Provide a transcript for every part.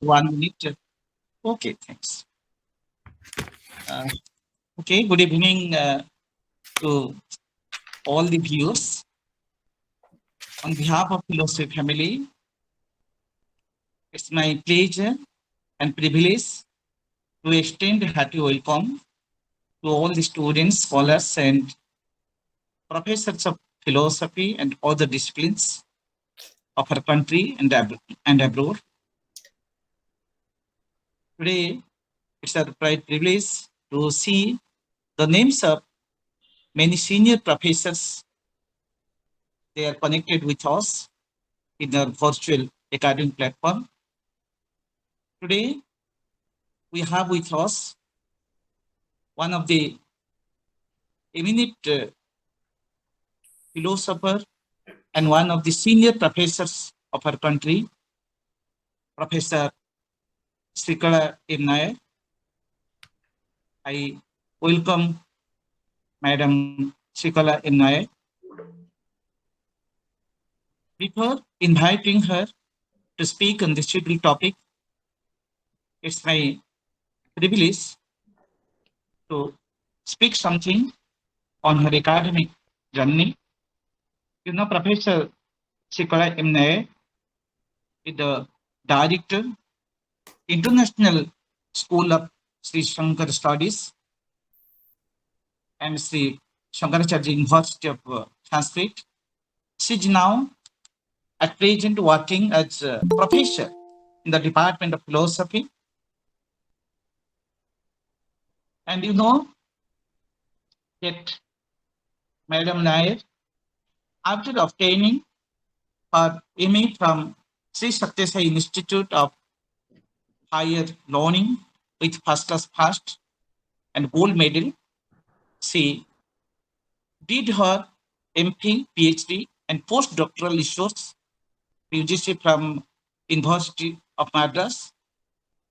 1 minute. Okay, thanks. Uh, okay, good evening to all the viewers. On behalf of Philosophy family, it's my pleasure and privilege to extend a hearty welcome to all the students, scholars, and professors of philosophy and other disciplines of our country and abroad. Today, it's a pride privilege to see the names of many senior professors. They are connected with us in our virtual academic platform. Today, we have with us one of the eminent philosopher and one of the senior professors of our country, Professor SREEKALA Nair. I welcome Madam SREEKALA Nair. Before inviting her to speak on this suitable topic, it's my privilege to speak something on her academic journey. You know, Professor SREEKALA Nair is the director, International School of Sri Shankar Studies and Sri Shankaracharya University of Sanskrit. She is now at present working as a professor in the Department of Philosophy. And you know that Madam Nair, after obtaining her MA from Sri Satya Sai Institute of Higher Learning with first class first and gold medal, she did her MPhil, PhD, and postdoctoral research UGC from University of Madras.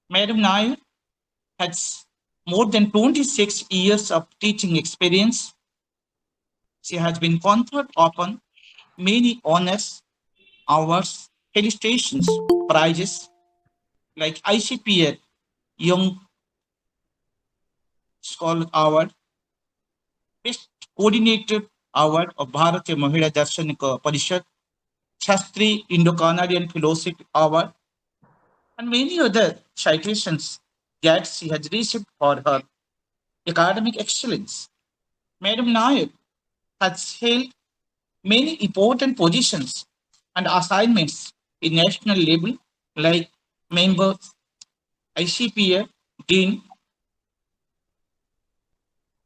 Madam Nair has more than 26 years of teaching experience. She has been conferred upon many honors, awards, felicitations, prizes like ICPR Young Scholar Award, Best Coordinator Award of Bharatiya Mahila Darshanika Parishad, Shastri Indo-Canadian Philosophy Award, and many other citations that she has received for her academic excellence. Madam Nair has held many important positions and assignments in national level like member ICPA, Dean,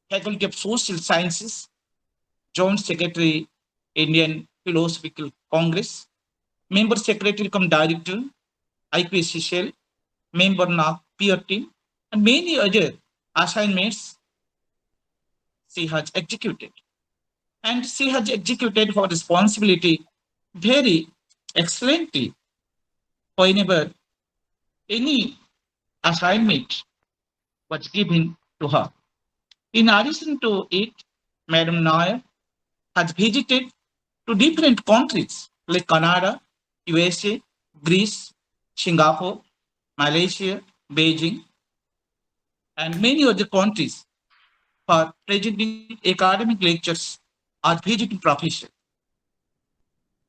Faculty of Social Sciences, Joint Secretary, Indian Philosophical Congress, Member Secretary cum Director, IPCCL, Member NAC Peer Team, and many other assignments she has executed. And she has executed her responsibility very excellently whenever any assignment was given to her. In addition to it, Madam Nair has visited to different countries like Canada, USA, Greece, Singapore, Malaysia, Beijing, and many other countries for presenting academic lectures as visiting professor.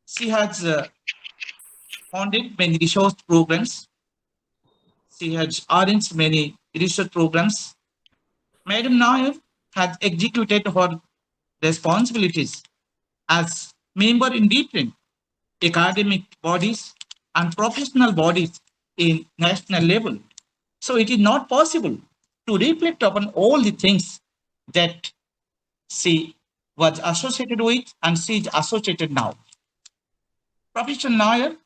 She has founded many research programs. She has arranged many research programs. Madam Nair has executed her responsibilities as member in different academic bodies and professional bodies in national level. So it is not possible to reflect upon all the things that she was associated with and she is associated now. Professor Nair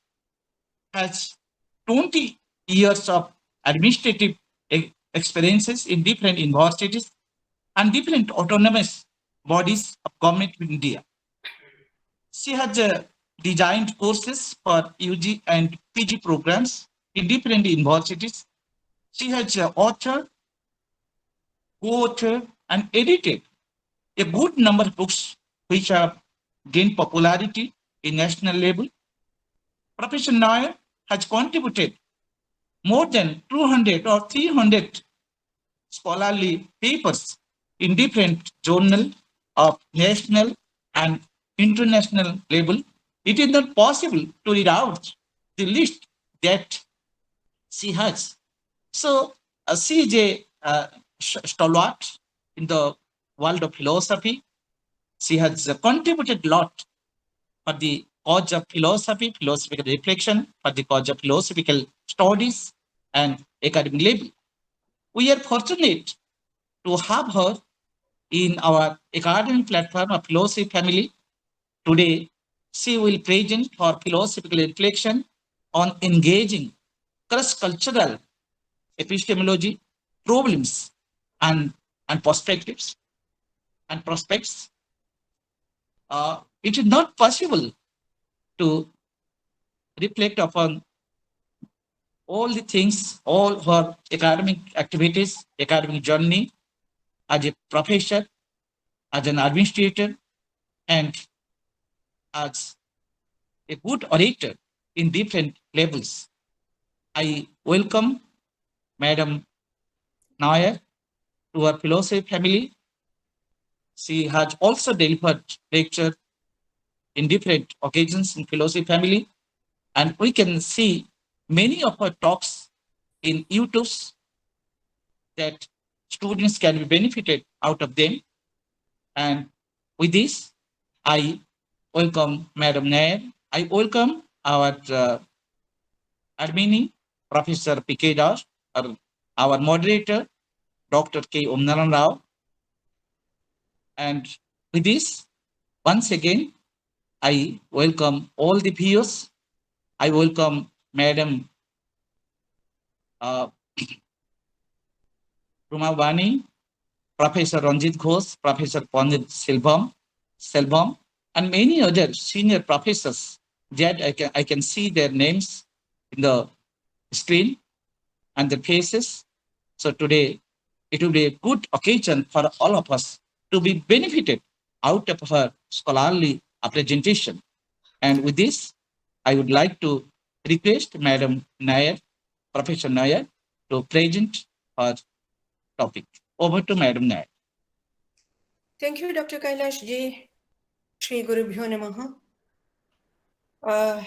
has 20 years of administrative experiences in different universities and different autonomous bodies of government of India. She has designed courses for UG and PG programs in different universities. She has authored, co-authored, and edited a good number of books which have gained popularity in national level. Professor Nair has contributed more than 200 or 300 scholarly papers in different journals of national and international level. It is not possible to read out the list that she has. So she is a stalwart in the world of philosophy. She has contributed a lot for the cause of philosophy, philosophical reflection, for the cause of philosophical studies and academic level. We are fortunate to have her in our academic platform of philosophy family. Today, she will present her philosophical reflection on engaging cross-cultural epistemology problems and, and perspectives and prospects. It is not possible to reflect upon all the things, all her academic activities, academic journey as a professor, as an administrator, and as a good orator in different levels. I welcome Madam Nair to our philosophy family. She has also delivered lecture in different occasions in philosophy family, and we can see many of her talks in YouTube that students can be benefited out of them. And with this, I welcome Madam Nair. I welcome our admin, Professor P.K. Das, our moderator, Dr. K. Omnaran Rao. And with this, once again, I welcome all the viewers. I welcome Madam Rumavani, Professor Ranjit Ghosh, Professor Pandit Selvam, and many other senior professors that I can see their names in the screen and the faces. So today, it will be a good occasion for all of us to be benefited out of her scholarly presentation. And with this, I would like to request Madam Nair, Professor Nair, to present her topic. Over to Madam Nair. Thank you, Dr. Kailash ji. Shri Gurubhyo Namaha.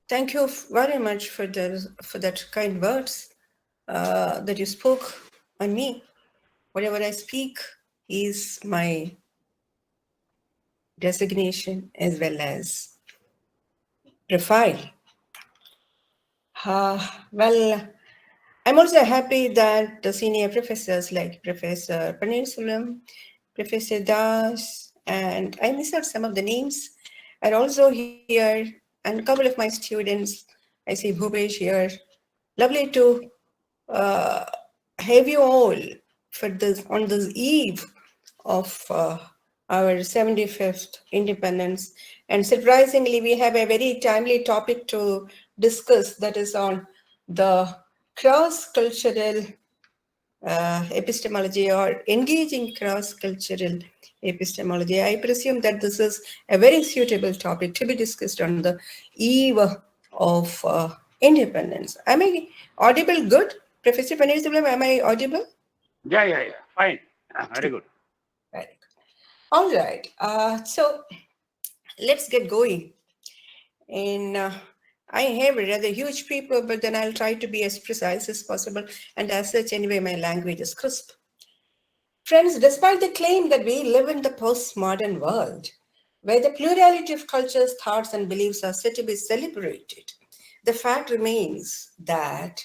Thank you very much for that kind words that you spoke on me. Whatever I speak is my designation as well as profile. Well, I'm also happy that the senior professors like Professor Panirsulam, Professor Das, and I missed out some of the names, are also here, and a couple of my students. I see Bhupesh here. Lovely to have you all for this on this eve of our 75th independence. And surprisingly, we have a very timely topic to discuss, that is on the cross-cultural epistemology, or engaging cross-cultural epistemology. I presume that this is a very suitable topic to be discussed on the eve of independence. Am I audible good? Professor Panirsulam, am I audible? Yeah. Fine. Very good. Very good. All right. So let's get going. And I have a rather huge paper, but then I'll try to be as precise as possible. And as such, anyway, my language is crisp. Friends, despite the claim that we live in the postmodern world, where the plurality of cultures, thoughts, and beliefs are said to be celebrated, the fact remains that,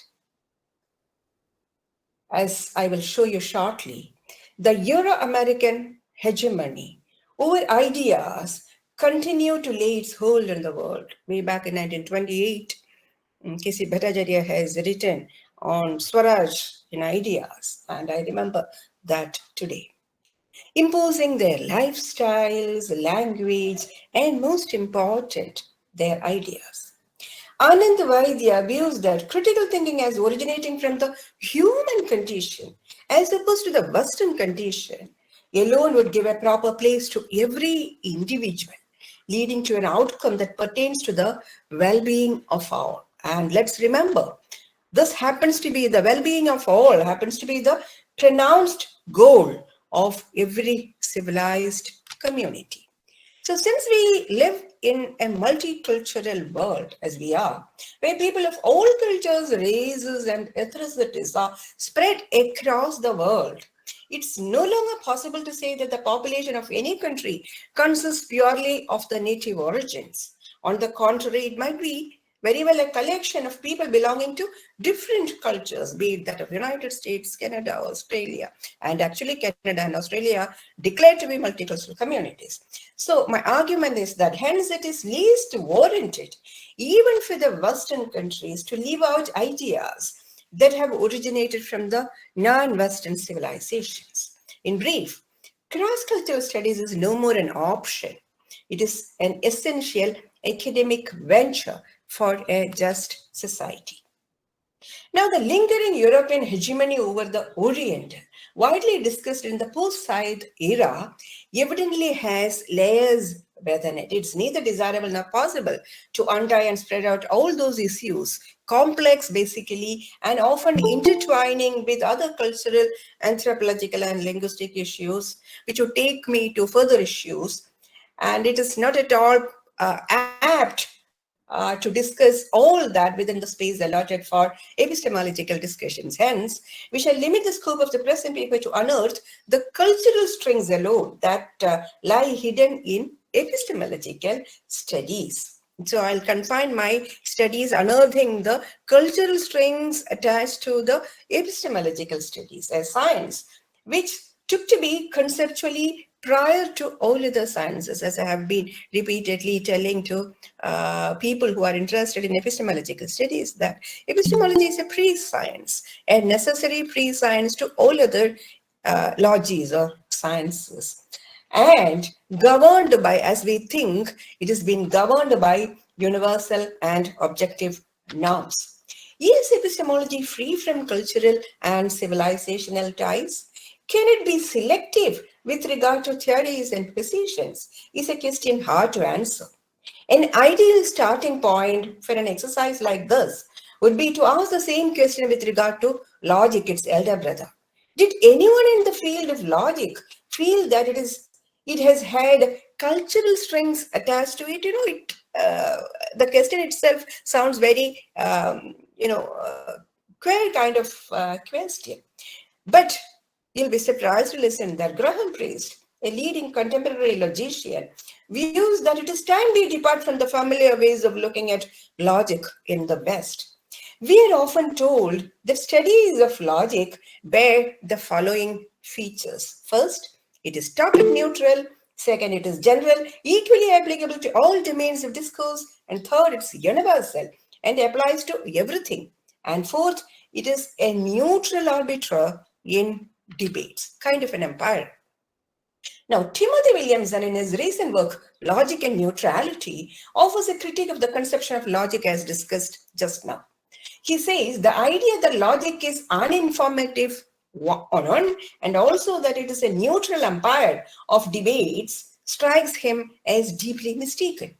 as I will show you shortly, the Euro-American hegemony over ideas continue to lay its hold on the world. Way back in 1928, K.C. Bhattacharya has written on Swaraj in ideas, and I remember that today. Imposing their lifestyles, language, and most important, their ideas. Anand Vaidya views that critical thinking as originating from the human condition as opposed to the Western condition alone would give a proper place to every individual, leading to an outcome that pertains to the well-being of all. And let's remember, this happens to be the well-being of all, happens to be the pronounced goal of every civilized community. So since we live in a multicultural world, as we are, where people of all cultures, races, and ethnicities are spread across the world, it's no longer possible to say that the population of any country consists purely of the native origins. On the contrary, it might be very well a collection of people belonging to different cultures, be it that of United States, Canada, Australia, and actually Canada and Australia declared to be multicultural communities. So my argument is that hence it is least warranted, even for the Western countries, to leave out ideas that have originated from the non-Western civilizations. In brief, cross-cultural studies is no more an option. It is an essential academic venture for a just society. Now, the lingering European hegemony over the Orient, widely discussed in the post-Said era, evidently has layers within it. It's neither desirable nor possible to untie and spread out all those issues, complex basically, and often intertwining with other cultural, anthropological, and linguistic issues, which would take me to further issues. And it is not at all apt to discuss all that within the space allotted for epistemological discussions. Hence, we shall limit the scope of the present paper to unearth the cultural strings alone that lie hidden in epistemological studies. So I'll confine my studies unearthing the cultural strings attached to the epistemological studies as science, which took to be conceptually prior to all other sciences, as I have been repeatedly telling to people who are interested in epistemological studies, that epistemology is a pre-science, a necessary pre-science to all other logies or sciences. And governed by, as we think, it has been governed by universal and objective norms. Is epistemology free from cultural and civilizational ties? Can it be selective with regard to theories and positions? Is a question hard to answer. An ideal starting point for an exercise like this would be to ask the same question with regard to logic, its elder brother. Did anyone in the field of logic feel that it has had cultural strings attached to it? The question itself sounds very, queer kind of question. But you'll be surprised to listen that Graham Priest, a leading contemporary logician, views that it is time we depart from the familiar ways of looking at logic in the West. We are often told that studies of logic bear the following features. First, it is topic neutral. Second, it is general, equally applicable to all domains of discourse. And third, it's universal and applies to everything. And fourth, it is a neutral arbiter in debates, kind of an empire. Now, Timothy Williamson, in his recent work, Logic and Neutrality, offers a critique of the conception of logic as discussed just now. He says the idea that logic is uninformative and also that it is a neutral umpire of debates strikes him as deeply mistaken.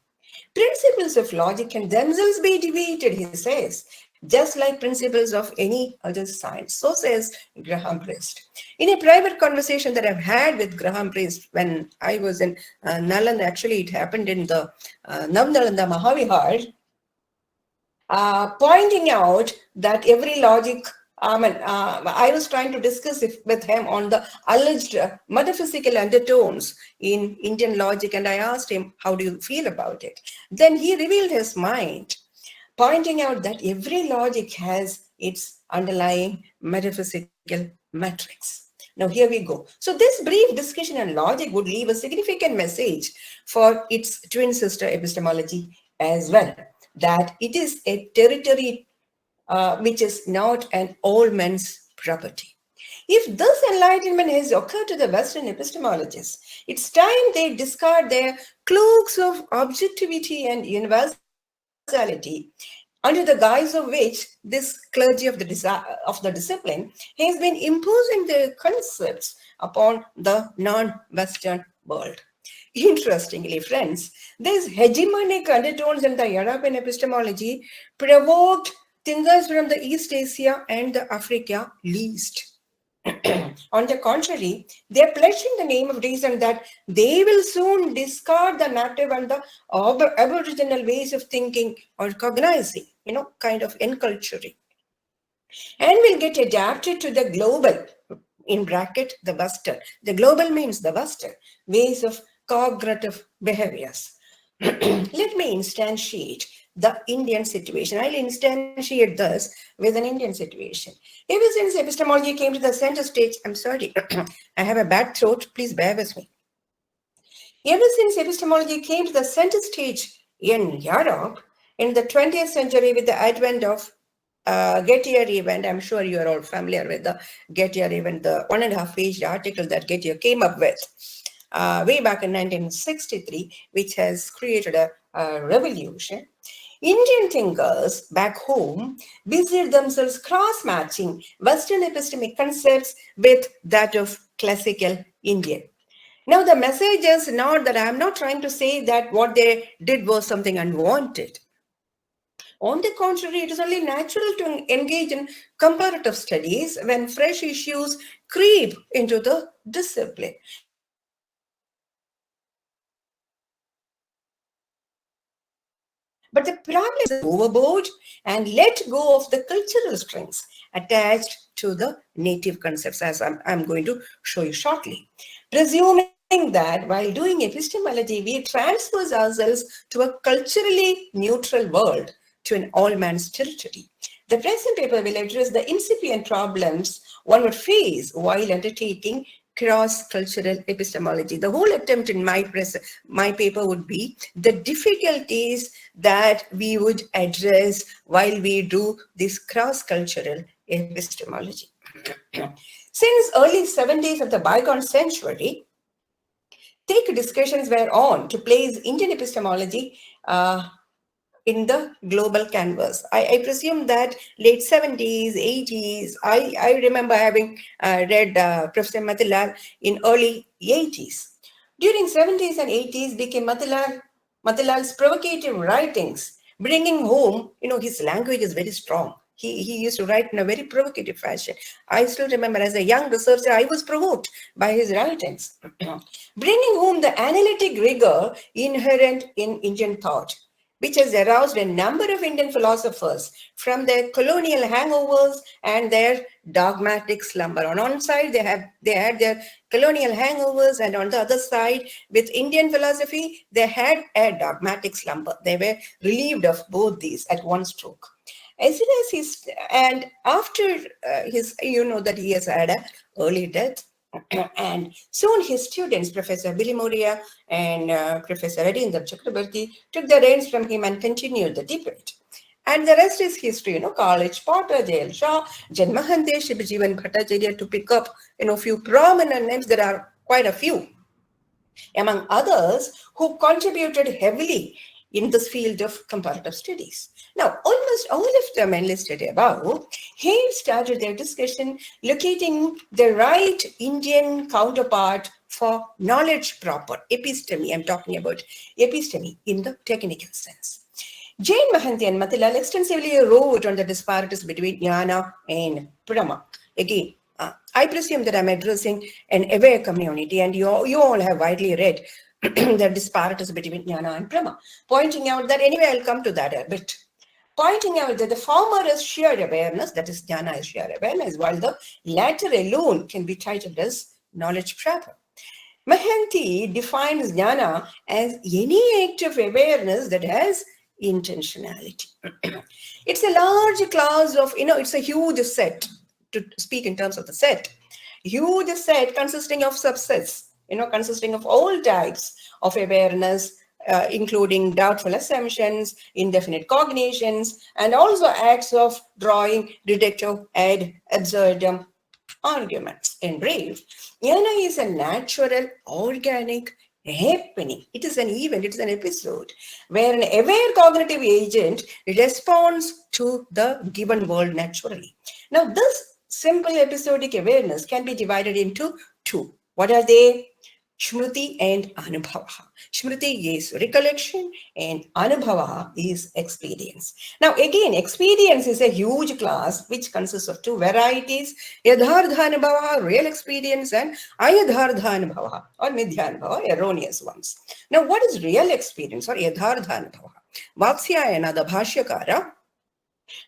Principles of logic can themselves be debated, he says, just like principles of any other science. So says Graham Priest. In a private conversation that I've had with Graham Priest when I was in Nalanda, actually it happened in the Navnalanda Mahavihar, pointing out that every logic, I was trying to discuss with him on the alleged metaphysical undertones in Indian logic, and I asked him, how do you feel about it? Then he revealed his mind, pointing out that every logic has its underlying metaphysical matrix. Now here we go. So this brief discussion on logic would leave a significant message for its twin sister epistemology as well, that it is a territory which is not an all men's property. If this enlightenment has occurred to the Western epistemologists, it's time they discard their cloaks of objectivity and universality, under the guise of which this clergy of the discipline has been imposing their concepts upon the non-Western world. Interestingly, friends, these hegemonic undertones in the European epistemology provoked thinkers from the East Asia and the Africa least. On the contrary, they are pledging the name of reason that they will soon discard the native and the aboriginal ways of thinking or cognizing, kind of enculturing, and will get adapted to the global, in bracket, the Western. The global means the Western ways of cognitive behaviors. Let me instantiate the Indian situation. I'll instantiate this with an Indian situation. Ever since epistemology came to the center stage, I'm sorry, I have a bad throat, please bear with me. Ever since epistemology came to the center stage in Europe in the 20th century with the advent of Gettier event, I'm sure you are all familiar with the Gettier event, the 1.5-page article that Gettier came up with way back in 1963, which has created a revolution. Indian thinkers back home busied themselves cross-matching Western epistemic concepts with that of classical Indian. Now, the message is not that I'm not trying to say that what they did was something unwanted. On the contrary, it is only natural to engage in comparative studies when fresh issues creep into the discipline. But the problem is overboard and let go of the cultural strings attached to the native concepts, as I'm going to show you shortly. Presuming that while doing epistemology, we transpose ourselves to a culturally neutral world, to an all-man's territory. The present paper will address the incipient problems one would face while undertaking cross-cultural epistemology. The whole attempt in my paper would be the difficulties that we would address while we do this cross-cultural epistemology. Since early 70s of the bygone century, thick discussions were on to place Indian epistemology in the global canvas. I presume that late 70s, 80s, I remember having read Professor Matilal in early 80s. During 70s and 80s became Matilal's provocative writings, bringing home, his language is very strong. He used to write in a very provocative fashion. I still remember as a young researcher, I was provoked by his writings, bringing home the analytic rigor inherent in Indian thought, which has aroused a number of Indian philosophers from their colonial hangovers and their dogmatic slumber. On one side, they had their colonial hangovers, and on the other side, with Indian philosophy, they had a dogmatic slumber. They were relieved of both these at one stroke. As soon as and after that he has had an early death, and soon his students, Professor Billy Moria and Professor Adindra Chakrabarti, took the reins from him and continued the debate. And the rest is history, College Potter, J.L. Shaw, Jan Mahante, Shibajivan Bhattacharya, to pick up, few prominent names. There are quite a few, among others, who contributed heavily in this field of comparative studies. Now, almost all of them enlisted above have started their discussion locating the right Indian counterpart for knowledge proper, episteme. I'm talking about episteme in the technical sense. Jain Mahanti and Matilal extensively wrote on the disparities between jnana and Brahma. Again, I presume that I'm addressing an aware community, and you all have widely read the disparities between jnana and Brahma, pointing out that, anyway, I'll come to that a bit, pointing out that the former is sheer awareness, that is, jnana is sheer awareness, while the latter alone can be titled as knowledge proper. Mahanti defines jnana as any act of awareness that has intentionality. It's a large class of, it's a huge set, to speak in terms of the set, huge set consisting of subsets, consisting of all types of awareness, including doubtful assumptions, indefinite cognitions, and also acts of drawing deductive ad absurdum arguments. In brief, jnana is a natural, organic happening. It is an event, it is an episode where an aware cognitive agent responds to the given world naturally. Now, this simple episodic awareness can be divided into two. What are they? Shruti and Anubhava. Shruti is recollection and Anubhava is experience. Now again, experience is a huge class which consists of two varieties, Yadhardha Anubhava, real experience, and Ayadhardha Anubhava or Midhya Anubhava, erroneous ones. Now what is real experience or Yadhardha Anubhava? Vatsyayana, the Bhashyakara,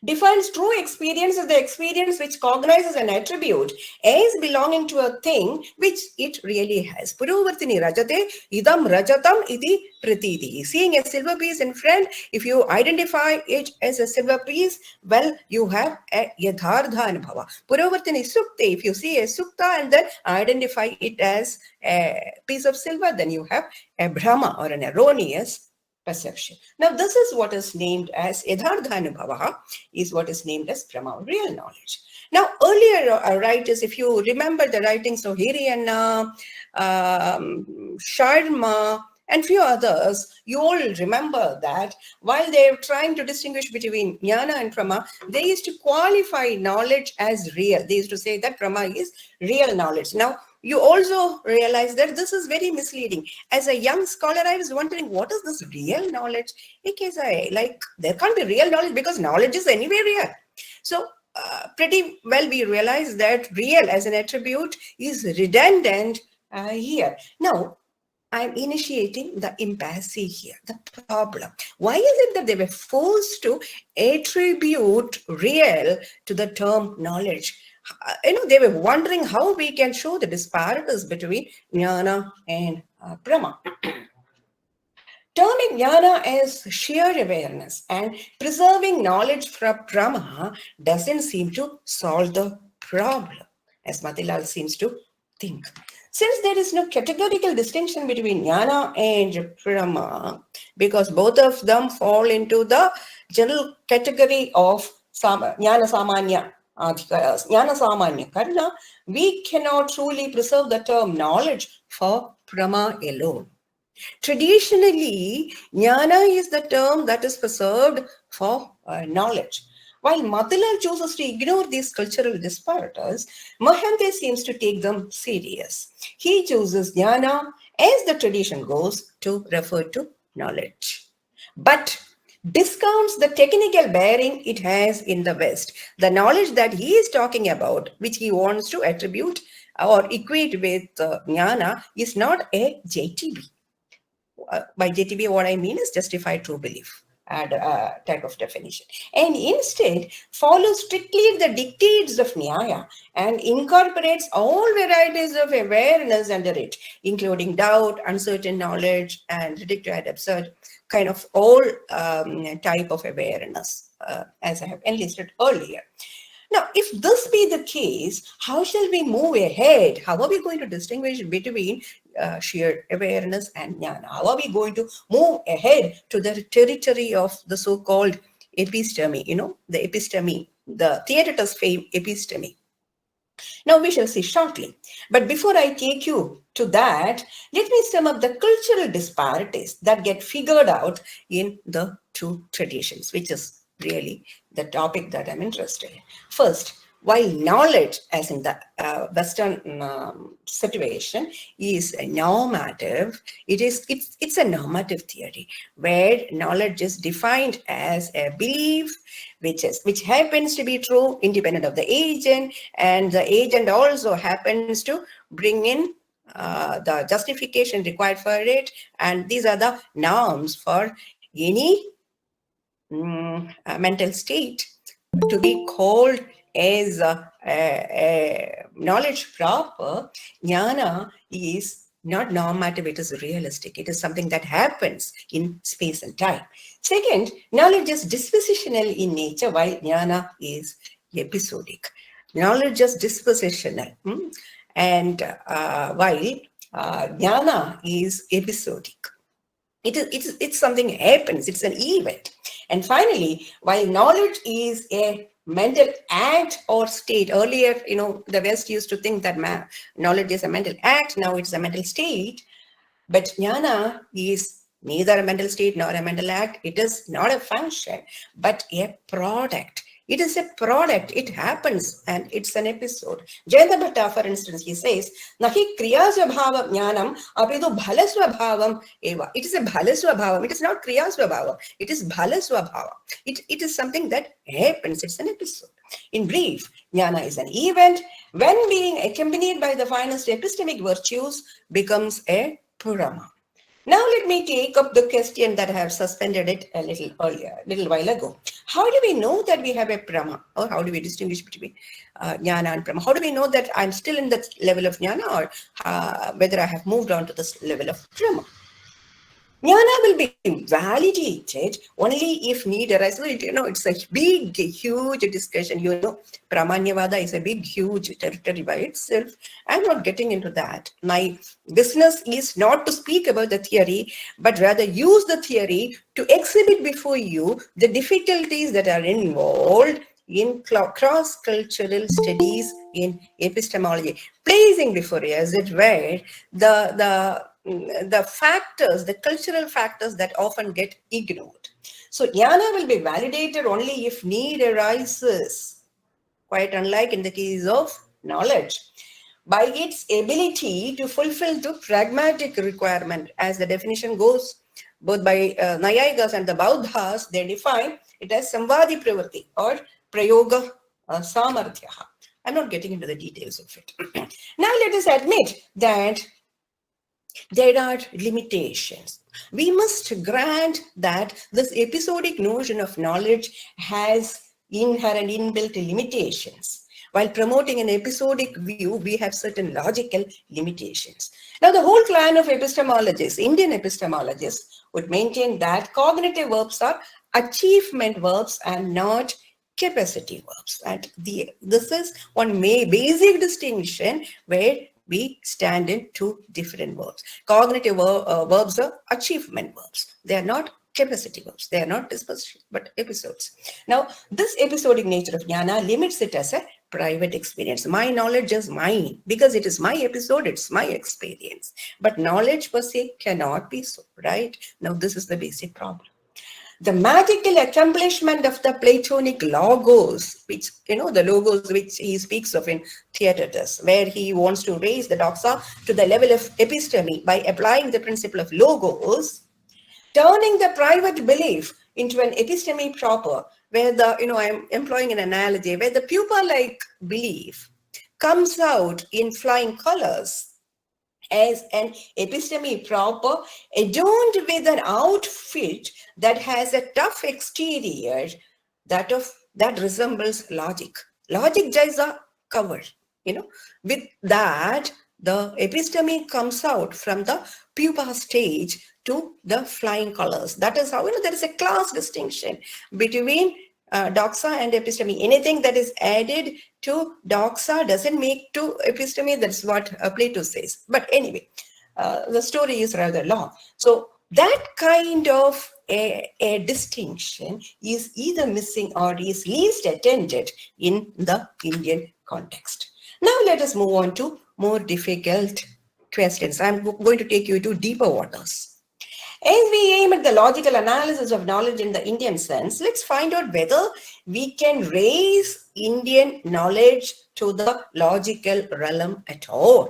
defines true experience as the experience which cognizes an attribute as belonging to a thing which it really has. Purovartini rajate idam rajatam iti pratiti. Seeing a silver piece in front, if you identify it as a silver piece, well, you have a yadhardha anubhava. Purovartini sukta, if you see a sukta and then identify it as a piece of silver, then you have a brahma or an erroneous perception. Now, this is what is named as Yadhardhanubhava, is what is named as Brahma, real knowledge. Now, earlier writers, if you remember the writings of Hiriyana, Sharma, and few others, you all remember that while they were trying to distinguish between jnana and prama, they used to qualify knowledge as real. They used to say that prama is real knowledge. Now, you also realize that this is very misleading. As a young scholar, I was wondering, what is this real knowledge? Because there can't be real knowledge because knowledge is anyway real. So pretty well we realize that real as an attribute is redundant here. Now, I'm initiating the impasse here, the problem. Why is it that they were forced to attribute real to the term knowledge? They were wondering how we can show the disparities between jnana and brahma. Turning jnana as sheer awareness and preserving knowledge from brahma doesn't seem to solve the problem, as Matilal seems to think. Since there is no categorical distinction between jnana and brahma, because both of them fall into the general category of jnana samanya, jnana samanya karna, we cannot truly preserve the term knowledge for brahma alone. Traditionally, jnana is the term that is preserved for knowledge. While Matilal chooses to ignore these cultural disparities, Mahante seems to take them serious. He chooses jnana, as the tradition goes, to refer to knowledge, but discounts the technical bearing it has in the West. The knowledge that he is talking about, which he wants to attribute or equate with jnana, is not a JTB. By JTB, what I mean is justified true belief type of definition, and instead follows strictly the dictates of Nyaya and incorporates all varieties of awareness under it, including doubt, uncertain knowledge, and ridiculous and absurd, kind of all type of awareness, as I have enlisted earlier. Now, if this be the case, how shall we move ahead? How are we going to distinguish between sheer awareness and jnana? How are we going to move ahead to the territory of the so-called episteme, the episteme, the Theaetetus fame episteme? Now, we shall see shortly. But before I take you to that, let me sum up the cultural disparities that get figured out in the two traditions, which is really the topic that I'm interested in. First, while knowledge, as in the Western situation, is normative, it's a normative theory where knowledge is defined as a belief which happens to be true independent of the agent, and the agent also happens to bring in the justification required for it, and these are the norms for any mental state to be called as knowledge proper. Jnana is not normative, it is realistic. It is something that happens in space and time. Second, knowledge is dispositional in nature, while jnana is episodic. Knowledge is dispositional, and while jnana is episodic. It's something happens, it's an event. And finally, while knowledge is a mental act or state, earlier, the West used to think that knowledge is a mental act, now it's a mental state. But jnana is neither a mental state nor a mental act. It is not a function, but a product. It is a product. It happens and it's an episode. Jayanta Bhatta, for instance, he says, Nahi kriya svabhava jnanam apidu bhala svabhavam eva. It is a bhala svabhavam. It is not kriya svabhavam. It is bhala svabhava. It is something that happens. It's an episode. In brief, jnana is an event when being accompanied by the finest epistemic virtues becomes a purama. Now let me take up the question that I have suspended it a little while ago. How do we know that we have a prama, or how do we distinguish between jnana and prama? How do we know that I'm still in the level of jnana, or whether I have moved on to this level of prama? Jnana will be validated only if need arises. It's a big, huge discussion. Pramanyavada is a big, huge territory by itself. I'm not getting into that. My business is not to speak about the theory, but rather use the theory to exhibit before you the difficulties that are involved in cross-cultural studies in epistemology, placing before you, as it were, the factors, the cultural factors that often get ignored. So jnana will be validated only if need arises, quite unlike in the case of knowledge, by its ability to fulfill the pragmatic requirement. As the definition goes, both by Nayayikas and the Bauddhas, they define it as samvadi pravritti or prayoga samarthya. I'm not getting into the details of it. Now let us admit that there are limitations. We must grant that this episodic notion of knowledge has inherent inbuilt limitations. While promoting an episodic view, we have certain logical limitations. Now, the whole clan of epistemologists, Indian epistemologists, would maintain that cognitive verbs are achievement verbs and not capacity verbs. And this is one basic distinction where we stand in two different verbs. Cognitive verbs are achievement verbs. They are not capacity verbs. They are not disposition, but episodes. Now, this episodic nature of jnana limits it as a private experience. My knowledge is mine because it is my episode, it's my experience. But knowledge per se cannot be so, right? Now, this is the basic problem. The magical accomplishment of the Platonic logos, which, the logos which he speaks of in Theaetetus, where he wants to raise the doxa to the level of episteme by applying the principle of logos, turning the private belief into an episteme proper, where I'm employing an analogy, where the pupa-like belief comes out in flying colors as an episteme proper, adorned with an outfit that has a tough exterior that resembles logic. Logic is a cover, With that, the episteme comes out from the pupa stage to the flying colors. That is how, there is a class distinction between doxa and episteme. Anything that is added to doxa doesn't make to episteme. That's what Plato says. But anyway, the story is rather long. So that kind of a distinction is either missing or is least attended in the Indian context. Now let us move on to more difficult questions. I'm going to take you to deeper waters. As we aim at the logical analysis of knowledge in the Indian sense, let's find out whether we can raise Indian knowledge to the logical realm at all.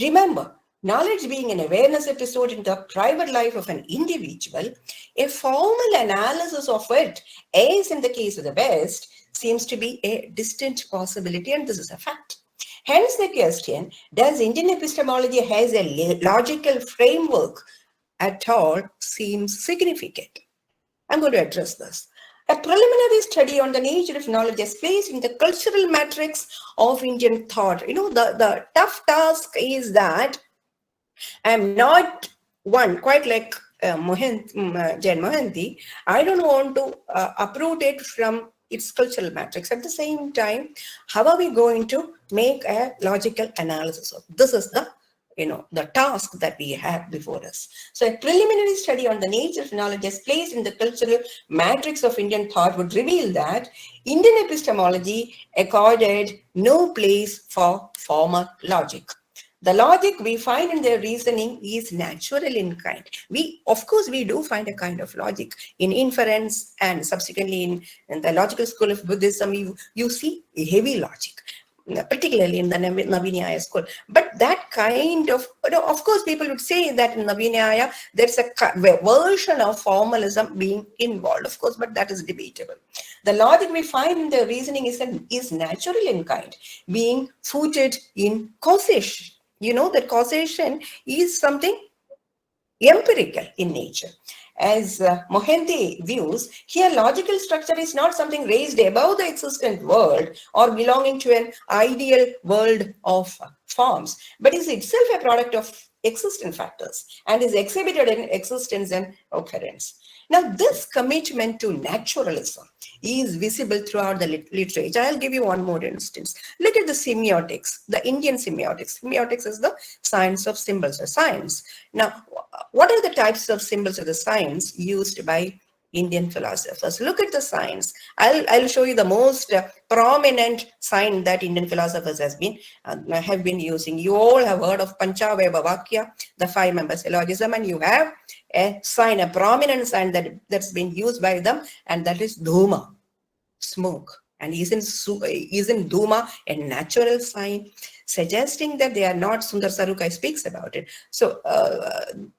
Remember, knowledge being an awareness episode in the private life of an individual, a formal analysis of it, as in the case of the West, seems to be a distant possibility, and this is a fact. Hence the question, does Indian epistemology has a logical framework at all, seems significant? I'm going to address this. A preliminary study on the nature of knowledge is placed in the cultural matrix of Indian thought. The tough task is that I'm not one, quite like Jain Mohanty, I don't want to uproot it from its cultural matrix. At the same time, how are we going to make a logical analysis of this? Is the task that we have before us. So a preliminary study on the nature of knowledge as placed in the cultural matrix of Indian thought would reveal that Indian epistemology accorded no place for formal logic. The logic we find in their reasoning is natural in kind. Of course, we do find a kind of logic in inference, and subsequently in the logical school of Buddhism, you see heavy logic, particularly in the Naviniya school. But that kind of, of course, people would say that in Naviniya, there's a version of formalism being involved, of course, but that is debatable. The logic we find in the reasoning is natural in kind, being rooted in causation. You know that causation is something empirical in nature. As Mohanty views, here logical structure is not something raised above the existent world or belonging to an ideal world of forms, but is itself a product of existent factors and is exhibited in existence and occurrence. Now, this commitment to naturalism is visible throughout the literature. I'll give you one more instance. Look at the semiotics, the Indian semiotics. Semiotics is the science of symbols or science. Now, what are the types of symbols of the science used by Indian philosophers? Look at the signs. I'll show you the most prominent sign that Indian philosophers have been using. You all have heard of Panchaveva Vakya, the 5-member syllogism, and you have a sign, a prominent sign that's been used by them, and that is Dhuma, smoke. And isn't Dhuma a natural sign, suggesting that they are not? Sundar Sarukai speaks about it. So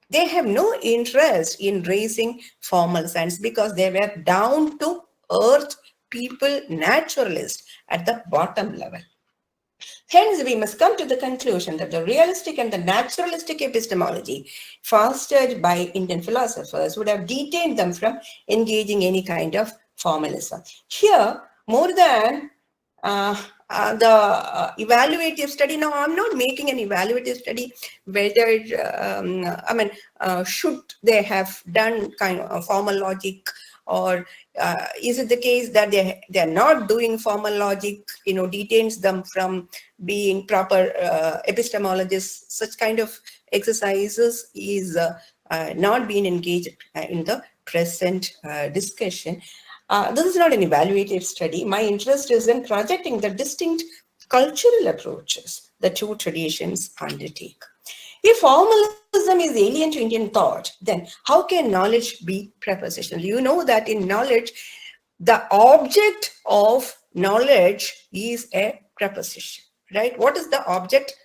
they have no interest in raising formal science because they were down to earth people, naturalists at the bottom level. Hence, we must come to the conclusion that the realistic and the naturalistic epistemology fostered by Indian philosophers would have detained them from engaging any kind of formalism. Here, more than the evaluative study. Now, I'm not making an evaluative study whether, should they have done kind of formal logic, or is it the case that they're not doing formal logic, detains them from being proper epistemologists. Such kind of exercises is not being engaged in the present discussion. This is not an evaluative study. My interest is in projecting the distinct cultural approaches the two traditions undertake. If formalism is alien to Indian thought, then how can knowledge be prepositional? You know that in knowledge, the object of knowledge is a preposition, right? What is the object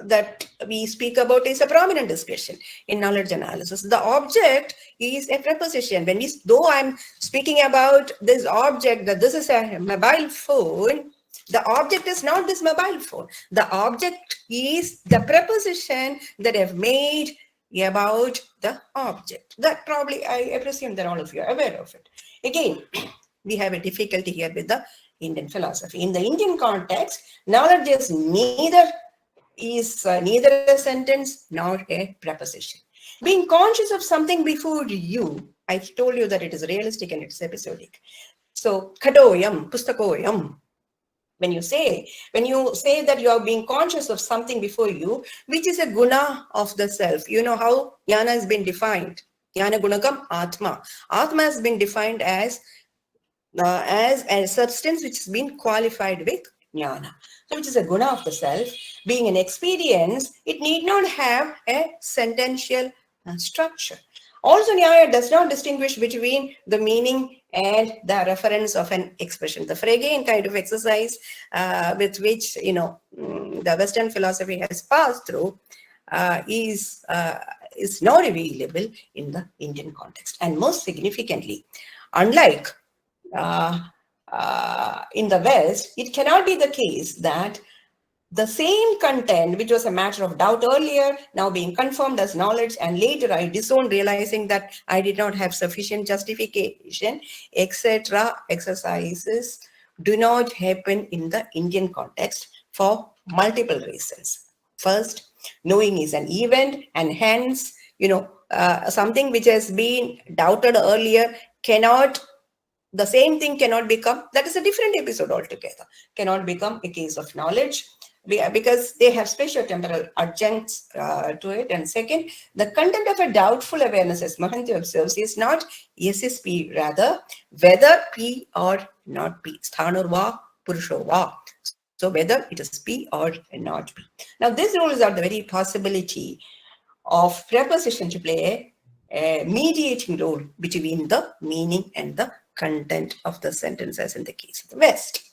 that we speak about is a prominent discussion in knowledge analysis. The object is a preposition. Though I'm speaking about this object, that this is a mobile phone, the object is not this mobile phone. The object is the preposition that I've made about the object. That probably, I presume that all of you are aware of it. Again, we have a difficulty here with the Indian philosophy. In the Indian context, knowledge is neither a sentence nor a preposition. Being conscious of something before you, I told you that it is realistic and it's episodic. So, katoyam, pustakoyam. When you say that you are being conscious of something before you, which is a guna of the self. You know how jnana has been defined. Jnana gunakam atma. Atma has been defined as a substance which has been qualified with jnana. So which is a guna of the self. Being an experience, it need not have a sentential structure. Also, Nyaya does not distinguish between the meaning and the reference of an expression. The Frege kind of exercise with which the Western philosophy has passed through is not available in the Indian context. And most significantly, unlike in the West, it cannot be the case that the same content, which was a matter of doubt earlier, now being confirmed as knowledge, and later I disowned, realizing that I did not have sufficient justification, etc. exercises do not happen in the Indian context for multiple reasons. First, knowing is an event, and hence, something which has been doubted earlier the same thing cannot become, that is a different episode altogether, cannot become a case of knowledge, because they have spatio-temporal adjuncts to it. And second, the content of a doubtful awareness, as Mohanty observes, is not yes is P, rather whether P or not P. Sthanur va, Purusho va. So whether it is P or not P. Now this rules out the very possibility of preposition to play a mediating role between the meaning and the content of the sentence, as in the case of the West.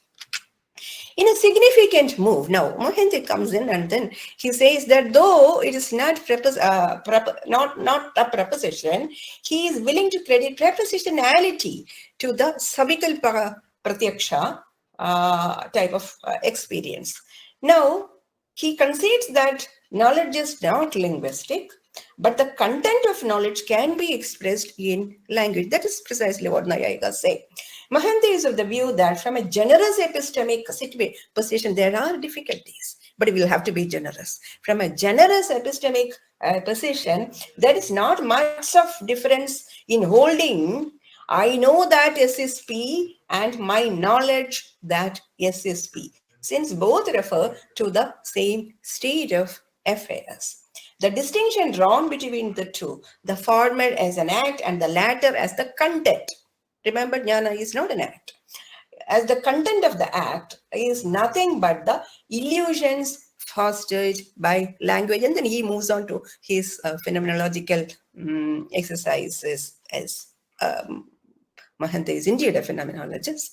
In a significant move, now Mohanty comes in and then he says that though it is not not a preposition, he is willing to credit prepositionality to the savikal pratyaksha type of experience. Now, he concedes that knowledge is not linguistic, but the content of knowledge can be expressed in language. That is precisely what Nayayikas say. Mohanty is of the view that from a generous epistemic position, there are difficulties, but we will have to be generous. From a generous epistemic position, there is not much of difference in holding I know that S is P and my knowledge that S is P, since both refer to the same state of affairs. The distinction drawn between the two, the former as an act and the latter as the content. Remember, jnana is not an act. As the content of the act is nothing but the illusions fostered by language. And then he moves on to his phenomenological exercises as Mohanty is indeed a phenomenologist.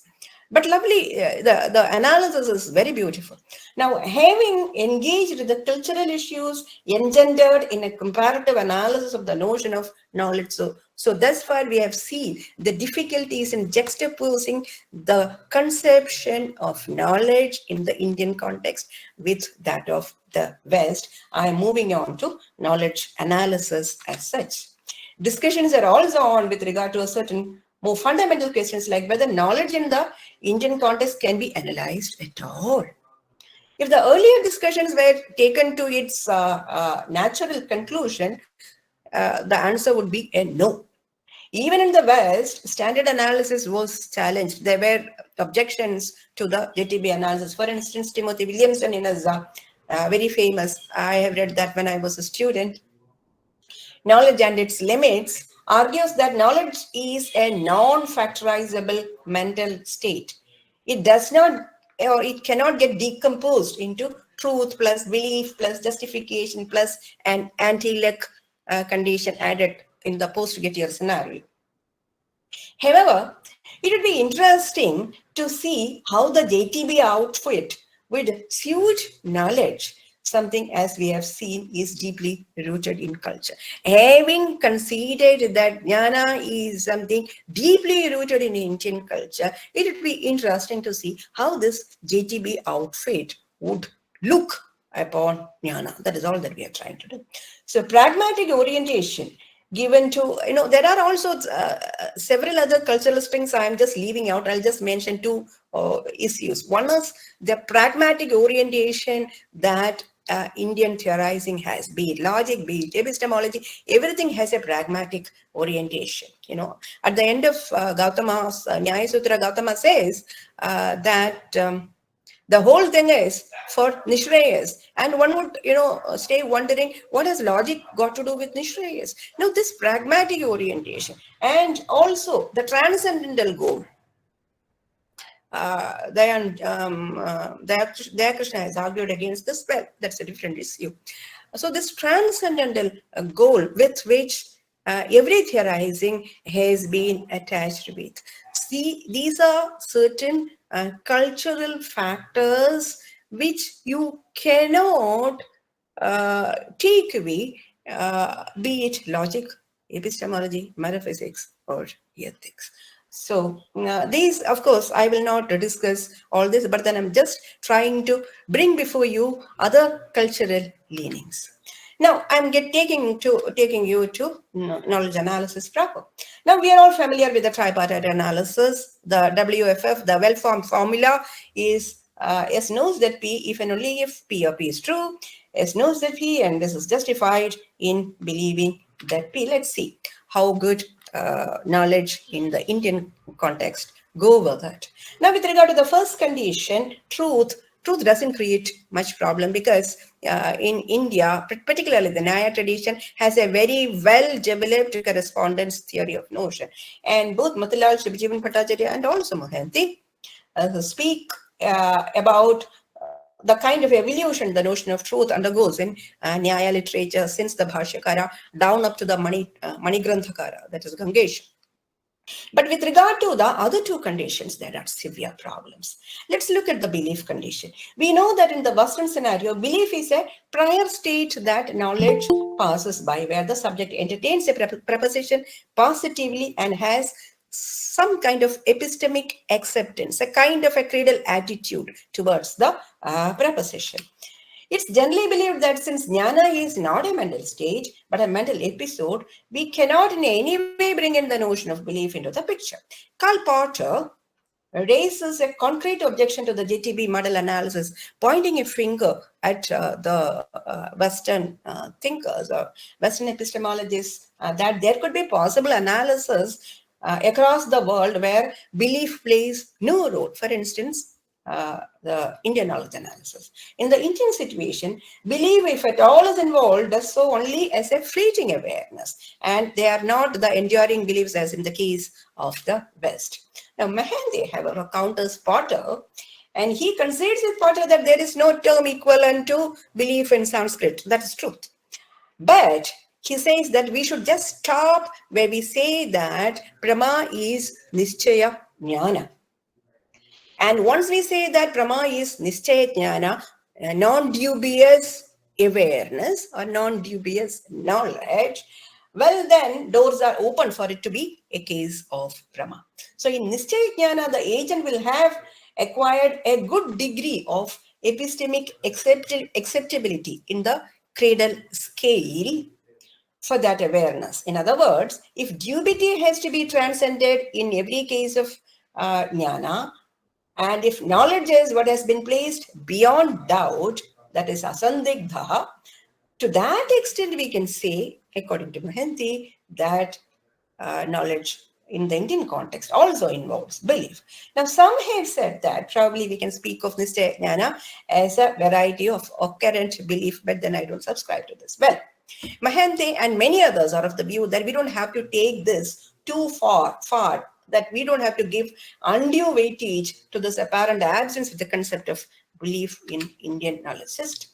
But lovely, the analysis is very beautiful. Now, having engaged with the cultural issues engendered in a comparative analysis of the notion of knowledge, so thus far we have seen the difficulties in juxtaposing the conception of knowledge in the Indian context with that of the West. I am moving on to knowledge analysis as such. Discussions are also on with regard to a certain more fundamental questions like whether knowledge in the Indian context can be analyzed at all. If the earlier discussions were taken to its natural conclusion, the answer would be a no. Even in the West, standard analysis was challenged. There were objections to the JTB analysis. For instance, Timothy Williamson in his very famous, I have read that when I was a student, Knowledge and Its Limits, argues that knowledge is a non-factorizable mental state. It does not, or it cannot get decomposed into truth plus belief plus justification plus an anti-lec condition added in the post-Gettier scenario. However, it would be interesting to see how the JTB outfit would suit knowledge, something as we have seen is deeply rooted in culture. Having considered that jnana is something deeply rooted in Indian culture, it would be interesting to see how this JTB outfit would look upon jnana. That is all that we are trying to do. So pragmatic orientation given to, there are also several other cultural springs I am just leaving out. I'll just mention two issues. One is the pragmatic orientation that Indian theorizing has, be it logic, be it epistemology, everything has a pragmatic orientation. At the end of Gautama's Nyaya Sutra, Gautama says that the whole thing is for Nishreyas. And one would, stay wondering, what has logic got to do with Nishreyas? Now, this pragmatic orientation and also the transcendental goal. Krishna has argued against this, but that's a different issue. So this transcendental goal with which every theorizing has been attached with. See, these are certain cultural factors which you cannot take away, be it logic, epistemology, metaphysics, or ethics. So these, of course, I will not discuss all this, but then I'm just trying to bring before you other cultural leanings. Now, I'm taking you to knowledge analysis proper. Now, we are all familiar with the tripartite analysis. The WFF, the well-formed formula is S knows that P if and only if P or P is true. S knows that P, and this is justified in believing that P. Let's see how good knowledge in the Indian context go with it. Now, with regard to the first condition, truth doesn't create much problem because in India, particularly the Nyaya tradition, has a very well-developed correspondence theory of notion. And both Motilal, Shivjivan Bhattacharya, and also Mohanty speak about the kind of evolution the notion of truth undergoes in Nyaya literature since the Bhashyakara down up to the Manigranthakara, that is Gangesha. But with regard to the other two conditions, there are severe problems. Let's look at the belief condition. We know that in the Western scenario, belief is a prior state that knowledge passes by, where the subject entertains a proposition positively and has some kind of epistemic acceptance, a kind of a cradle attitude towards the proposition. It's generally believed that since jnana is not a mental state, but a mental episode, we cannot in any way bring in the notion of belief into the picture. Karl Popper raises a concrete objection to the JTB model analysis, pointing a finger at the Western thinkers or Western epistemologists that there could be possible analysis across the world where belief plays no role. For instance, the Indian knowledge analysis. In the Indian situation, belief, if at all is involved, does so only as a fleeting awareness, and they are not the enduring beliefs as in the case of the West. Now, Mahende, however, counters Potter, and he concedes with Potter that there is no term equivalent to belief in Sanskrit. That is truth. But he says that we should just stop where we say that Brahma is Nischaya Jnana. And once we say that Brahma is Nischaya Jnana, non-dubious awareness or non-dubious knowledge, well, then doors are open for it to be a case of Brahma. So in Nischaya Jnana, the agent will have acquired a good degree of epistemic acceptability in the cradle scale for that awareness. In other words, if dubiety has to be transcended in every case of jnana, and if knowledge is what has been placed beyond doubt, that is asandigdha, to that extent we can say, according to Mahenti, that knowledge in the Indian context also involves belief. Now, some have said that probably we can speak of Nischaya Jnana as a variety of occurrent belief, but then I don't subscribe to this. Well, Mahente and many others are of the view that we don't have to take this too far, that we don't have to give undue weightage to this apparent absence of the concept of belief in Indian knowledge system.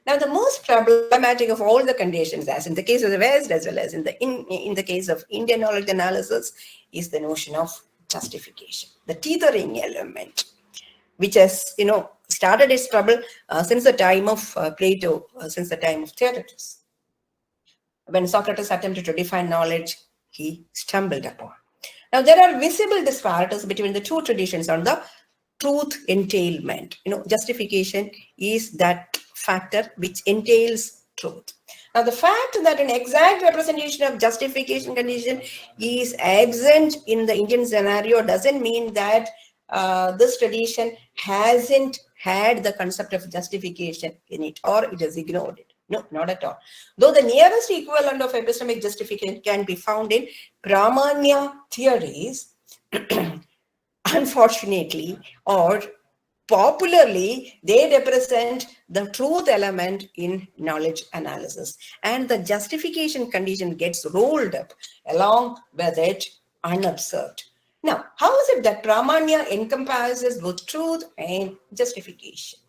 Now, the most problematic of all the conditions, as in the case of the West, as well as in the case of Indian knowledge analysis, is the notion of justification, the tethering element, which has, started its trouble since the time of Plato, since the time of Theocritus. When Socrates attempted to define knowledge, he stumbled upon. Now, there are visible disparities between the two traditions on the truth entailment. Justification is that factor which entails truth. Now, the fact that an exact representation of justification condition is absent in the Indian scenario doesn't mean that this tradition hasn't had the concept of justification in it, or it has ignored it. No, not at all. Though the nearest equivalent of epistemic justification can be found in Pramanya theories, unfortunately, or popularly, they represent the truth element in knowledge analysis, and the justification condition gets rolled up along with it unobserved. Now, how is it that Pramanya encompasses both truth and justification?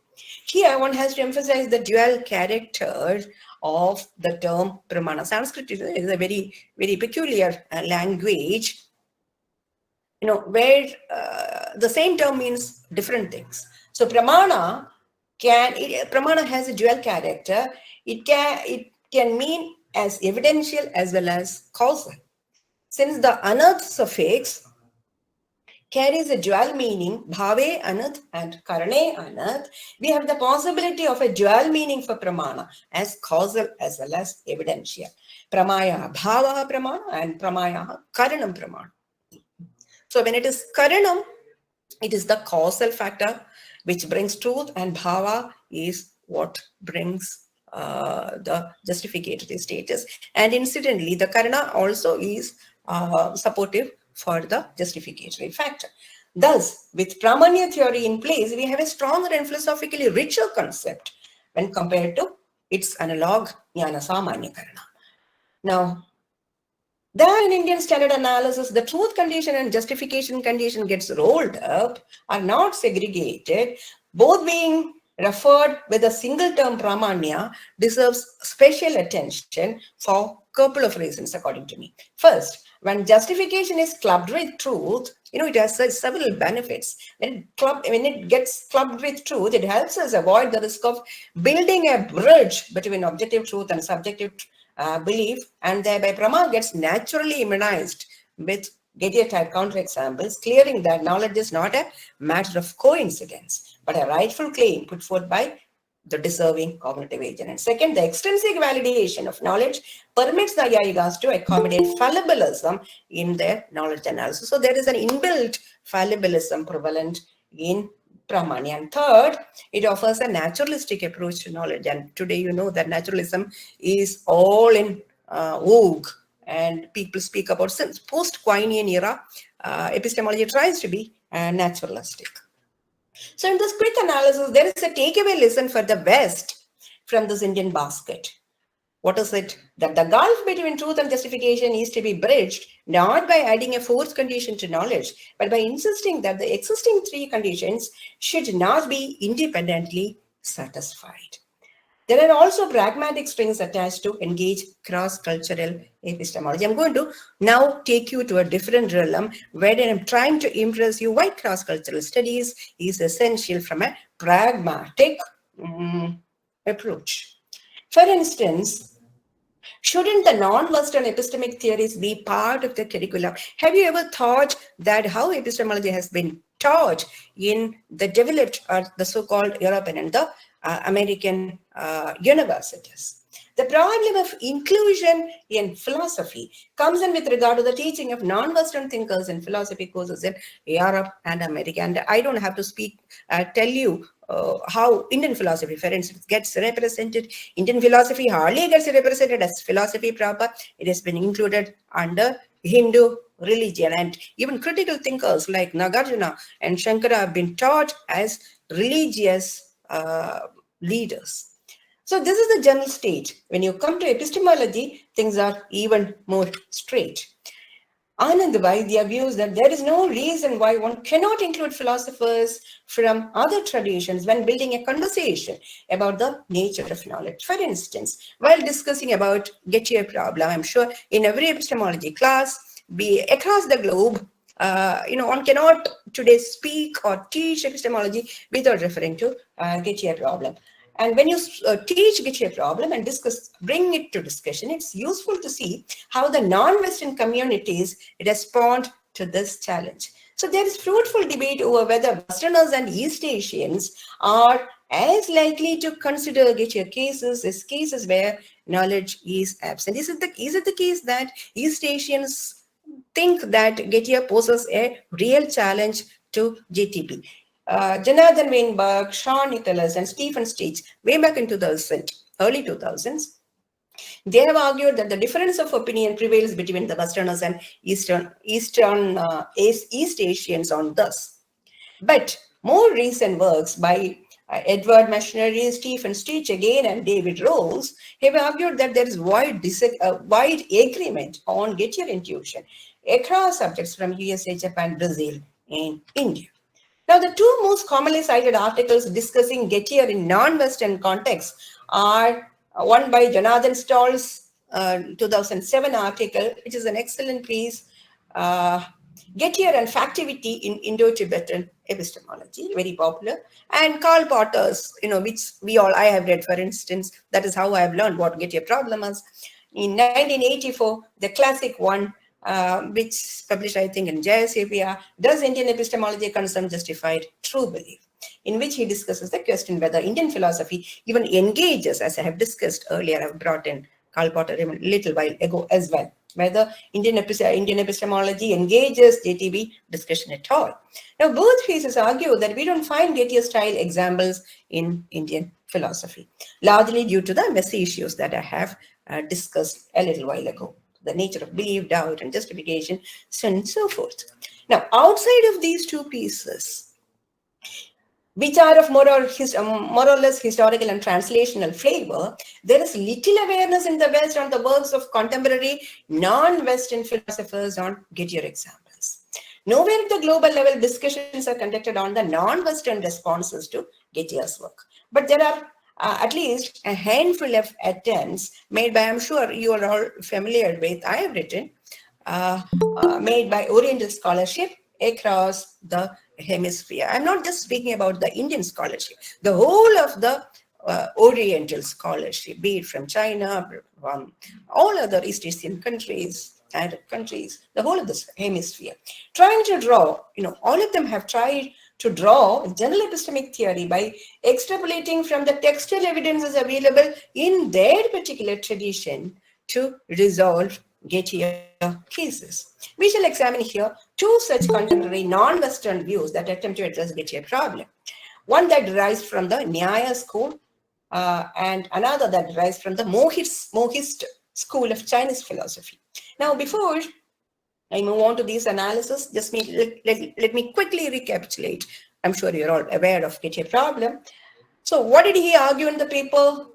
Here, one has to emphasize the dual character of the term Pramana. Sanskrit is a very, very peculiar language, where the same term means different things. So Pramana has a dual character. It can mean as evidential as well as causal. Since the anat suffix carries a dual meaning, bhave anat and karane anat, we have the possibility of a dual meaning for pramana as causal as well as evidential. Pramaya bhava pramana and pramaya karanam pramana. So when it is karanam, it is the causal factor which brings truth, and bhava is what brings the justificatory status. And incidentally, the karana also is supportive for the justificatory factor. Thus, with Pramanya theory in place, we have a stronger and philosophically richer concept when compared to its analog Jnana Samanya Karana. Now, there in Indian standard analysis, the truth condition and justification condition gets rolled up, are not segregated, both being referred with a single term pramanya deserves special attention for a couple of reasons, according to me. First, when justification is clubbed with truth, it has several benefits. When it gets clubbed with truth, it helps us avoid the risk of building a bridge between objective truth and subjective belief, and thereby Prama gets naturally immunized with Gettier type counterexamples, clearing that knowledge is not a matter of coincidence, but a rightful claim put forth by the deserving cognitive agent. And second, the extrinsic validation of knowledge permits the Ayayigas to accommodate fallibilism in their knowledge analysis. So there is an inbuilt fallibilism prevalent in Pramani. And third, it offers a naturalistic approach to knowledge. And today you know that naturalism is all in vogue. And people speak about, since post-Quinian era, epistemology tries to be naturalistic. So in this quick analysis, there is a takeaway lesson for the West from this Indian basket. What is it? That the gulf between truth and justification is to be bridged not by adding a fourth condition to knowledge, but by insisting that the existing three conditions should not be independently satisfied. There are also pragmatic strings attached to engage cross-cultural epistemology. I'm going to now take you to a different realm where I'm trying to impress you why cross-cultural studies is essential from a pragmatic approach. For instance, shouldn't the non-Western epistemic theories be part of the curriculum? Have you ever thought that how epistemology has been taught in the developed or the so-called European and the American universities? The problem of inclusion in philosophy comes in with regard to the teaching of non-Western thinkers in philosophy courses in Europe and America. And I don't have to tell you how Indian philosophy, for instance, gets represented. Indian philosophy hardly gets represented as philosophy proper. It has been included under Hindu religion, and even critical thinkers like Nagarjuna and Shankara have been taught as religious leaders. So this is the general state. When you come to epistemology, things are even more straight. Anand Vaidya views that there is no reason why one cannot include philosophers from other traditions when building a conversation about the nature of knowledge. For instance, while discussing about Gettier problem, I'm sure in every epistemology class, be across the globe, one cannot today speak or teach epistemology without referring to Gettier problem. And when you teach Gettier problem and bring it to discussion, it's useful to see how the non-Western communities respond to this challenge. So there is fruitful debate over whether Westerners and East Asians are as likely to consider Gettier cases as cases where knowledge is absent. Is it the case that East Asians think that Gettier poses a real challenge to GTP? Jonathan Weinberg, Sean Nicholas, and Stephen Stich, way back in early 2000s, they have argued that the difference of opinion prevails between the Westerners and East Asians on this. But more recent works by Edward Machinery, Stephen Stich again, and David Rose have argued that there is wide agreement on Gettier intuition across subjects from USA, Japan, Brazil, and India. Now, the two most commonly cited articles discussing Gettier in non-Western contexts are one by Jonathan Stahl's 2007 article, which is an excellent piece, Gettier and Factivity in Indo-Tibetan Epistemology, very popular, and Karl Potter's, which I have read, for instance. That is how I have learned what Gettier problem is. In 1984, the classic one, which published, I think, in Jayasevia, Does Indian Epistemology Concern Justified True Belief? In which he discusses the question whether Indian philosophy even engages, as I have discussed earlier, I've brought in Karl Potter a little while ago as well, whether Indian epistemology engages JTB discussion at all. Now, both pieces argue that we don't find Gettier-style examples in Indian philosophy, largely due to the messy issues that I have discussed a little while ago. The nature of belief, doubt, and justification, so on and so forth. Now, outside of these two pieces, which are of more or less historical and translational flavor, there is little awareness in the West on the works of contemporary non-Western philosophers on Gettier examples. Nowhere at the global level discussions are conducted on the non-Western responses to Getty's work. But there are at least a handful of attempts made by, I'm sure you are all familiar with, I have written, made by Oriental scholarship across the hemisphere. I'm not just speaking about the Indian scholarship, the whole of the Oriental scholarship, be it from China, from all other East Asian countries, Arab countries, the whole of this hemisphere, trying to draw, all of them have tried to draw general epistemic theory by extrapolating from the textual evidences available in their particular tradition to resolve Gettier cases. We shall examine here two such contemporary non-Western views that attempt to address Gettier problem. One that derives from the Nyaya school and another that derives from the Mohist school of Chinese philosophy. Now, before I move on to these analysis, just let me quickly recapitulate. I'm sure you're all aware of Gettier problem. So what did he argue in the paper?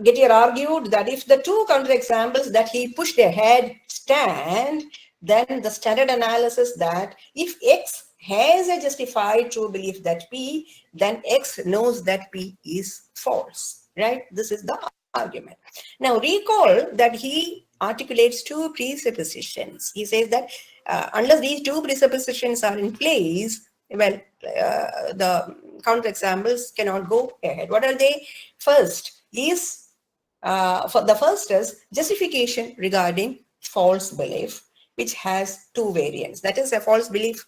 Gettier argued that if the two counterexamples that he pushed ahead stand, then the standard analysis that if X has a justified true belief that P, then X knows that P is false, right? This is the argument. Now recall that he articulates two presuppositions. He says that unless these two presuppositions are in place, well, the counterexamples cannot go ahead. What are they? First is, for the first is justification regarding false belief, which has two variants. That is, a false belief,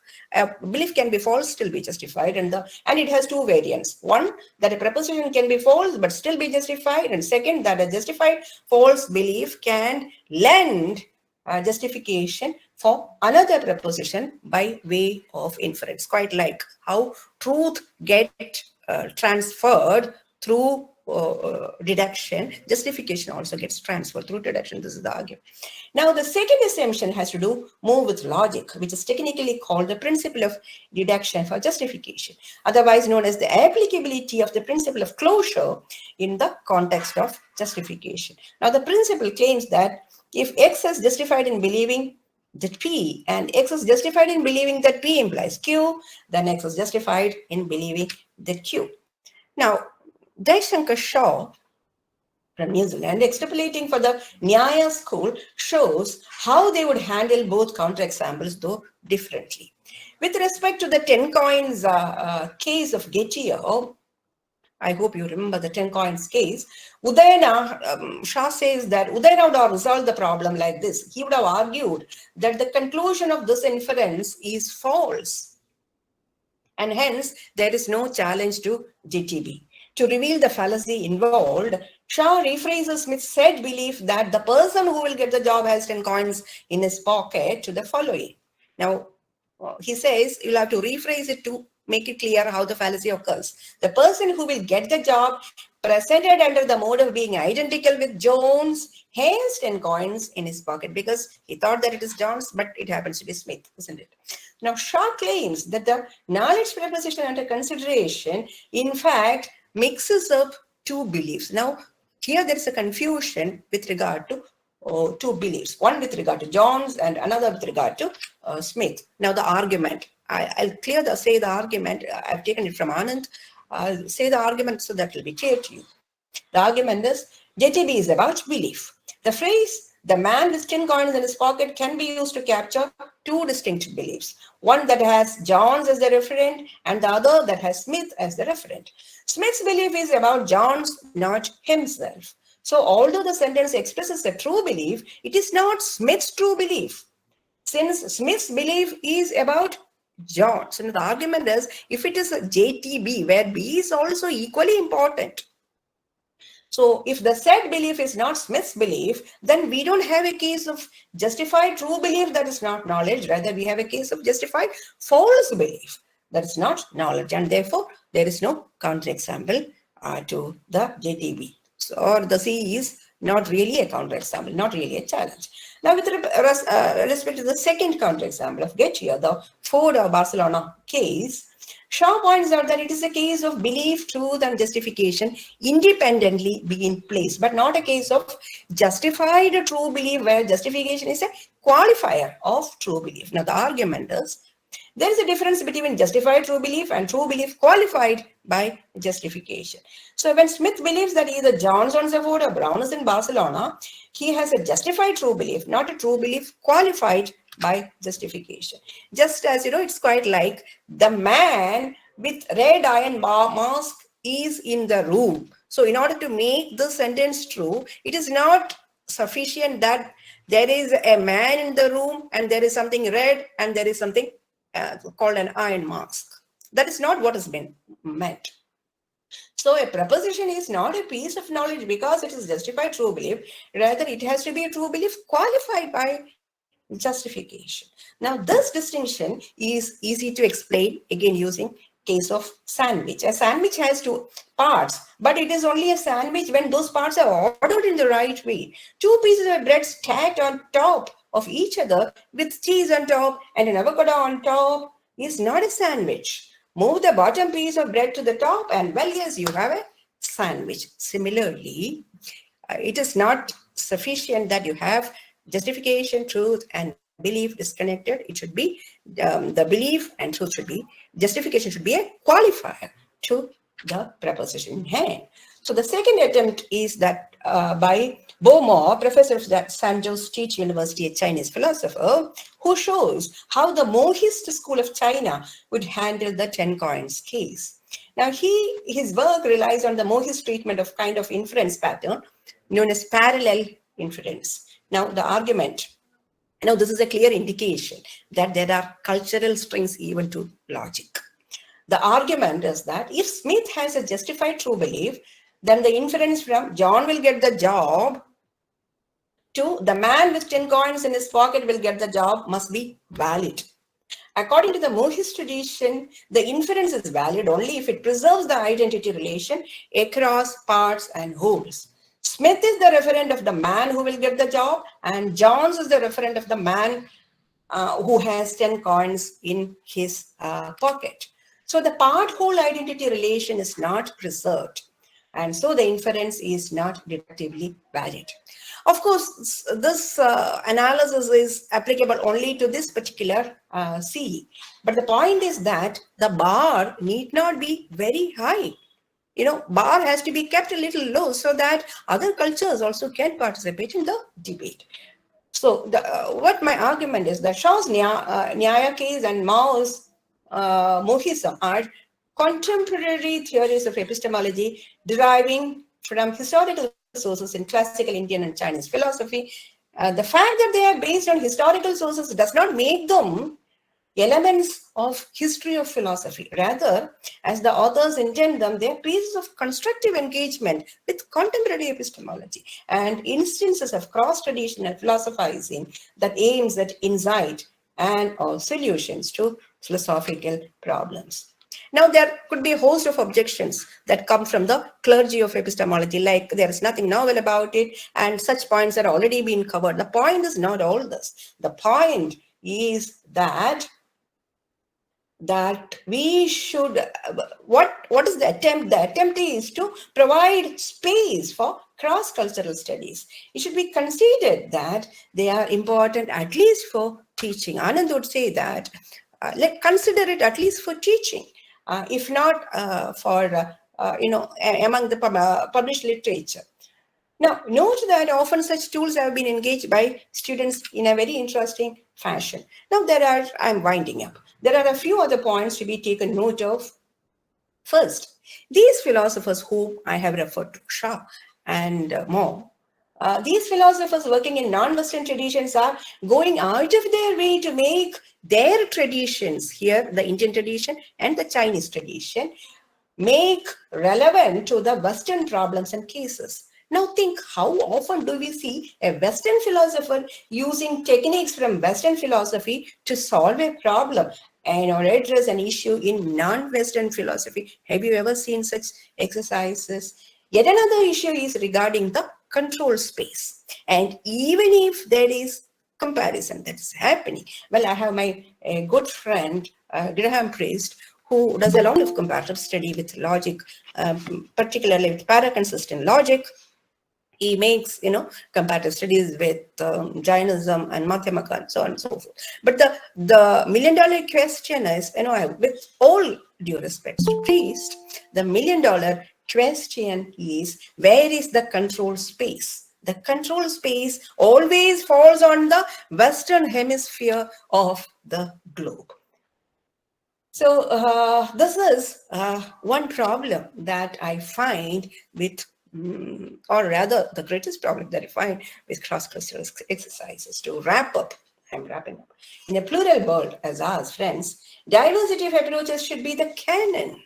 belief can be false, still be justified, and it has two variants. One, that a proposition can be false but still be justified, and second, that a justified false belief can lend justification for another proposition by way of inference. Quite like how truth get transferred through deduction, justification also gets transferred through deduction. This is the argument. Now, the second assumption has to do more with logic, which is technically called the principle of deduction for justification, otherwise known as the applicability of the principle of closure in the context of justification. Now, the principle claims that if X is justified in believing that P and X is justified in believing that P implies Q, then X is justified in believing that Q. Now, Jaishankar Shaw from New Zealand, extrapolating for the Nyaya school, shows how they would handle both counterexamples, though differently. With respect to the 10 coins case of Gettier, I hope you remember the 10 coins case, Shah says that Udayana would have resolved the problem like this. He would have argued that the conclusion of this inference is false, and hence there is no challenge to GTB. To reveal the fallacy involved, Shah rephrases Smith's said belief that the person who will get the job has 10 coins in his pocket to the following. Now, he says you'll have to rephrase it to make it clear how the fallacy occurs. The person who will get the job, presented under the mode of being identical with Jones, has 10 coins in his pocket because he thought that it is Jones, but it happens to be Smith, isn't it? Now, Shah claims that the knowledge proposition under consideration, in fact, mixes up two beliefs. Now, here there is a confusion with regard to two beliefs, one with regard to Jones and another with regard to Smith. Now, the argument, I'll say the argument, I've taken it from Anand. I'll say the argument so that will be clear to you. The argument is, JTB is about belief. The phrase, the man with 10 coins in his pocket, can be used to capture two distinct beliefs. One that has Jones as the referent and the other that has Smith as the referent. Smith's belief is about Jones, not himself. So although the sentence expresses a true belief, it is not Smith's true belief, since Smith's belief is about Jones. And the argument is, if it is a JTB, where B is also equally important. So if the said belief is not Smith's belief, then we don't have a case of justified true belief that is not knowledge. Rather, we have a case of justified false belief that is not knowledge. And therefore, there is no counterexample to the JTB. So, or the C is not really a counterexample, not really a challenge. Now, with respect to the second counterexample of Gettier, the Ford or Barcelona case, Shaw points out that it is a case of belief, truth, and justification independently being placed, but not a case of justified true belief where justification is a qualifier of true belief. Now, the argument is there is a difference between justified true belief and true belief qualified by justification. So when Smith believes that either John's on Savood or Brown is in Barcelona, he has a justified true belief, not a true belief qualified by justification. Just as, it's quite like the man with red iron mask is in the room. So in order to make this sentence true, it is not sufficient that there is a man in the room and there is something red and there is something called an iron mask. That is not what has been meant. So a proposition is not a piece of knowledge because it is justified true belief. Rather, it has to be a true belief qualified by justification. Now, this distinction is easy to explain, again, using case of sandwich. A sandwich has two parts, but it is only a sandwich when those parts are ordered in the right way. Two pieces of bread stacked on top of each other with cheese on top and an avocado on top is not a sandwich. Move the bottom piece of bread to the top and, well, yes, you have a sandwich. Similarly, it is not sufficient that you have justification, truth, and belief disconnected. It should be the belief and truth should be, justification should be a qualifier to the proposition in hand. So the second attempt is that by Beaumont, professor of San Jose State University, a Chinese philosopher, who shows how the Mohist school of China would handle the 10 coins case. Now, his work relies on the Mohist treatment of kind of inference pattern known as parallel inference. Now, the argument, this is a clear indication that there are cultural strings even to logic. The argument is that if Smith has a justified true belief, then the inference from John will get the job to the man with 10 coins in his pocket will get the job must be valid. According to the Mohist tradition, the inference is valid only if it preserves the identity relation across parts and wholes. Smith is the referent of the man who will get the job, and Johns is the referent of the man who has 10 coins in his pocket. So the part-whole identity relation is not preserved, and so the inference is not deductively valid. Of course, this analysis is applicable only to this particular CE, but the point is that the bar need not be very high. Bar has to be kept a little low so that other cultures also can participate in the debate. So what my argument is that Shaw's Nyaya case and Mao's Mohism are contemporary theories of epistemology deriving from historical sources in classical Indian and Chinese philosophy. The fact that they are based on historical sources does not make them elements of history of philosophy. Rather, as the authors intend them, they are pieces of constructive engagement with contemporary epistemology and instances of cross-traditional philosophizing that aims at insight and or solutions to philosophical problems. Now, there could be a host of objections that come from the clergy of epistemology, like there is nothing novel about it, and such points are already been covered. The point is not all this. The point is that we should, what is the attempt? The attempt is to provide space for cross-cultural studies. It should be considered that they are important at least for teaching. Anand would say that, consider it at least for teaching, if not for, among the published literature. Now, note that often such tools have been engaged by students in a very interesting fashion. Now, I'm winding up. There are a few other points to be taken note of. First, these philosophers whom I have referred to, Shaw and more, these philosophers working in non-Western traditions are going out of their way to make their traditions, here the Indian tradition and the Chinese tradition, make relevant to the Western problems and cases. Now think, how often do we see a Western philosopher using techniques from Western philosophy to solve a problem and or address an issue in non-Western philosophy? Have you ever seen such exercises? Yet another issue is regarding the control space. And even if there is comparison that is happening, well, I have my good friend, Graham Priest, who does a lot of comparative study with logic, particularly with paraconsistent logic. He makes, comparative studies with Jainism and Madhyamaka and so on and so forth. But the million-dollar question is, with all due respect to priest, the million-dollar question is, where is the control space? The control space always falls on the Western hemisphere of the globe. So this is one problem that I find with, or rather the greatest problem that I find with cross-cultural exercises. To wrap up, I'm wrapping up. In a plural world as ours, friends, diversity of approaches should be the canon.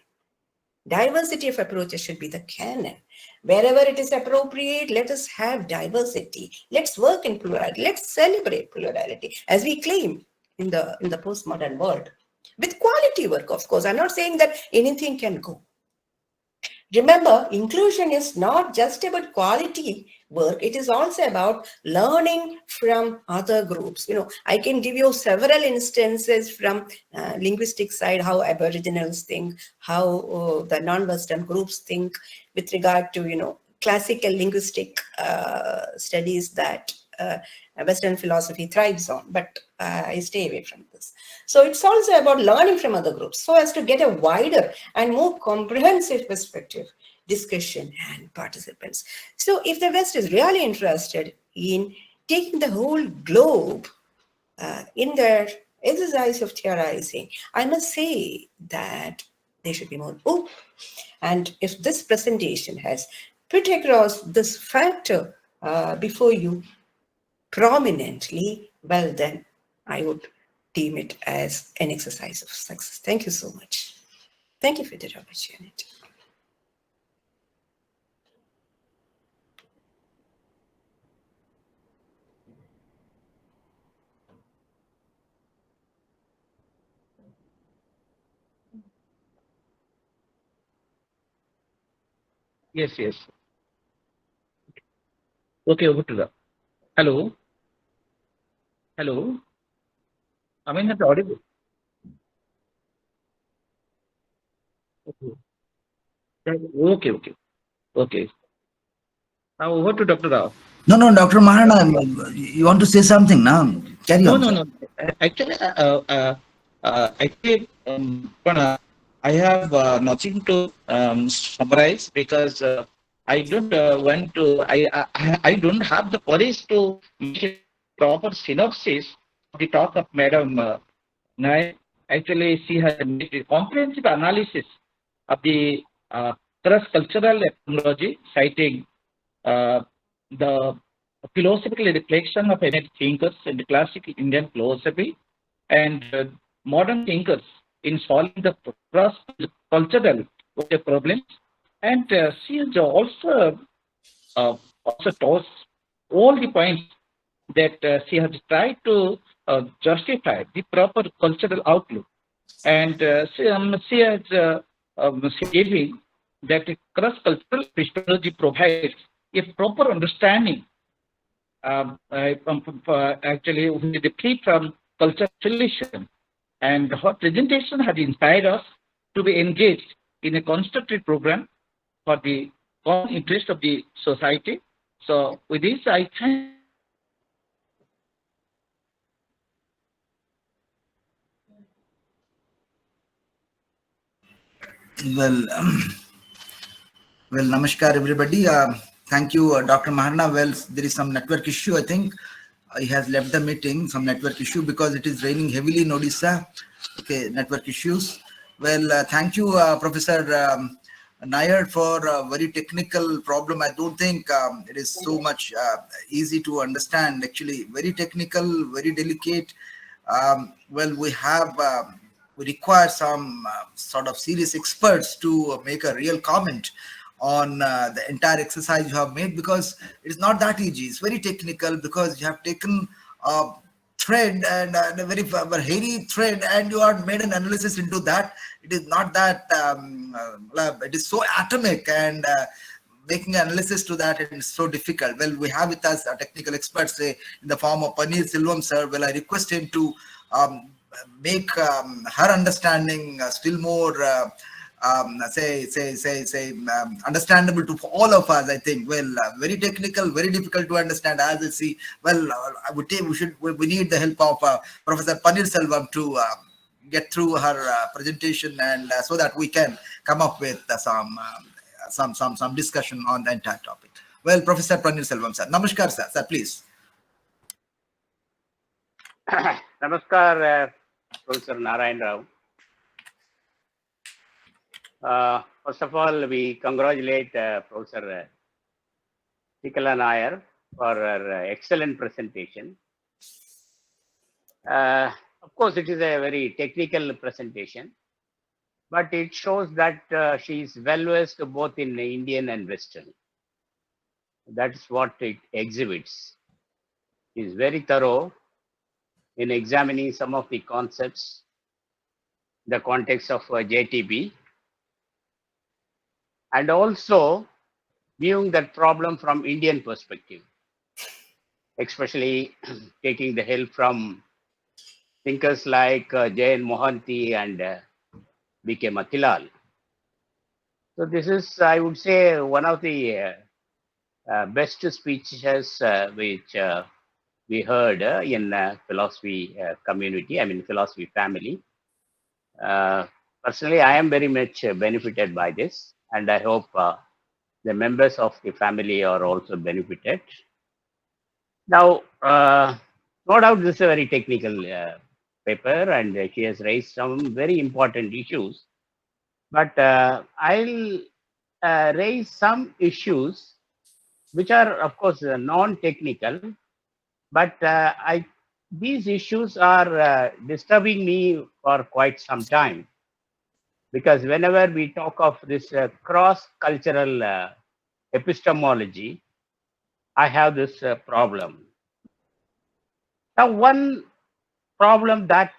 Diversity of approaches should be the canon. Wherever it is appropriate, let us have diversity. Let's work in plurality. Let's celebrate plurality, as we claim in the postmodern world. With quality work, of course. I'm not saying that anything can go. Remember, inclusion is not just about quality work. It is also about learning from other groups. I can give you several instances from linguistic side, how Aboriginals think, how the non-Western groups think with regard to, classical linguistic studies that Western philosophy thrives on, but I stay away from this. So it's also about learning from other groups so as to get a wider and more comprehensive perspective, discussion, and participants. So if the West is really interested in taking the whole globe in their exercise of theorizing, I must say that they should be more open. And if this presentation has put across this factor before you prominently, well then I would deem it as an exercise of success. Thank you so much. Thank you for the opportunity. Yes, yes. Okay, over to the. Hello. Hello. Am I not audible? Okay, okay. Okay. Now over to Dr. Rao. No, Dr. Maharana, you want to say something now? Carry on. No. Actually, I have nothing to summarize because I don't want to. I don't have the courage to make a proper synopsis of the talk of Madam Nair. Actually, she has made a comprehensive analysis of the cross-cultural epistemology, citing the philosophical reflection of ancient thinkers in the classical Indian philosophy and modern thinkers in solving the cross-cultural problems. And she has also tossed all the points that she has tried to justify the proper cultural outlook. And she has giving that cross-cultural epistemology provides a proper understanding actually with the plea from cultural solution. And her presentation has inspired us to be engaged in a constructive program for the common interest of the society. So with this, I thank. Well, namaskar everybody. Thank you, Dr. Maharana. Well, there is some network issue. I think he has left the meeting. Some network issue because it is raining heavily in Odisha. Okay, network issues. Well, thank you, Professor Nair, for a very technical problem. I don't think it is so much easy to understand. Actually, very technical, very delicate. Well, we require some sort of serious experts to make a real comment on the entire exercise you have made, because it is not that easy. It's very technical because you have taken a thread and a very hairy thread and you have made an analysis into that. It is not that it is so atomic, and making analysis to that is so difficult. Well, we have with us a technical expert, say in the form of Paneer Silvam sir. Well, I request him to make her understanding still more understandable to all of us. I think, well, very technical, very difficult to understand. As I see, well, I would think we need the help of Professor Panirselvam to get through her presentation, and so that we can come up with some discussion on the entire topic. Well, Professor Panirselvam, sir. Namaskar, sir. Sir, please. Namaskar, Professor Narayan Rao. First of all, we congratulate Professor SREEKALA NAIR for her excellent presentation. Of course, it is a very technical presentation, but it shows that she is well versed both in Indian and Western. That's what it exhibits. She is very thorough in examining some of the concepts, the context of JTB, and also viewing that problem from Indian perspective, especially taking the help from thinkers like J.N. Mohanty and B.K. Matilal. So this is, I would say, one of the best speeches which we heard in philosophy community, I mean philosophy family. Personally, I am very much benefited by this, and I hope the members of the family are also benefited. Now, no doubt this is a very technical paper, and she has raised some very important issues. But I'll raise some issues which are, of course, non-technical, but these issues are disturbing me for quite some time, because whenever we talk of this cross-cultural epistemology, I have this problem. Now, one problem that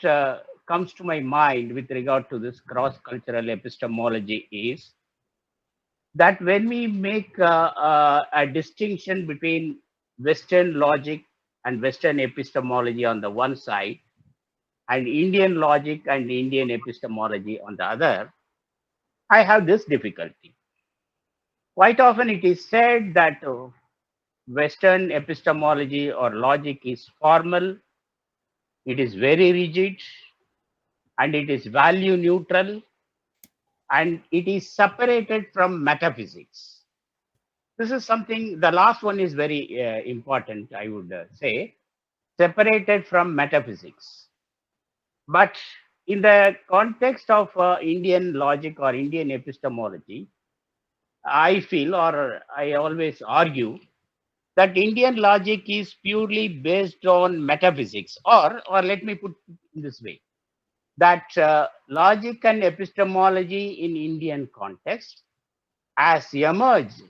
comes to my mind with regard to this cross-cultural epistemology is that when we make a distinction between Western logic and Western epistemology on the one side, and Indian logic and Indian epistemology on the other, I have this difficulty. Quite often it is said that Western epistemology or logic is formal, it is very rigid, and it is value neutral, and it is separated from metaphysics. This is something, the last one is very important, I would say, separated from metaphysics. But in the context of Indian logic or Indian epistemology, I feel, or I always argue, that Indian logic is purely based on metaphysics, or let me put it in this way, that logic and epistemology in Indian context has emerged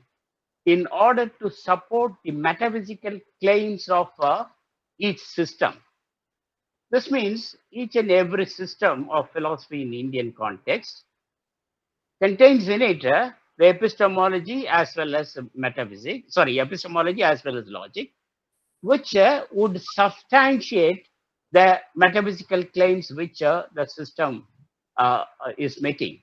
in order to support the metaphysical claims of each system. This means each and every system of philosophy in Indian context contains in it the epistemology as well as metaphysics, epistemology as well as logic, which would substantiate the metaphysical claims which the system is making.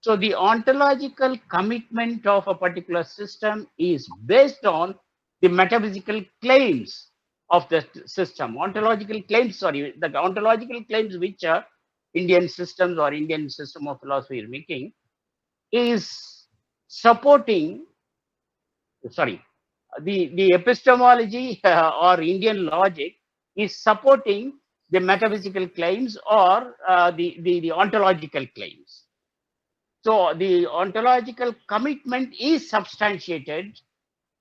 So the ontological commitment of a particular system is based on the metaphysical claims of the system. The ontological claims which Indian systems or Indian system of philosophy is making is supporting, the epistemology or Indian logic is supporting the metaphysical claims or the ontological claims. So the ontological commitment is substantiated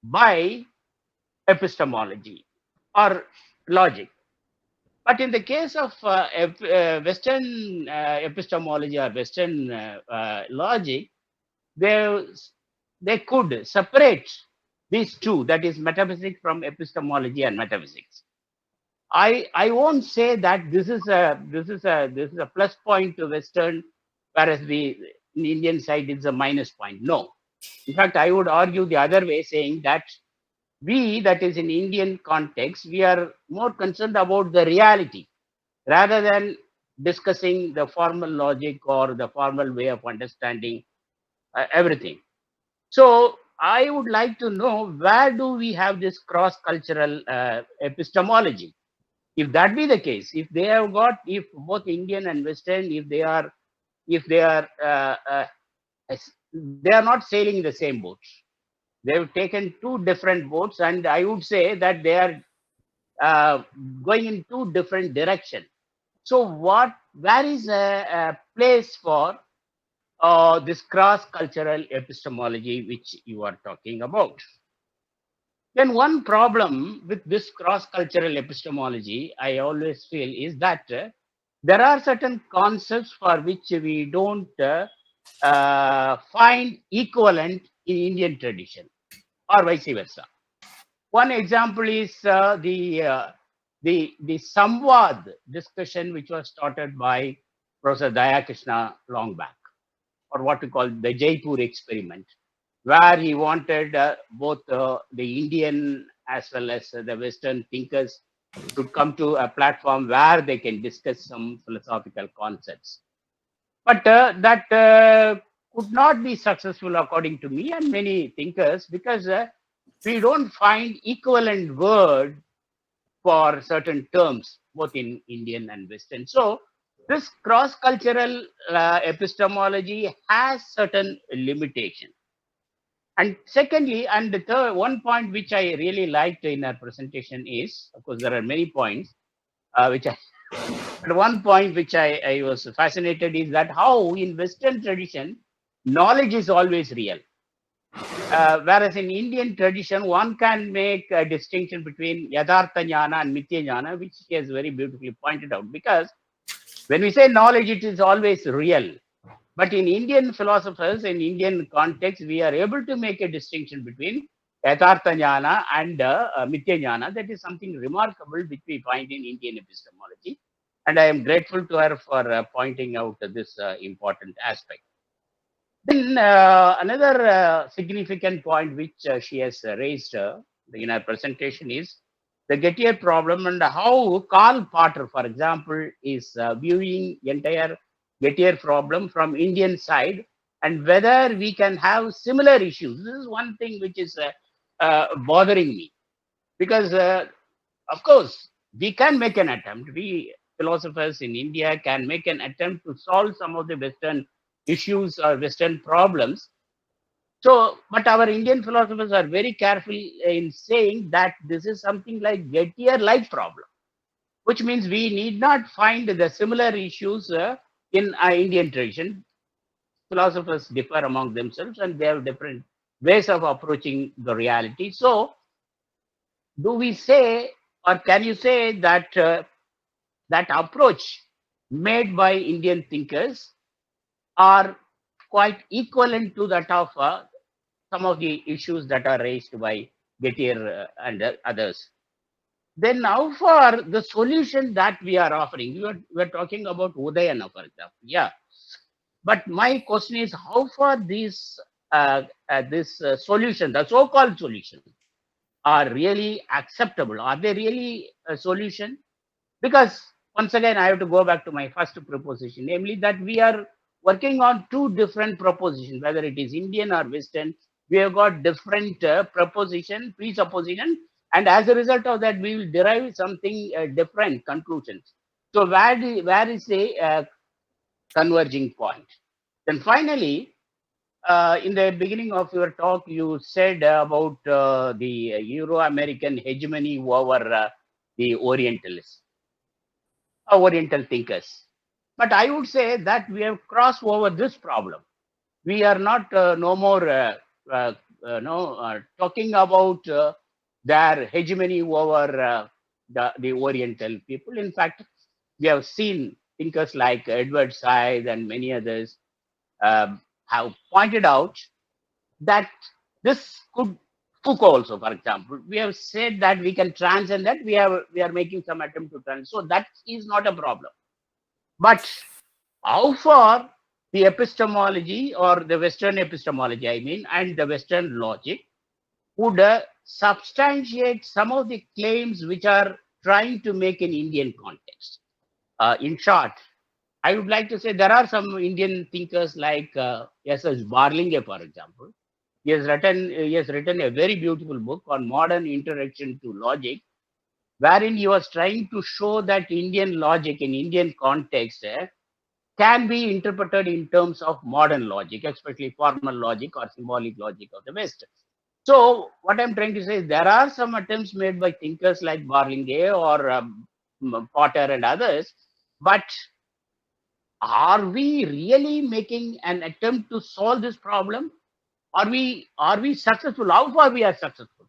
by epistemology or logic. But in the case of Western epistemology or Western logic, they could separate these two, that is metaphysics from epistemology and metaphysics. I won't say that this is a plus point to Western, whereas in the Indian side it's a minus point. No. In fact, I would argue the other way, saying that that is in Indian context, we are more concerned about the reality rather than discussing the formal logic or the formal way of understanding everything. So I would like to know, where do we have this cross-cultural epistemology? If that be the case, if they have got, if both Indian and Western, if they are not sailing in the same boat. They've taken two different boats, and I would say that they are going in two different directions. So, where is a place for this cross-cultural epistemology which you are talking about? Then one problem with this cross-cultural epistemology, I always feel, is that there are certain concepts for which we don't find equivalent in Indian tradition, or vice versa. One example is the Samvad discussion, which was started by Professor Dayakrishna long back, or what we call the Jaipur experiment, where he wanted both the Indian as well as the Western thinkers to come to a platform where they can discuss some philosophical concepts. But that could not be successful, according to me and many thinkers, because we don't find equivalent word for certain terms, both in Indian and Western. So this cross-cultural epistemology has certain limitation. And secondly, and the third one point which I really liked in our presentation is, of course, there are many points but one point which I was fascinated is that how in Western tradition, knowledge is always real. Whereas in Indian tradition, one can make a distinction between Yadhartha Jnana and Mithya Jnana, which he has very beautifully pointed out. Because when we say knowledge, it is always real. But in Indian philosophers, in Indian context, we are able to make a distinction between Yathartha Jnana and Mithya Jnana. That is something remarkable which we find in Indian epistemology. And I am grateful to her for pointing out this important aspect. Then another significant point which she has raised in her presentation is the Gettier problem, and how Karl Potter, for example, is viewing entire Gettier problem from Indian side, and whether we can have similar issues. This is one thing which is bothering me, because of course we can make an attempt. We philosophers in India can make an attempt to solve some of the Western issues or Western problems. So, but our Indian philosophers are very careful in saying that this is something like Gettier-like problem, which means we need not find the similar issues in our Indian tradition. Philosophers differ among themselves, and they have different ways of approaching the reality. So, do we say, or can you say that that approach made by Indian thinkers are quite equivalent to that of some of the issues that are raised by Gettier and others? Then now for the solution that we are offering, we are talking about Udayana, for example. Yeah. But my question is, how far these solution, the so-called solution, are really acceptable? Are they really a solution? Because once again, I have to go back to my first proposition, namely that we are working on two different propositions, whether it is Indian or Western. We have got different presupposition, and as a result of that, we will derive something different conclusions. So where is the converging point? Then finally, in the beginning of your talk, you said about the Euro-American hegemony over the Orientalists, Oriental thinkers. But I would say that we have crossed over this problem. We are not no more talking about their hegemony over the Oriental people. In fact, we have seen thinkers like Edward Said and many others have pointed out that this could, Foucault also, for example, we have said that we can transcend that. We are making some attempt to transcend. So that is not a problem. But how far the epistemology, or the Western epistemology, I mean, and the Western logic would substantiate some of the claims which are trying to make an Indian context? In short, I would like to say there are some Indian thinkers like S.S. Barlinge, for example. He has written a very beautiful book on modern introduction to logic, wherein he was trying to show that Indian logic in Indian context can be interpreted in terms of modern logic, especially formal logic or symbolic logic of the West. So what I'm trying to say is there are some attempts made by thinkers like Barlinge or Potter and others, but are we really making an attempt to solve this problem? Are we successful? How far we are successful?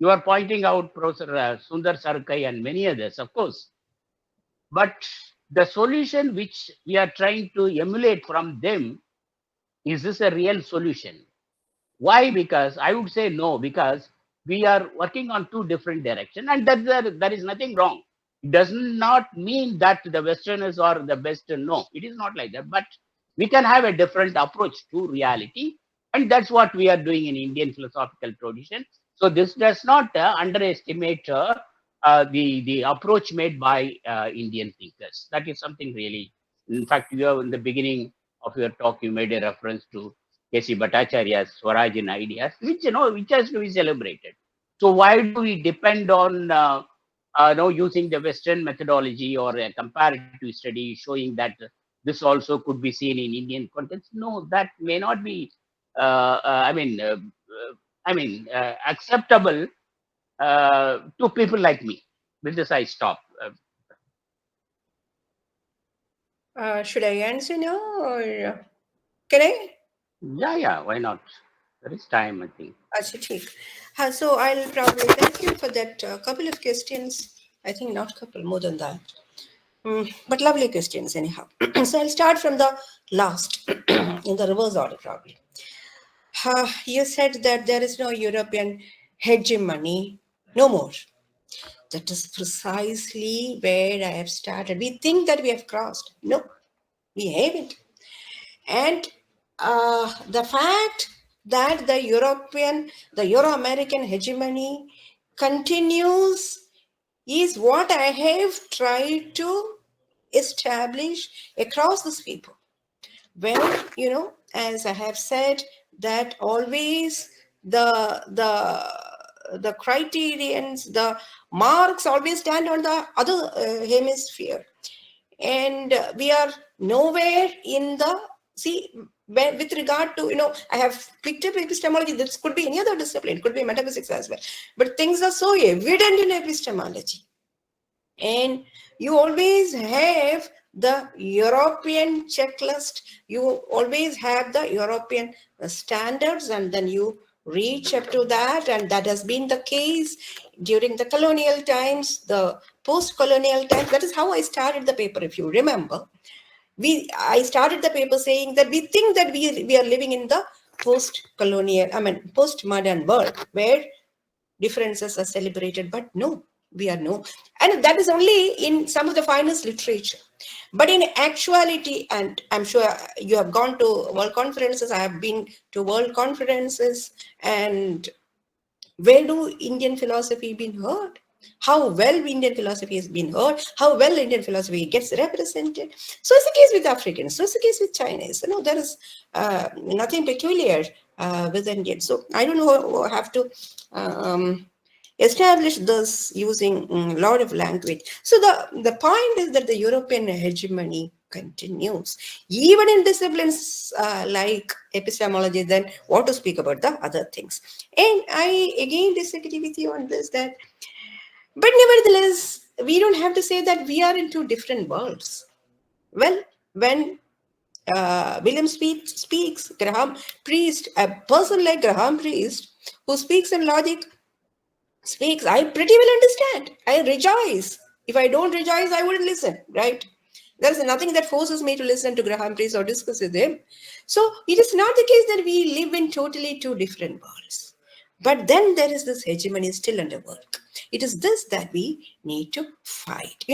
You are pointing out Professor Sundar Sarkai and many others, of course. But the solution which we are trying to emulate from them, is this a real solution? Why? Because I would say no, because we are working on two different directions, and there is nothing wrong. It does not mean that the Westerners are the best. No, it is not like that. But we can have a different approach to reality, and that's what we are doing in Indian philosophical tradition. So this does not underestimate the approach made by Indian thinkers. That is something really. In fact, you have in the beginning of your talk, you made a reference to K.C. Bhattacharya's Swaraj ideas, which has to be celebrated. So why do we depend on using the Western methodology or a comparative study showing that this also could be seen in Indian context? No, that may not be. Acceptable to people like me. With this, I stop. Should I answer now or can I? Yeah, why not? There is time, I think. So I'll probably thank you for that couple of questions. I think not couple, more than that. But lovely questions anyhow. So I'll start from the last in the reverse order probably. You said that there is no European hegemony, no more. That is precisely where I have started. We think that we have crossed. No, we haven't. And the fact that the Euro-American hegemony continues is what I have tried to establish across these people. When, as I have said, that always the criterions, the marks always stand on the other hemisphere. And we are nowhere in the, with regard to, I have picked up epistemology. This could be any other discipline, could be metaphysics as well. But things are so evident in epistemology. And you always have the European checklist. You always have the European standards, and then you reach up to that. And that has been the case during the colonial times, the post-colonial times. That is how I started the paper, if you remember. I started the paper saying that we think that we are living in the post-colonial, post-modern world where differences are celebrated, but no, we are no. And that is only in some of the finest literature. But in actuality, and I'm sure you have gone to world conferences, I have been to world conferences, and where do Indian philosophy been heard? How well Indian philosophy has been heard, how well Indian philosophy gets represented. So it's the case with Africans, so it's the case with Chinese. There is nothing peculiar with Indians. So I don't know, have to establish this using a lot of language. So the point is that the European hegemony continues, even in disciplines like epistemology, then what to speak about the other things. And I again disagree with you on this, but nevertheless, we don't have to say that we are in two different worlds. Well, when William speaks, Graham Priest, a person like Graham Priest, who speaks in logic, speaks, I pretty well understand. I rejoice. If I don't rejoice, I wouldn't listen, right? There is nothing that forces me to listen to Graham Priest or discuss with him. So it is not the case that we live in totally two different worlds. But then there is this hegemony still under work. It is this that we need to fight.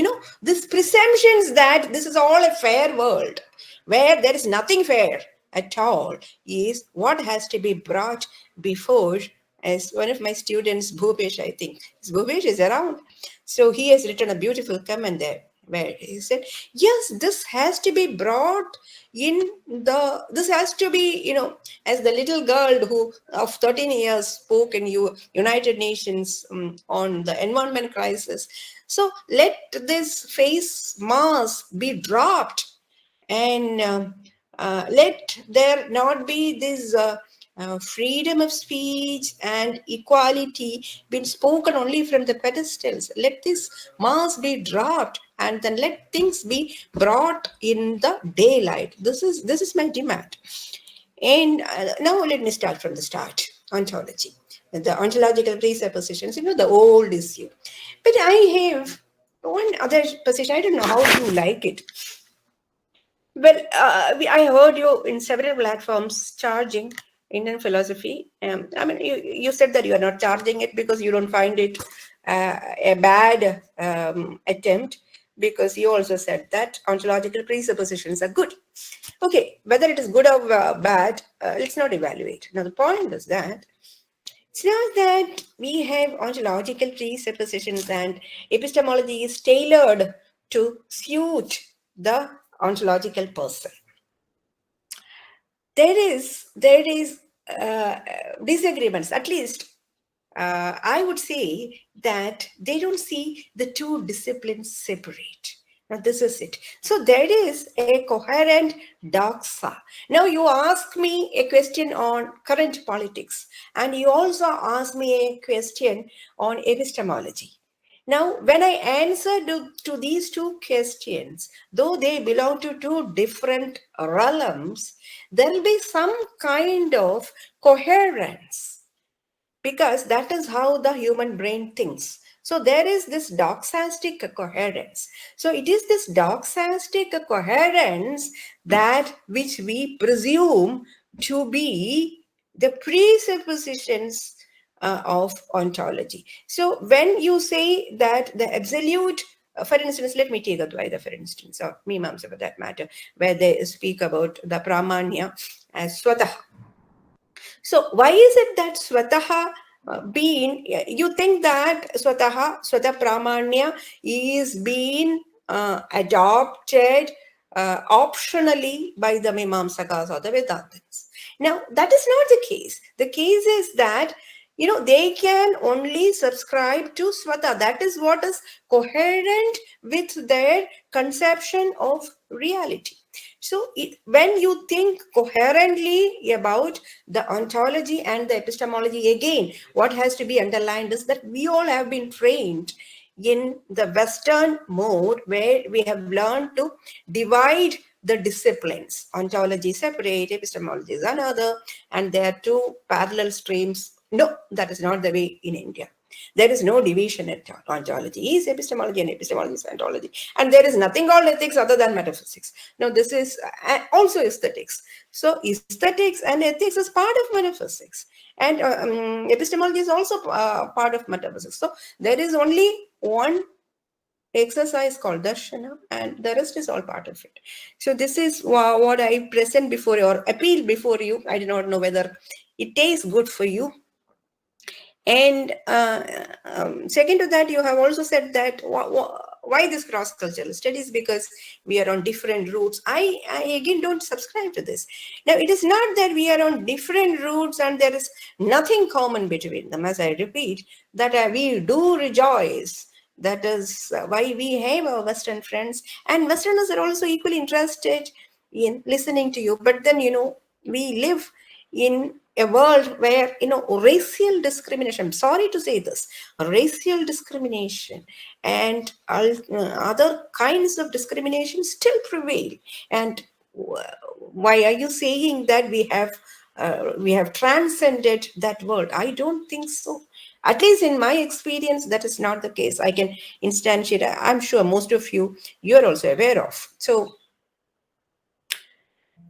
This presumptions that this is all a fair world, where there is nothing fair at all, is what has to be brought before. As one of my students, Bhupesh, I think, Bhupesh is around. So he has written a beautiful comment there. where he said, yes, this has to be brought in this has to be, as the little girl who of 13 years spoke in United Nations on the environment crisis. So let this face mask be dropped, and let there not be this freedom of speech and equality being spoken only from the pedestals. Let this mask be dropped, and then let things be brought in the daylight. This is my demand. And now let me start from the start. Ontology, the ontological presuppositions, the old issue. But I have one other position. I don't know how you like it. Well, I heard you in several platforms charging Indian philosophy. I mean, you said that you are not charging it because you don't find it a bad attempt, because you also said that ontological presuppositions are good. Okay, whether it is good or bad, let's not evaluate. Now, the point is that it's not that we have ontological presuppositions and epistemology is tailored to suit the ontological person. There is disagreements. At least I would say that they don't see the two disciplines separate. Now, this is it. So there is a coherent doxa. Now, you ask me a question on current politics, and you also ask me a question on epistemology. Now, when I answer to these two questions, though they belong to two different realms, there will be some kind of coherence, because that is how the human brain thinks. So there is this doxastic coherence. So it is this doxastic coherence that which we presume to be the presuppositions of ontology. So when you say that the absolute, for instance, let me take Advaita, for instance, or Mimamsa for that matter, where they speak about the Pramanya as Swataha. So why is it that Swataha you think that Swata Pramanya is being adopted optionally by the Mimamsakas or the Vedantins? Now, that is not the case. The case is that they can only subscribe to Swata. That is what is coherent with their conception of reality. So when you think coherently about the ontology and the epistemology, again, what has to be underlined is that we all have been trained in the Western mode, where we have learned to divide the disciplines. Ontology separate, epistemology is another, and there are two parallel streams. No, that is not the way in India. There is no division at all. Ontology is epistemology and epistemology is ontology. And there is nothing called ethics other than metaphysics. Now, this is also aesthetics. So, aesthetics and ethics is part of metaphysics. And epistemology is also part of metaphysics. So, there is only one exercise called darshana, and the rest is all part of it. So, this is what I present before you, or appeal before you. I do not know whether it tastes good for you. And second to that, you have also said that why this cross-cultural studies? Because we are on different routes. I again don't subscribe to this. Now, it is not that we are on different routes and there is nothing common between them. As I repeat, that we do rejoice. That is why we have our Western friends, and Westerners are also equally interested in listening to you. But then, we live in a world where, racial discrimination, I'm sorry to say this, racial discrimination and other kinds of discrimination still prevail. And why are you saying that we have transcended that world? I don't think so. At least in my experience, that is not the case. I can instantiate, I'm sure most of you're also aware of. So,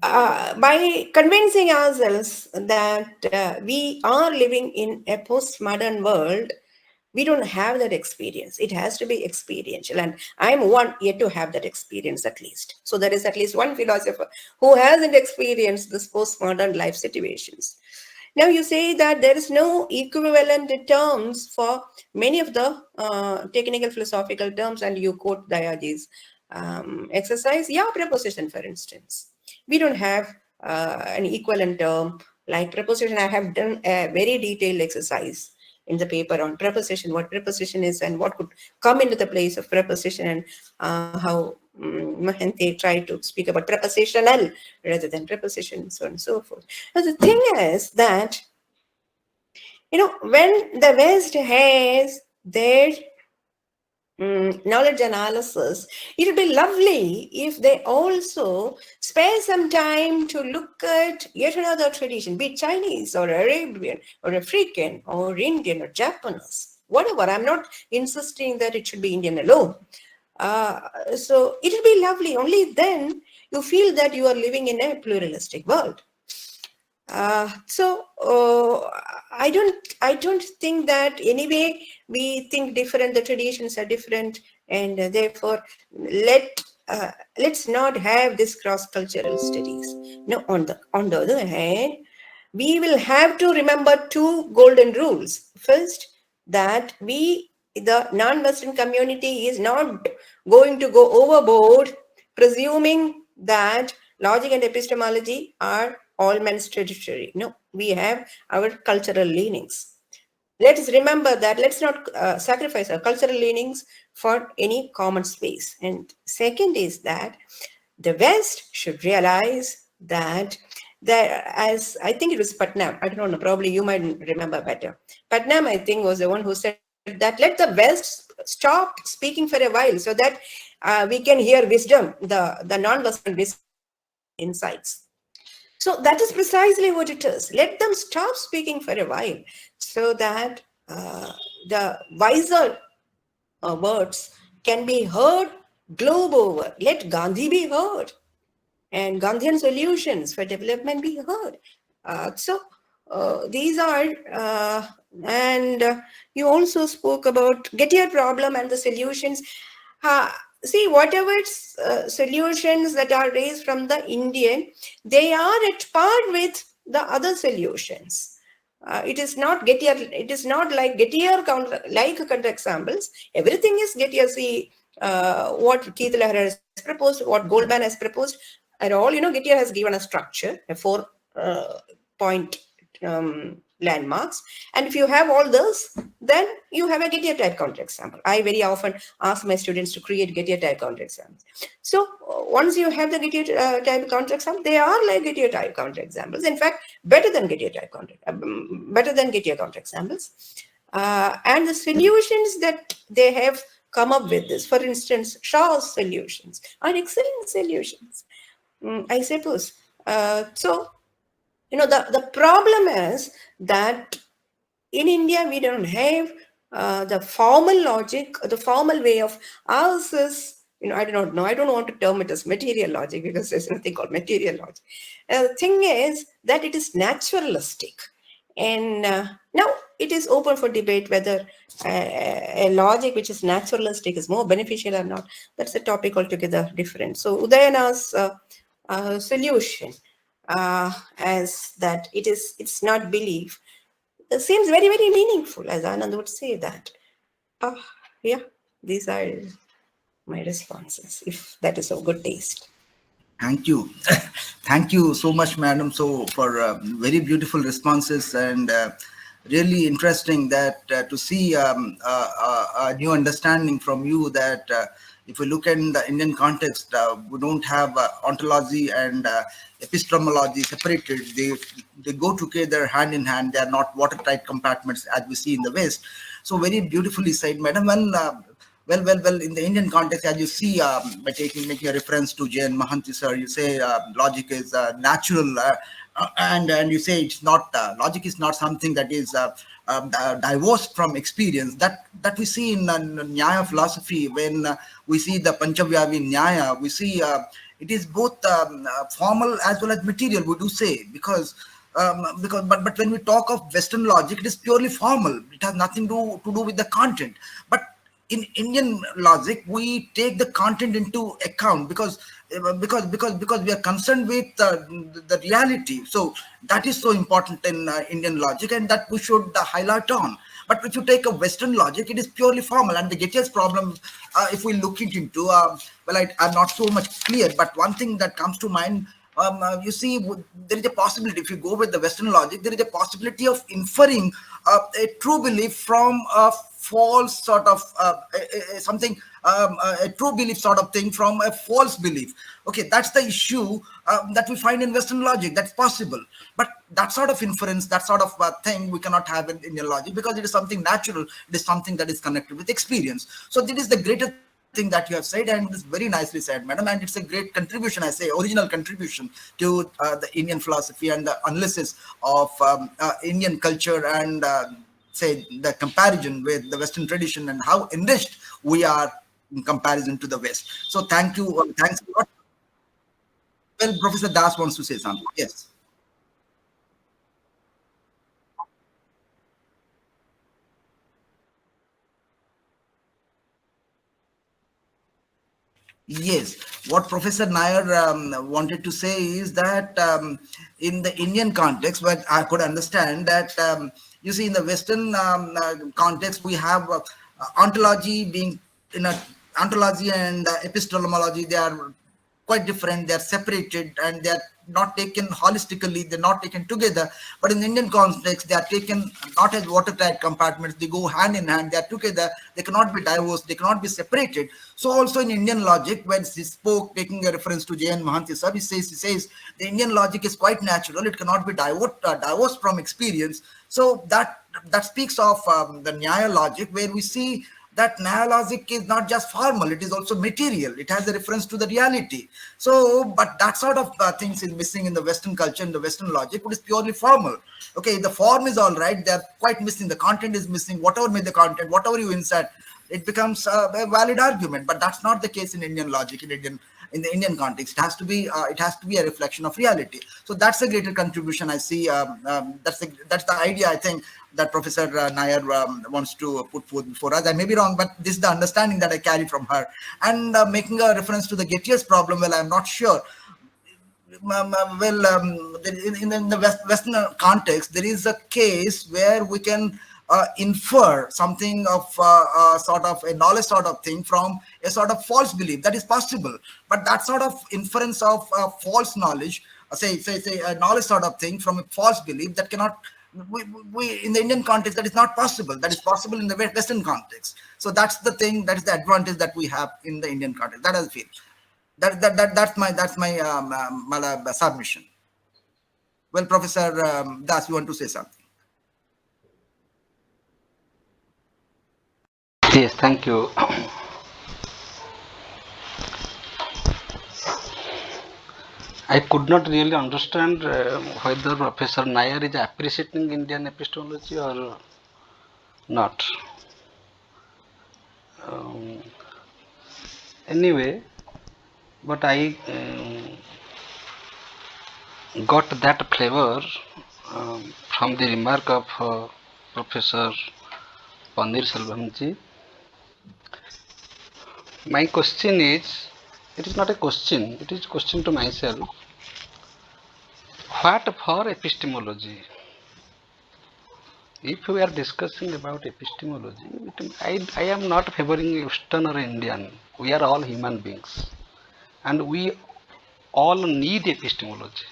by convincing ourselves that we are living in a postmodern world, we don't have that experience. It has to be experiential. And I'm one yet to have that experience at least. So there is at least one philosopher who hasn't experienced this postmodern life situations. Now you say that there is no equivalent terms for many of the technical philosophical terms, and you quote Dayaji's exercise. Yeah, preposition, for instance. We don't have an equivalent term like preposition. I have done a very detailed exercise in the paper on preposition, what preposition is and what could come into the place of preposition, and how Mahante tried to speak about prepositional rather than preposition, so on and so forth. Now the thing is that, when the West has their knowledge analysis, it would be lovely if they also spare some time to look at yet another tradition, be it Chinese or Arabian or African or Indian or Japanese, whatever. I'm not insisting that it should be Indian alone. So it will be lovely. Only then you feel that you are living in a pluralistic world. I don't think that anyway we think different, the traditions are different, and therefore let's not have this cross-cultural studies. No, on the other hand, we will have to remember two golden rules. First, that the non-Western community is not going to go overboard presuming that logic and epistemology are all men's territory. No, we have our cultural leanings. Let us remember that. Let's not sacrifice our cultural leanings for any common space. And second is that the West should realize that as I think it was Putnam, I don't know, probably you might remember better. Putnam, I think, was the one who said that let the West stop speaking for a while so that we can hear wisdom, the non-Western wisdom insights. So that is precisely what it is. Let them stop speaking for a while so that the wiser words can be heard globe over. Let Gandhi be heard and Gandhian solutions for development be heard. These are, and you also spoke about Gettier problem and the solutions. See, whatever solutions that are raised from the Indian, they are at par with the other solutions. It is not Gettier. It is not like Gettier counter examples. Everything is Gettier. See what Keith Lahar has proposed, what Goldman has proposed, and all. Gettier has given a structure, a 4-point landmarks, and if you have all those, then you have a Gettier type counterexample. I very often ask my students to create Gettier type counterexamples. So once you have the Gettier type counterexample, they are like Gettier type counterexamples. In fact, better than Gettier counterexamples. And the solutions that they have come up with this, for instance, Shaw's solutions are excellent solutions, I suppose. The problem is that in India, we don't have the formal logic, the formal way of ours is, I don't know, I don't want to term it as material logic because there's nothing called material logic. The thing is that it is naturalistic. And now it is open for debate whether a logic which is naturalistic is more beneficial or not. That's a topic altogether different. So Udayana's solution as that it's not belief seems very, very meaningful, as Anand would say that. Yeah, these are my responses, if that is of good taste. Thank you. Thank you so much, madam, for very beautiful responses, and really interesting that to see a new understanding from you that if we look in the Indian context, we don't have ontology and epistemology separated. They go together hand in hand. They are not watertight compartments as we see in the West. So very beautifully said, madam. And well, in the Indian context, as you see, by making a reference to J.N. Mahanti, sir, you say logic is natural, and you say it's not, logic is not something that is divorced from experience. That we see in Nyaya philosophy, when we see the Panchavyavi Nyaya, we see it is both formal as well as material, we do say, but when we talk of Western logic, it is purely formal. It has nothing to do with the content. But in Indian logic, we take the content into account, because because we are concerned with the reality. So that is so important in Indian logic, and that we should highlight on. But if you take a Western logic, it is purely formal, and the Gettius problem, if we look it into, I'm not so much clear, but one thing that comes to mind, you see, there is a possibility, if you go with the Western logic, there is a possibility of inferring a true belief from a false sort of something, a true belief sort of thing from a false belief. Okay, that's the issue that we find in Western logic. That's possible, but that sort of inference, that sort of thing, we cannot have in Indian logic, because it is something natural. It is something that is connected with experience. So this is the greatest thing that you have said, and it's very nicely said, madam, and it's a great contribution, I say, original contribution to the Indian philosophy and the analysis of Indian culture, and say the comparison with the Western tradition and how enriched we are in comparison to the West. So thank you, thanks a lot. Well, Professor Das wants to say something. Yes. Yes, what Professor Nair wanted to say is that in the Indian context, but I could understand that you see, in the Western context, we have ontology being in a ontology and epistemology. They are quite different. They are separated, and they are not taken holistically. They're not taken together. But in the Indian context, they are taken not as watertight compartments. They go hand in hand. They are together. They cannot be divorced. They cannot be separated. So also in Indian logic, when he spoke, taking a reference to J.N. Mohanty sir, he says the Indian logic is quite natural. It cannot be divorced from experience. So that speaks of the Nyaya logic, where we see that Nyaya logic is not just formal, it is also material. It has a reference to the reality. So, but that sort of things is missing in the Western culture, in the Western logic, which is purely formal. Okay, the form is all right, they're quite missing, the content is missing, whatever made the content, whatever you insert, it becomes a valid argument. But that's not the case in Indian logic, in the Indian context. It has to be a reflection of reality. So that's a greater contribution I see. That's the idea, I think, that Professor Nair wants to put forth before us. I may be wrong, but this is the understanding that I carry from her. And making a reference to the Gettius problem, well, I'm not sure. In the Western context, there is a case where we can infer something of sort of a knowledge sort of thing from a sort of false belief. That is possible, but that sort of inference of false knowledge, say a knowledge sort of thing from a false belief, that cannot. We in the Indian context, that is not possible. That is possible in the Western context. So that's the thing. That is the advantage that we have in the Indian context. That I feel. That's my submission. Well, Professor Das, you want to say something? Yes, thank you. I could not really understand whether Professor Nair is appreciating Indian epistemology or not. Anyway, but I got that flavor from the remark of Professor Panir Selvam-ji. My question is, it is not a question, it is a question to myself. What for epistemology? If we are discussing about epistemology, I am not favoring Western or Indian. We are all human beings, and we all need epistemology,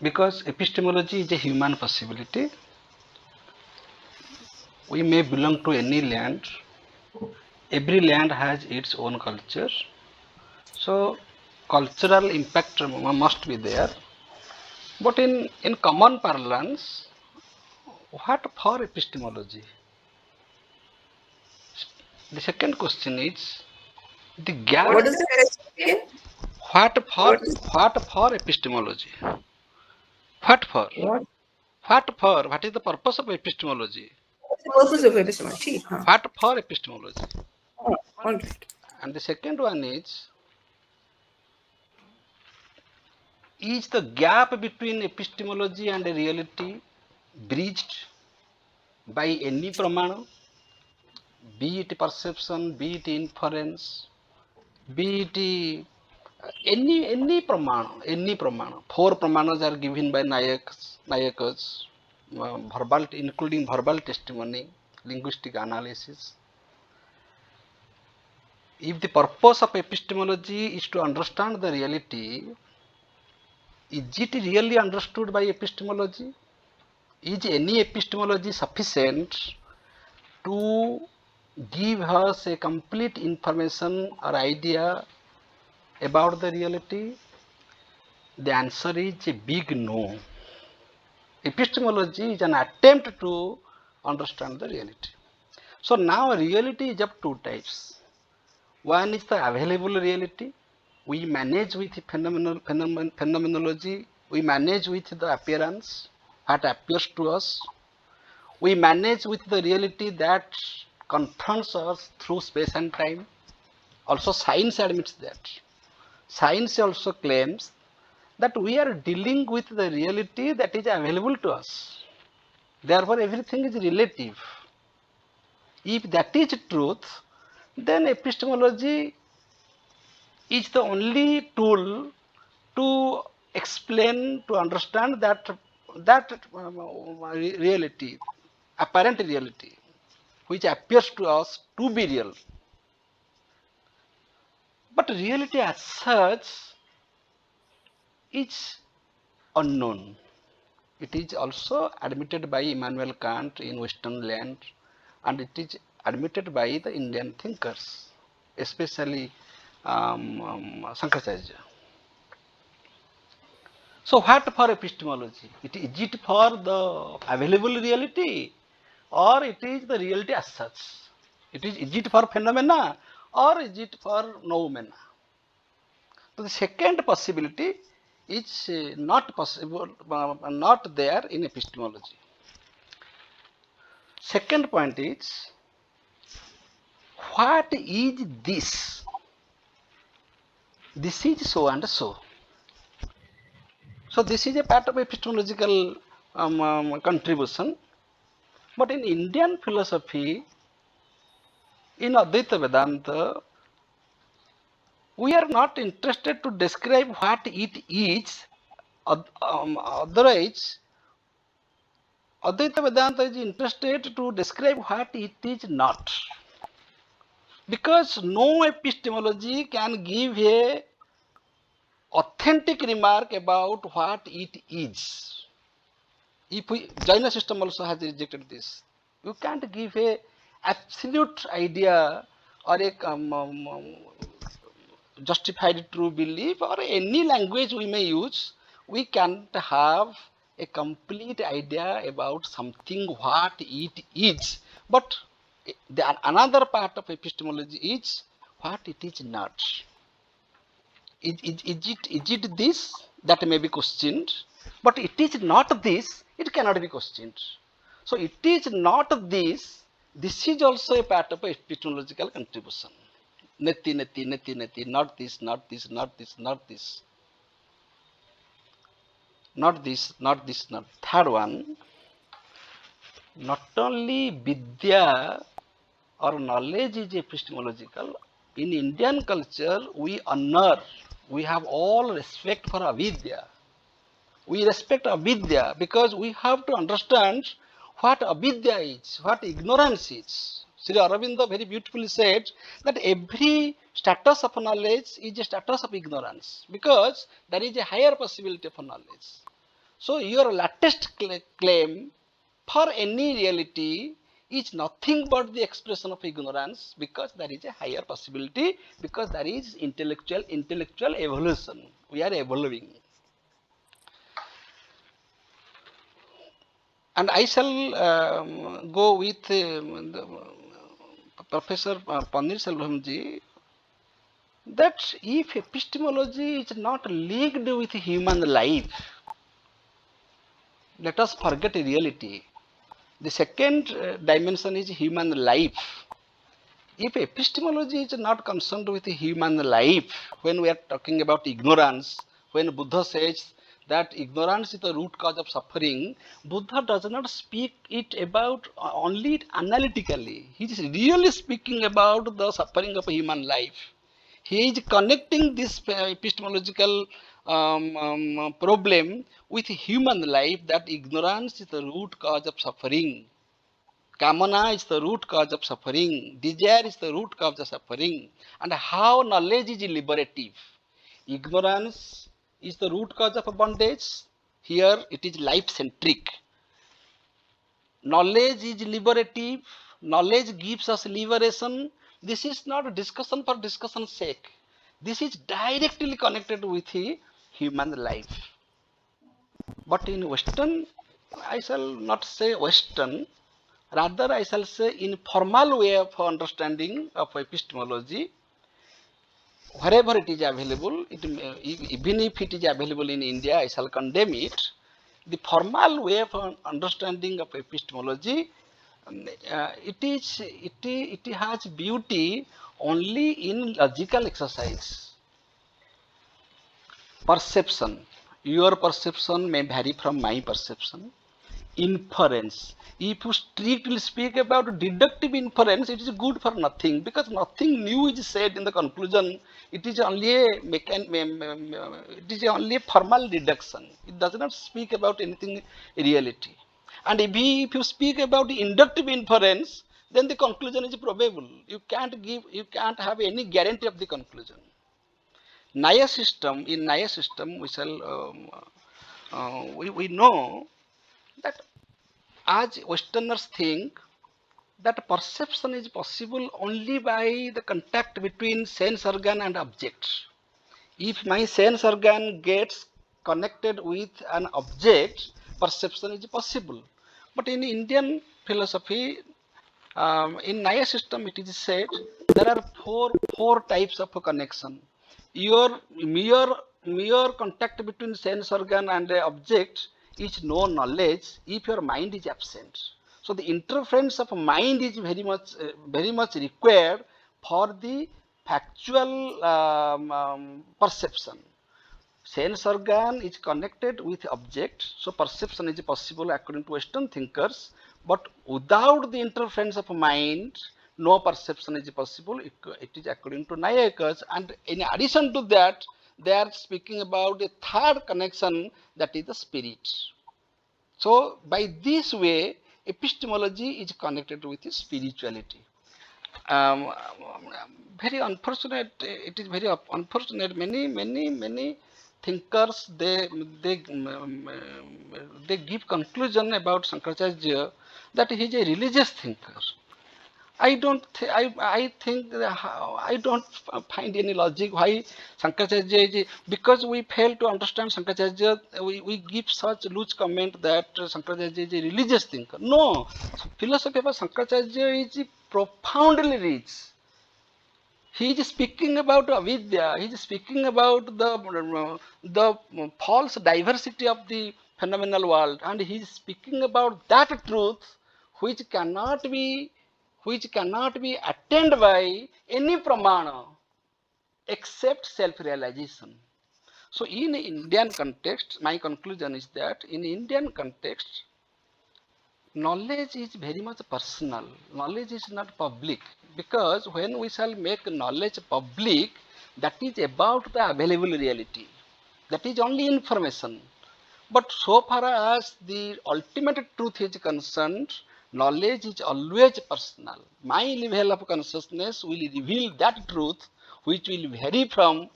because epistemology is a human possibility. We may belong to any land. Every land has its own culture, so cultural impact must be there. But in common parlance, what for epistemology? The second question is the gap. What is the question again? What for epistemology? What for? What is the purpose of epistemology? What's the purpose of epistemology? What for epistemology? All right. And the second one is the gap between epistemology and reality bridged by any pramana, be it perception, be it inference, be it any pramana. 4 pramanas are given by Nayakas, verbal, including verbal testimony, linguistic analysis. If the purpose of epistemology is to understand the reality, is it really understood by epistemology? Is any epistemology sufficient to give us a complete information or idea about the reality? The answer is a big no. Epistemology is an attempt to understand the reality. So now reality is of 2 types. One is the available reality. We manage with phenomenology. We manage with the appearance, what appears to us. We manage with the reality that confronts us through space and time. Also science admits that. Science also claims that we are dealing with the reality that is available to us. Therefore, everything is relative. If that is truth, then epistemology is the only tool to explain, to understand that reality, apparent reality, which appears to us to be real. But reality as such is unknown. It is also admitted by Immanuel Kant in Western land, and it is admitted by the Indian thinkers, especially Shankaracharya. So what for epistemology? Is it for the available reality, or it is the reality as such? Is it for phenomena, or is it for noumena? So the second possibility is not possible, not there in epistemology. Second point is, what is this? This is so and so. So this is a part of epistemological contribution. But in Indian philosophy, in Advaita Vedanta, we are not interested to describe what it is. Otherwise, Advaita Vedanta is interested to describe what it is not. Because no epistemology can give a authentic remark about what it is. Jaina system also has rejected this. You can't give a absolute idea or a justified true belief, or any language we may use. We can't have a complete idea about something, what it is. But another part of epistemology is what it is not. Is it this? That may be questioned, but it is not this, it cannot be questioned. So it is not this. This is also a part of epistemological contribution. Neti, not this, not this, not this, not this. Not this, not this, not. Third one, not only Vidya or knowledge is epistemological. In Indian culture, we honor, we have all respect for avidya. We respect avidya because we have to understand what avidya is, what ignorance is. Sri Aurobindo very beautifully said that every status of knowledge is a status of ignorance, because there is a higher possibility for knowledge. So your latest claim for any reality is nothing but the expression of ignorance, because there is a higher possibility, because there is intellectual evolution. We are evolving. And I shall go with Professor Panir Selvam-ji, that if epistemology is not linked with human life, let us forget reality. The second dimension is human life. If epistemology is not concerned with human life, when we are talking about ignorance, when Buddha says that ignorance is the root cause of suffering, Buddha does not speak it about only analytically. He is really speaking about the suffering of human life. He is connecting this epistemological problem with human life, that ignorance is the root cause of suffering. Kamana is the root cause of suffering. Desire is the root cause of suffering. And how knowledge is liberative. Ignorance is the root cause of bondage. Here it is life centric. Knowledge is liberative. Knowledge gives us liberation. This is not a discussion for discussion's sake. This is directly connected with human life. But in Western, I shall not say Western, rather I shall say in formal way of understanding of epistemology, wherever it is available, even if it is available in India, I shall condemn it. The formal way of understanding of epistemology, it has beauty only in logical exercise. Perception. Your perception may vary from my perception. Inference. If you strictly speak about deductive inference, it is good for nothing, because nothing new is said in the conclusion. It is only a formal deduction. It does not speak about anything reality. And if you speak about inductive inference, then the conclusion is probable. You can't have any guarantee of the conclusion. Naya system, in Naya system, we know that as Westerners think that perception is possible only by the contact between sense organ and object. If my sense organ gets connected with an object, perception is possible. But in Indian philosophy, in Naya system, it is said there are four types of connection. Your mere contact between sense organ and the object is no knowledge if your mind is absent. So the interference of mind is very much required for the factual perception. Sense organ is connected with object, so perception is possible according to Western thinkers. But without the interference of mind, no perception is possible. It is according to Nayakers. And in addition to that, they are speaking about a third connection, that is the spirit. So by this way, epistemology is connected with spirituality. Very unfortunate. It is very unfortunate. Many thinkers they give conclusion about Shankaracharya that he is a religious thinker. I think I don't find any logic why Shankaracharya is, because we fail to understand Shankaracharya, we give such loose comment that Shankaracharya is a religious thinker. No, philosophy of Shankaracharya is profoundly rich. He is speaking about avidya. He is speaking about the false diversity of the phenomenal world, and he is speaking about that truth which cannot be attained by any pramana except self-realization. So in Indian context, my conclusion is that in Indian context, knowledge is very much personal. Knowledge is not public, because when we shall make knowledge public, that is about the available reality. That is only information. But so far as the ultimate truth is concerned, knowledge is always personal. My level of consciousness will reveal that truth which will vary from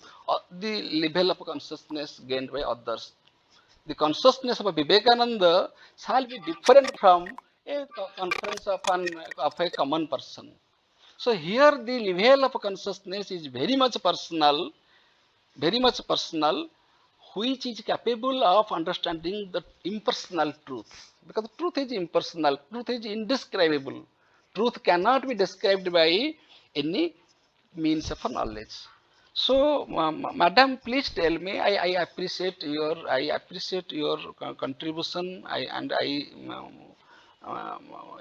the level of consciousness gained by others. The consciousness of Vivekananda shall be different from a consciousness of a common person. So here the level of consciousness is very much personal, which is capable of understanding the impersonal truth. Because truth is impersonal, truth is indescribable. Truth cannot be described by any means of knowledge. So, madam, please tell me. I appreciate your contribution.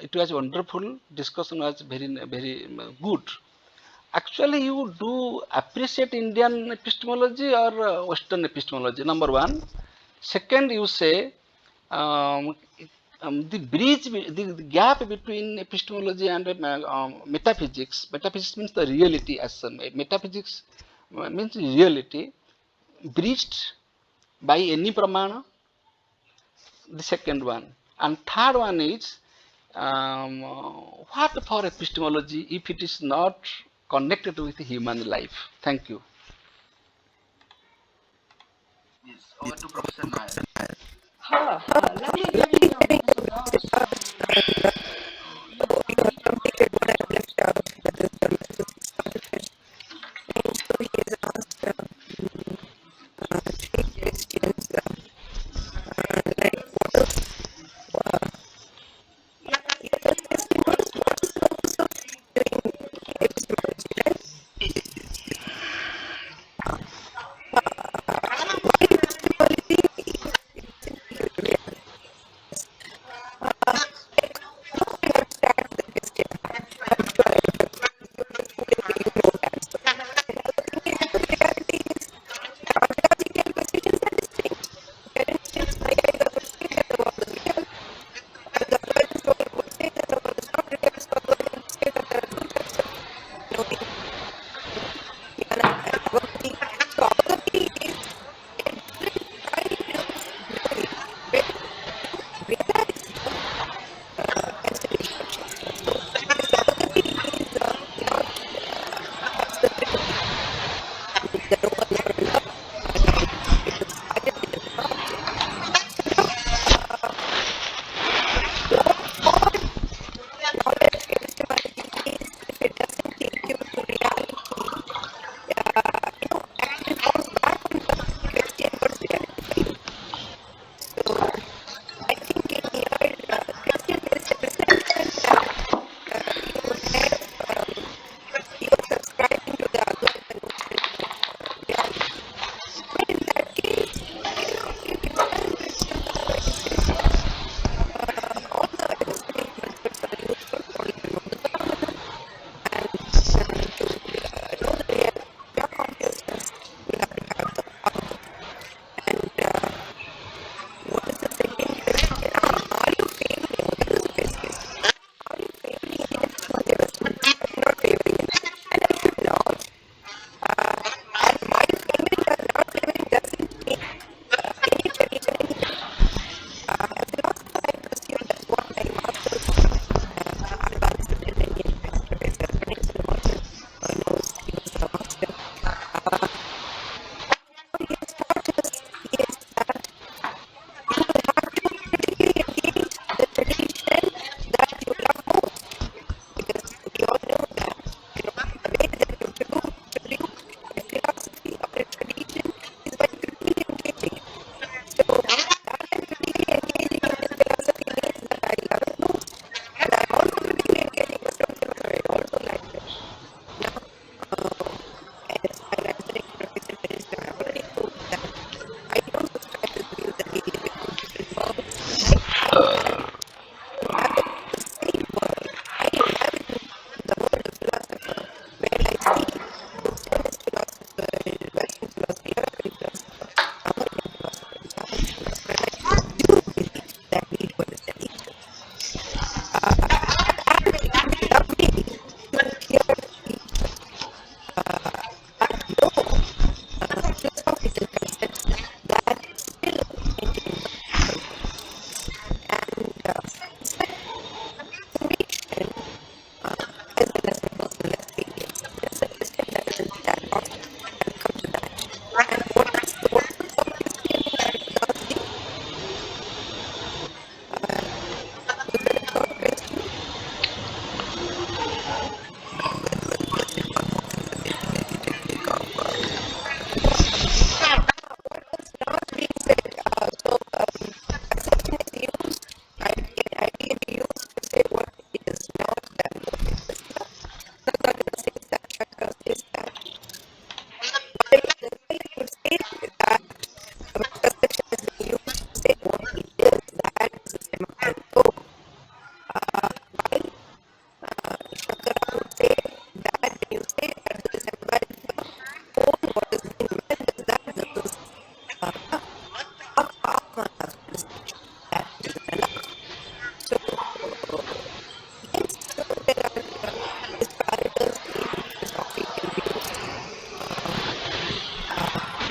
It was wonderful. Discussion was very good. Actually, you do appreciate Indian epistemology or Western epistemology? Number one. Second, you say the gap between epistemology and metaphysics. Metaphysics means the reality as metaphysics. means reality, breached by any pramana. The second one, and third one is what for epistemology if it is not connected with human life? Thank you. Yes, over to Professor Nair. Lovely hearing from Professor Das. You have completed what I have left out.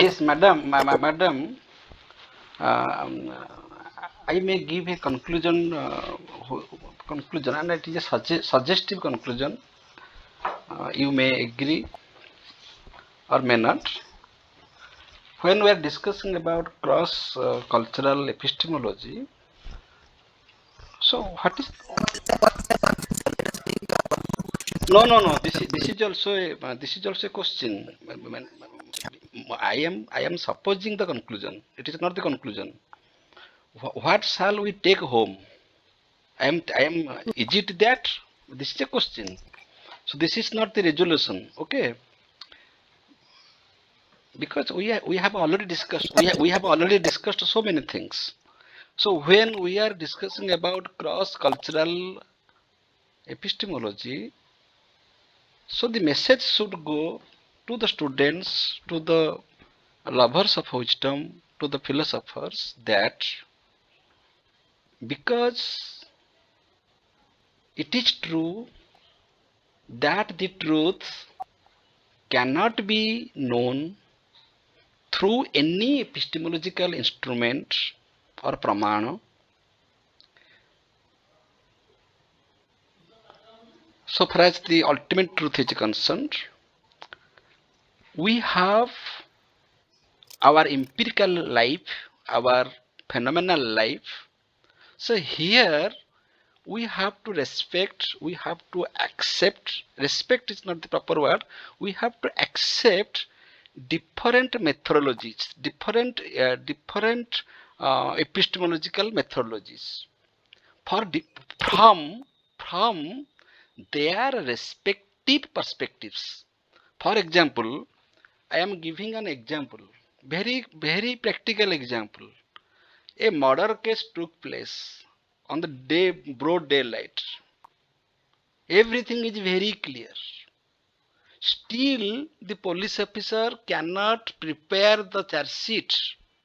Yes, madam, madam, um, I may give a conclusion, and it is a suggestive conclusion. You may agree or may not. When we are discussing about cross cultural epistemology, so what is no, this is also a question. I am supposing the conclusion. It is not the conclusion. What shall we take home? Is it that? This is a question. So this is not the resolution, okay? Because we have already discussed, we have already discussed so many things. So when we are discussing about cross-cultural epistemology, so the message should go to the students, to the lovers of wisdom, to the philosophers, that because it is true that the truth cannot be known through any epistemological instrument or pramana. So far as the ultimate truth is concerned, we have our empirical life, our phenomenal life. So here we have to respect, we have to accept, respect is not the proper word, we have to accept different methodologies, different epistemological methodologies for from their respective perspectives. For example, I am giving an example, very practical example. A murder case took place on the broad daylight. Everything is very clear. Still, the police officer cannot prepare the charge sheet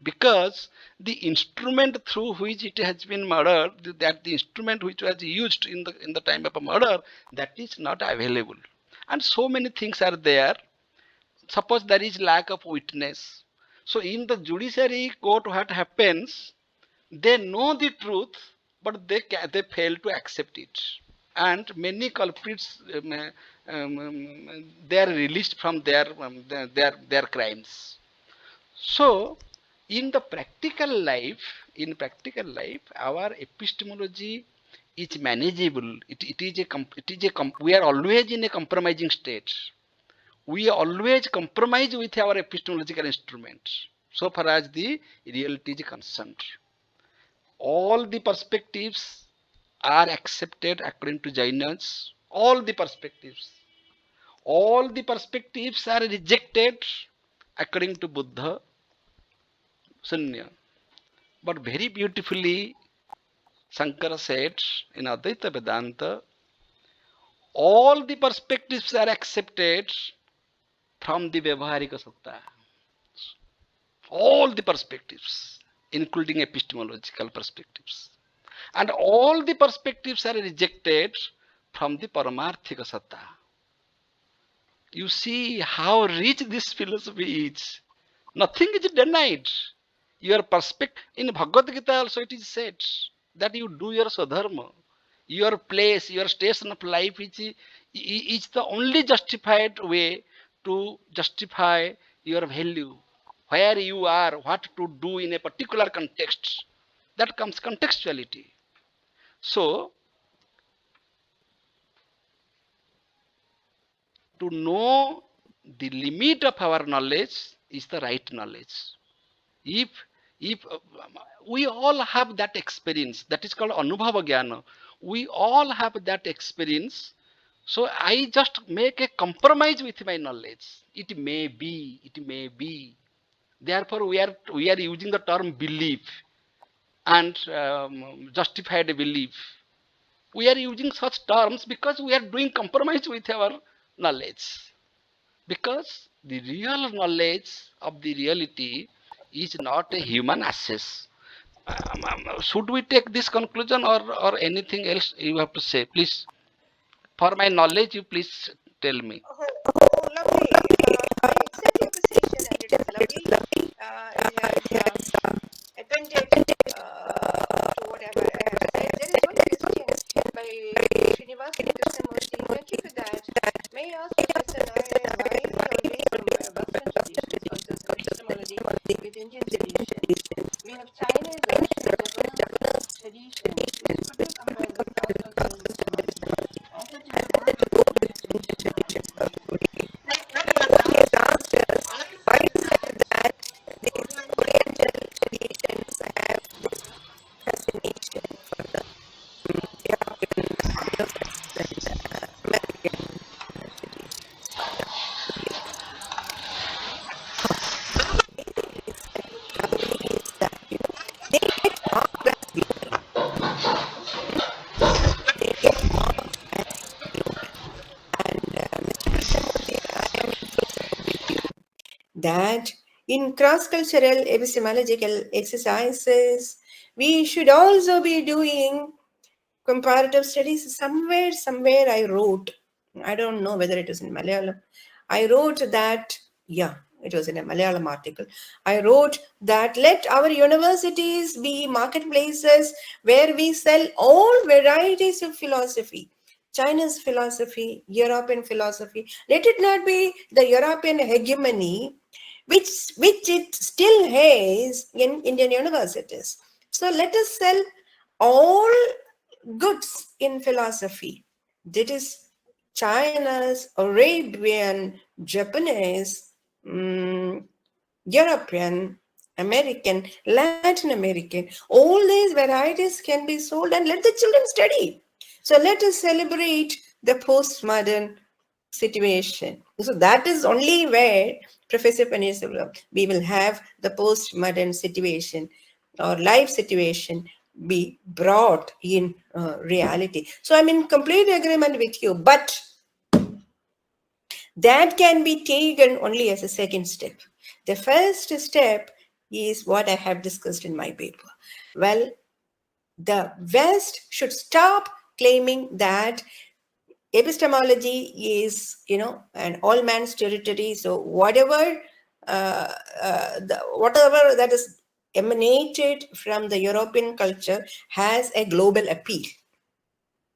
because the instrument through which it has been murdered, that the instrument which was used in the time of a murder, that is not available. And so many things are there. Suppose there is lack of witness. So in the judiciary court, what happens? They know the truth, but they fail to accept it, and many culprits they are released from their crimes. So in practical life, our epistemology is manageable. We are always in a compromising state. We always compromise with our epistemological instruments so far as the reality is concerned. All the perspectives are accepted according to Jainas. All the perspectives are rejected according to Buddha, Sunya. But very beautifully, Shankara said in Advaita Vedanta, all the perspectives are accepted from the Vyavaharika Satta. All the perspectives, including epistemological perspectives. And all the perspectives are rejected from the Paramarthika Satta. You see how rich this philosophy is. Nothing is denied. Your perspective, in Bhagavad Gita also it is said that you do your sadharma. Your place, your station of life is the only justified way to justify your value. Where you are, what to do in a particular context. That comes contextuality. So, to know the limit of our knowledge is the right knowledge. If we all have that experience, that is called Anubhava Jnana. We all have that experience. So I just make a compromise with my knowledge. It may be. Therefore, we are using the term belief and justified belief. We are using such terms because we are doing compromise with our knowledge. Because the real knowledge of the reality is not a human access. Should we take this conclusion or anything else you have to say? Please, for my knowledge, you please tell me. Oh, lovely. I accept your position and it is lovely. that in cross-cultural epistemological exercises, we should also be doing comparative studies. Somewhere I wrote, I don't know whether it was in Malayalam, I wrote that, yeah, it was in a Malayalam article. I wrote that let our universities be marketplaces where we sell all varieties of philosophy. Chinese philosophy, European philosophy. Let it not be the European hegemony, which it still has in Indian universities. So let us sell all goods in philosophy. That is China's, Arabian, Japanese, European, American, Latin American. All these varieties can be sold and let the children study. So let us celebrate the postmodern situation. So that is only where, Professor Paneerselvam, we will have the postmodern situation or life situation be brought in reality. So I'm in complete agreement with you, but that can be taken only as a second step. The first step is what I have discussed in my paper. Well, the West should stop claiming that epistemology is, an all man's territory. So whatever that is emanated from the European culture has a global appeal,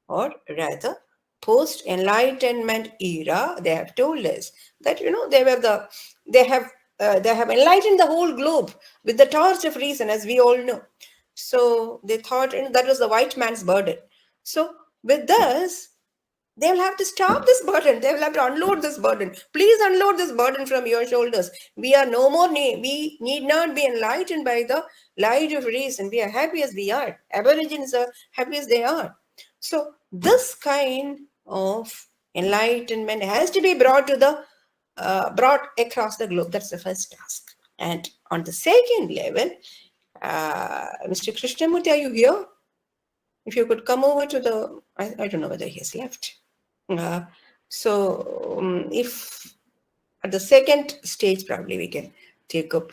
or rather, post-enlightenment era, they have told us that they have enlightened the whole globe with the torch of reason, as we all know. So they thought that was the white man's burden. So with this, they will have to stop this burden. They will have to unload this burden. Please unload this burden from your shoulders. We are no more, we need not be enlightened by the light of reason. We are happy as we are. Aborigines are happy as they are. So this kind of enlightenment has to be brought across the globe. That's the first task. And on the second level, Mr. Krishnamurti, are you here? If you could come over to the, I don't know whether he has left. If at the second stage, probably we can take up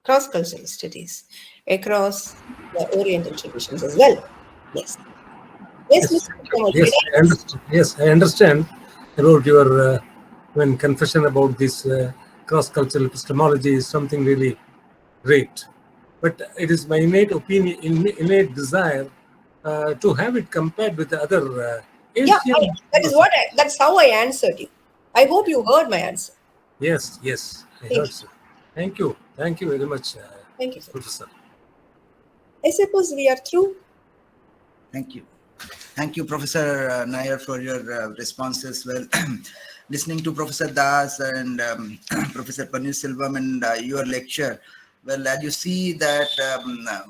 cross-cultural studies across the Oriental traditions as well. Yes. Yes, Yes, I understand about your confession about this cross-cultural epistemology is something really great. But it is my innate opinion, innate desire to have it compared with the other Asian. That's how I answered you. I hope you heard my answer. Yes, I heard so. Thank you very much. Thank you, sir. Professor. I suppose we are through. Thank you, Professor Nair, for your responses. Well, listening to Professor Das and Professor Paneerselvam and your lecture, well, as you see that,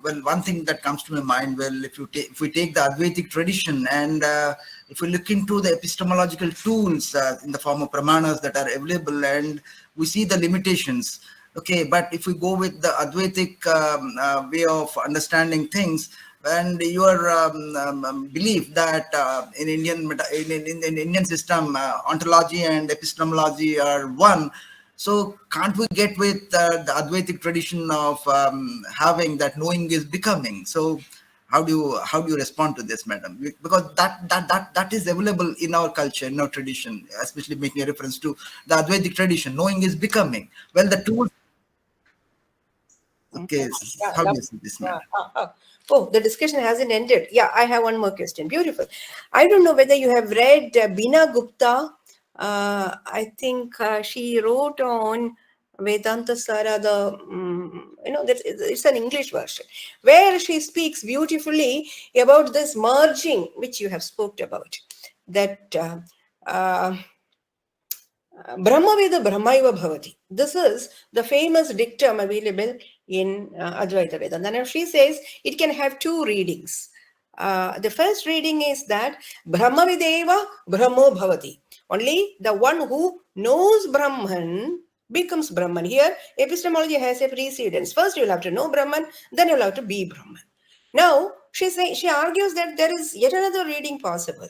one thing that comes to my mind, well, if we take the Advaitic tradition and if we look into the epistemological tools in the form of pramanas that are available, and we see the limitations. Okay, but if we go with the Advaitic way of understanding things, and your belief that in Indian system, ontology and epistemology are one. So can't we get with the Advaitic tradition of having that knowing is becoming? So how do you respond to this, madam? Because that is available in our culture, in our tradition, especially making a reference to the Advaitic tradition. Knowing is becoming. Well, the tools. Okay, how do you see this, madam? Oh, the discussion hasn't ended. Yeah, I have one more question. Beautiful. I don't know whether you have read Bina Gupta. I think she wrote on Vedanta Sara, it's an English version, where she speaks beautifully about this merging, which you have spoke about, that Brahmaveda Brahmaiva Bhavati. This is the famous dictum available in Advaita Vedanta. Now she says it can have two readings. The first reading is that Brahmavideva Brahmo Bhavati. Only the one who knows Brahman becomes Brahman. Here, epistemology has a precedence. First, you'll have to know Brahman, then you'll have to be Brahman. Now, she argues that there is yet another reading possible.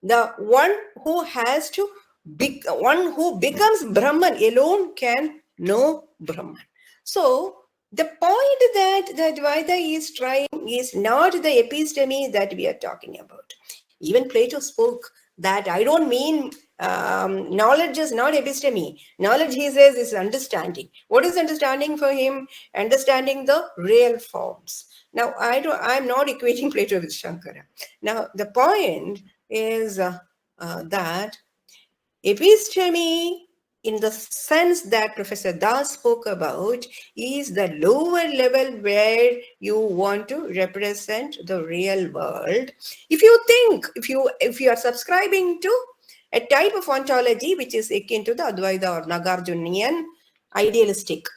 The one who has to one who becomes Brahman alone can know Brahman. So the point that the Advaita is trying is not the episteme that we are talking about. Even Plato spoke that I don't mean knowledge is not episteme. Knowledge, he says, is understanding. What is understanding for him? Understanding the real forms. Now, I'm not equating Plato with Shankara. Now, the point is that episteme, in the sense that Professor Das spoke about, is the lower level where you want to represent the real world. If you are subscribing to a type of ontology which is akin to the Advaita or Nagarjunian idealistic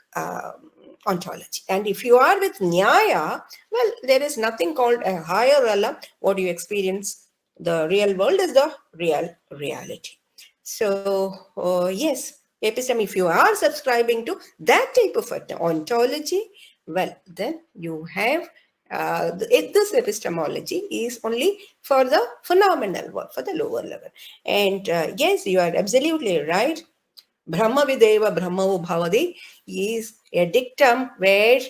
ontology, and if you are with Nyaya, well, there is nothing called a higher realm. What you experience, the real world, is the real reality. So, yes, episteme, if you are subscribing to that type of ontology, well, then you have this epistemology is only for the phenomenal world, for the lower level. And yes, you are absolutely right. Brahma videva brahmavo bhavade is a dictum where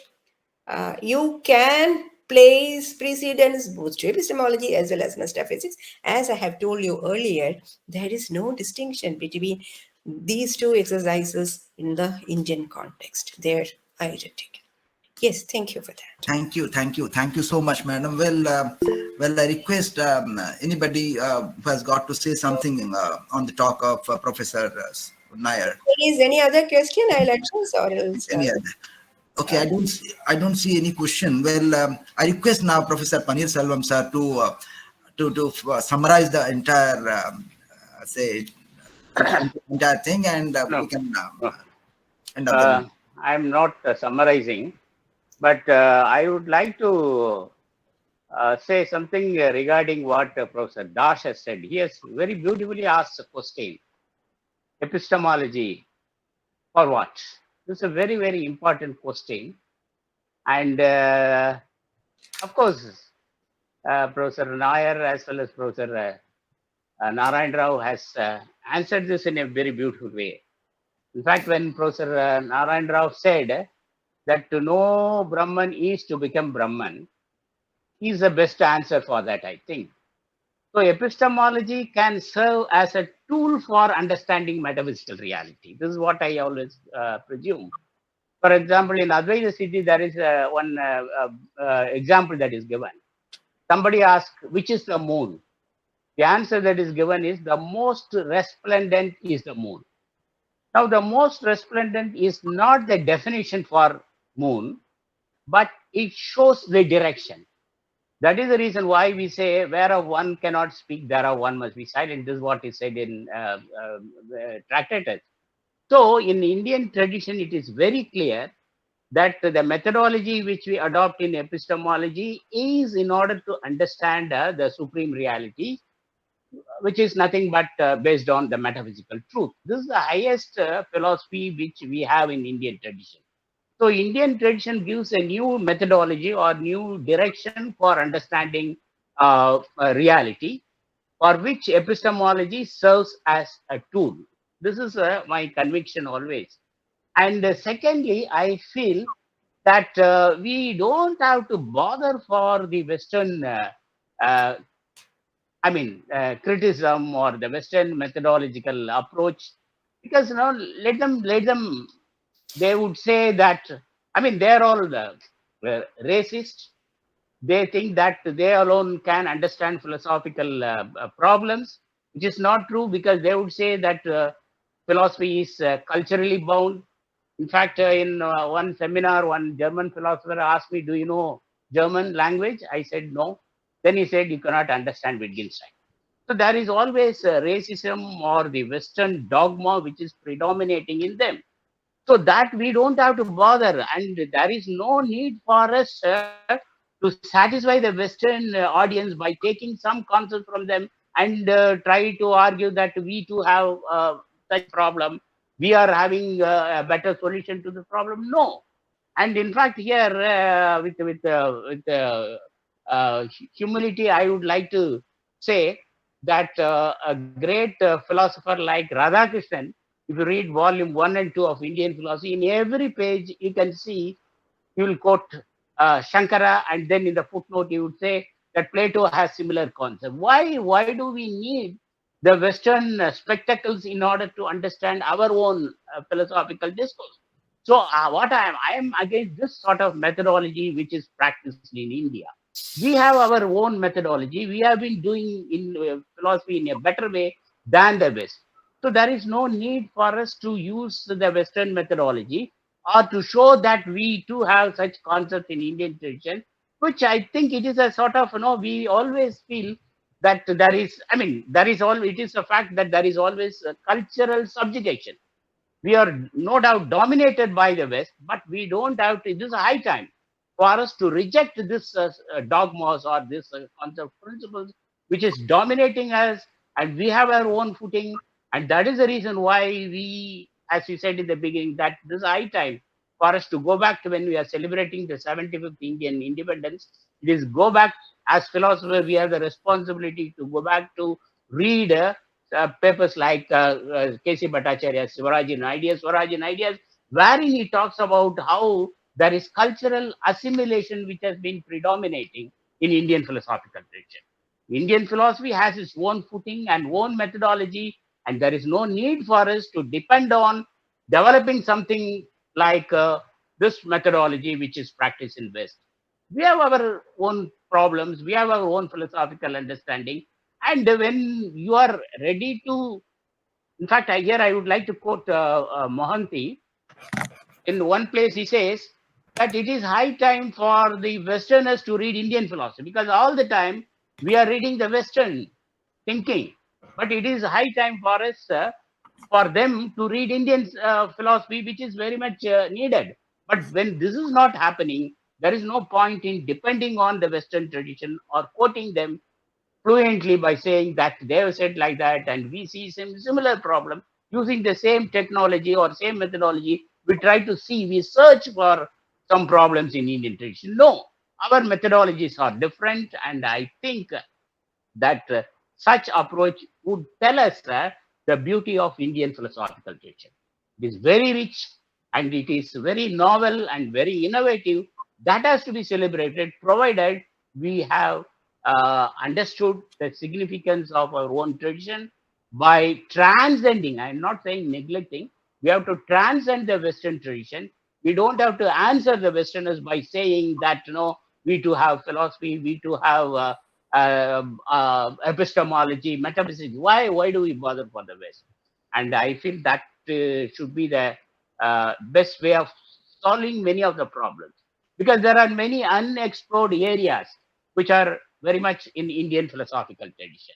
you can place precedence both to epistemology as well as metaphysics. As I have told you earlier, there is no distinction between these two exercises in the Indian context. They're identical. Yes, thank you for that. Thank you so much, madam. Well, I request anybody who has got to say something on the talk of Professor Nair. Is any other question? I'll address or else. Any other? Okay, I don't see any question. Well, I request now Professor Panir Selvam sir to summarize the entire entire thing, and No. we can No. end up. I'm not summarizing, but I would like to say something regarding what Professor Dash has said. He has very beautifully asked a question. Epistemology for what? This is a very, very important question. And of course, Professor Nair as well as Professor Narayan Rao has answered this in a very beautiful way. In fact, when Professor Narayan Rao said that to know Brahman is to become Brahman, is the best answer for that, I think. So epistemology can serve as a tool for understanding metaphysical reality. This is what I always presume. For example, in Advaita Siddhi, there is one example that is given. Somebody asks, which is the moon? The answer that is given is the most resplendent is the moon. Now, the most resplendent is not the definition for moon, but it shows the direction. That is the reason why we say, whereof one cannot speak, thereof one must be silent. This is what is said in Tractatus. So, in Indian tradition, it is very clear that the methodology which we adopt in epistemology is in order to understand the supreme reality, which is nothing but based on the metaphysical truth. This is the highest philosophy which we have in Indian tradition. So Indian tradition gives a new methodology or new direction for understanding reality, for which epistemology serves as a tool. This is my conviction always. And secondly, I feel that we don't have to bother for the Western uh, criticism or the Western methodological approach, because let them. They would say that they're all racist. They think that they alone can understand philosophical problems, which is not true, because they would say that philosophy is culturally bound. In fact, in one seminar, one German philosopher asked me, "Do you know German language?" I said no. Then he said, "You cannot understand Wittgenstein." So there is always racism or the Western dogma which is predominating in them. So that we don't have to bother, and there is no need for us to satisfy the Western audience by taking some concept from them and try to argue that we too have such problem. We are having a better solution to the problem. No, and in fact, here with humility, I would like to say that a great philosopher like Radhakrishnan, if you read volume 1 and 2 of Indian philosophy, in every page you can see, he will quote Shankara, and then in the footnote he would say that Plato has similar concept. Why do we need the Western spectacles in order to understand our own philosophical discourse? So what I am against this sort of methodology which is practiced in India. We have our own methodology. We have been doing in philosophy in a better way than the West. So there is no need for us to use the Western methodology or to show that we too have such concepts in Indian tradition, which I think it is a sort of, we always feel that there is, it is a fact that there is always a cultural subjugation. We are no doubt dominated by the West, but we don't have to, this is a high time for us to reject this dogmas or this concept principles, which is dominating us, and we have our own footing. And that is the reason why we, as we said in the beginning, that this is high time for us to go back to when we are celebrating the 75th Indian independence. It is go back, as philosophers, we have the responsibility to go back to read papers like K.C. Bhattacharya's Swaraj in Ideas, wherein he talks about how there is cultural assimilation which has been predominating in Indian philosophical tradition. Indian philosophy has its own footing and own methodology, and there is no need for us to depend on developing something like this methodology which is practiced in West. We have our own problems, we have our own philosophical understanding, and when you are ready to, in fact, here I would like to quote Mohanty. In one place he says that it is high time for the Westerners to read Indian philosophy, because all the time we are reading the Western thinking, but it is high time for us, for them to read Indian philosophy, which is very much needed. But when this is not happening, there is no point in depending on the Western tradition or quoting them fluently by saying that they have said like that, and we see some similar problem using the same technology or same methodology. We try to see, we search for some problems in Indian tradition. No, our methodologies are different, and I think that such approach would tell us the beauty of Indian philosophical tradition. It is very rich and it is very novel and very innovative. That has to be celebrated, provided we have understood the significance of our own tradition by transcending. I'm not saying neglecting. We have to transcend the Western tradition. We don't have to answer the Westerners by saying that, we too have philosophy, we too have epistemology, metaphysics. Why do we bother for the West? And I feel that should be the best way of solving many of the problems, because there are many unexplored areas which are very much in Indian philosophical tradition.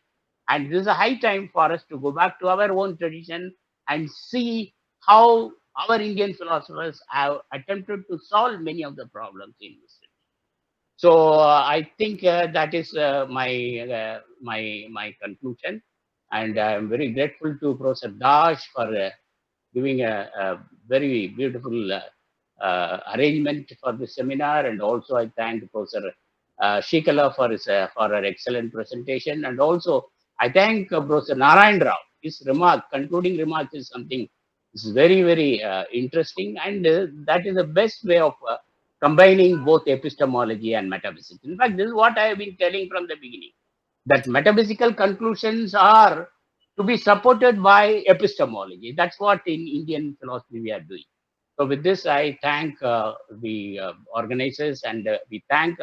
And this is a high time for us to go back to our own tradition and see how our Indian philosophers have attempted to solve many of the problems in this. So I think that is my conclusion, and I am very grateful to Professor Dash for giving a very beautiful arrangement for this seminar, and also I thank Professor SREEKALA for her excellent presentation, and also I thank Professor Narayan Rao. His concluding remarks is something is very interesting, and that is the best way of combining both epistemology and metaphysics. In fact, this is what I have been telling from the beginning, that metaphysical conclusions are to be supported by epistemology. That's what in Indian philosophy we are doing. So with this, I thank the organizers, and we thank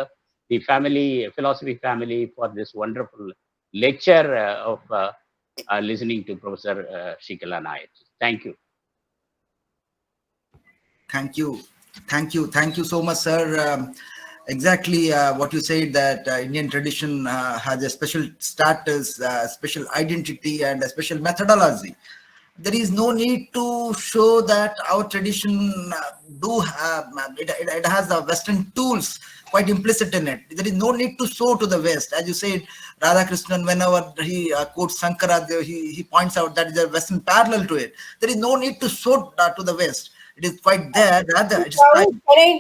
the philosophy family for this wonderful lecture of listening to Professor SREEKALA Nair. Thank you. Thank you so much, sir. Exactly what you said, that Indian tradition has a special status, special identity, and a special methodology. There is no need to show that our tradition it has the Western tools quite implicit in it. There is no need to show to the West. As you said, Radhakrishnan, whenever he quotes Sankara, he points out that there is a Western parallel to it. There is no need to show to the West. It is quite there. Rather, it is quite...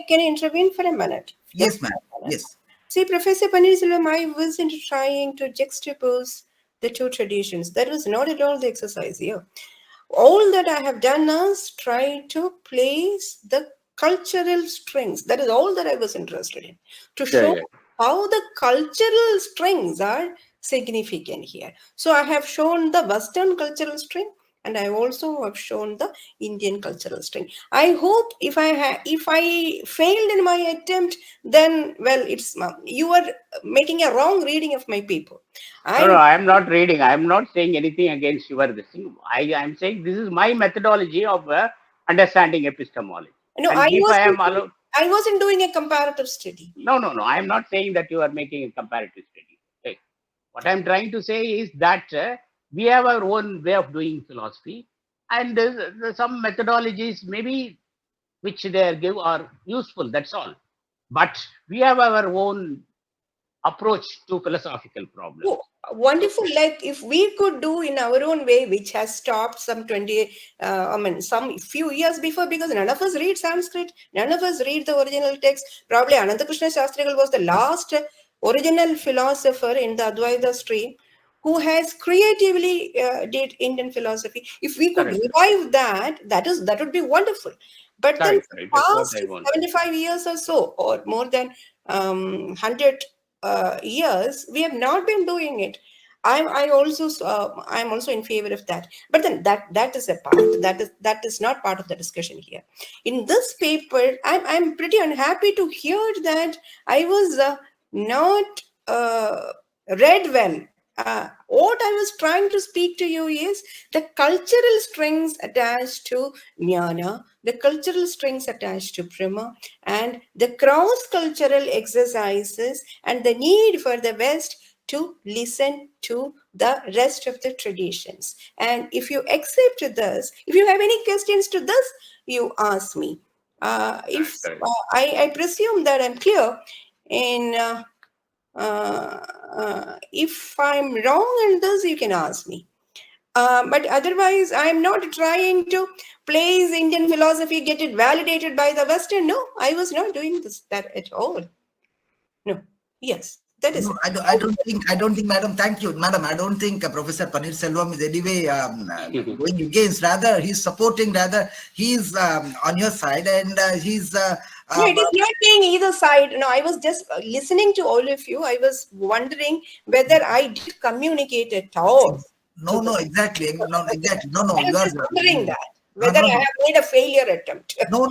Can I intervene for a minute? Yes, ma'am. Yes. See, Professor Paneerselvam, I wasn't trying to juxtapose the two traditions. That was not at all the exercise here. All that I have done is try to place the cultural strings. That is all that I was interested in, to show how the cultural strings are significant here. So I have shown the Western cultural string, and I also have shown the Indian cultural string. I hope if I failed in my attempt, then well, it's you are making a wrong reading of my paper. No, I am not reading. I am not saying anything against your this thing. I am saying this is my methodology of understanding epistemology. No, And I wasn't doing a comparative study. No. I am not saying that you are making a comparative study. Okay. What I am trying to say is that we have our own way of doing philosophy, and some methodologies maybe which they give are useful. That's all. But we have our own approach to philosophical problems. Oh, wonderful. Like if we could do in our own way, which has stopped some some few years before, because none of us read Sanskrit, none of us read the original text. Probably Anandakrishna Shastrigal was the last original philosopher in the Advaita stream who has creatively did Indian philosophy. If we could revive that, that would be wonderful. But then past 75 years or so, or more than 100 years, we have not been doing it. I'm also in favor of that. But then that is a part that is not part of the discussion here. In this paper, I'm pretty unhappy to hear that I was not read well. What I was trying to speak to you is the cultural strings attached to jnana, the cultural strings attached to prema, and the cross-cultural exercises, and the need for the West to listen to the rest of the traditions. And if you accept this, if you have any questions to this, you ask me. I presume that I'm clear in... if I'm wrong in this, you can ask me. But otherwise, I'm not trying to place Indian philosophy, get it validated by the Western. No, I was not doing that at all. No. Yes, that is. No, I don't think, madam. Thank you, madam. I don't think Professor Paneerselvam is anyway going against. Rather, he's supporting. Rather, he's on your side, and he's. No, it is not saying either side. No, I was just listening to all of you. I was wondering whether I did communicate at all. No, exactly. No, exactly. No. I was just wondering that. Whether I have made a failure attempt. No.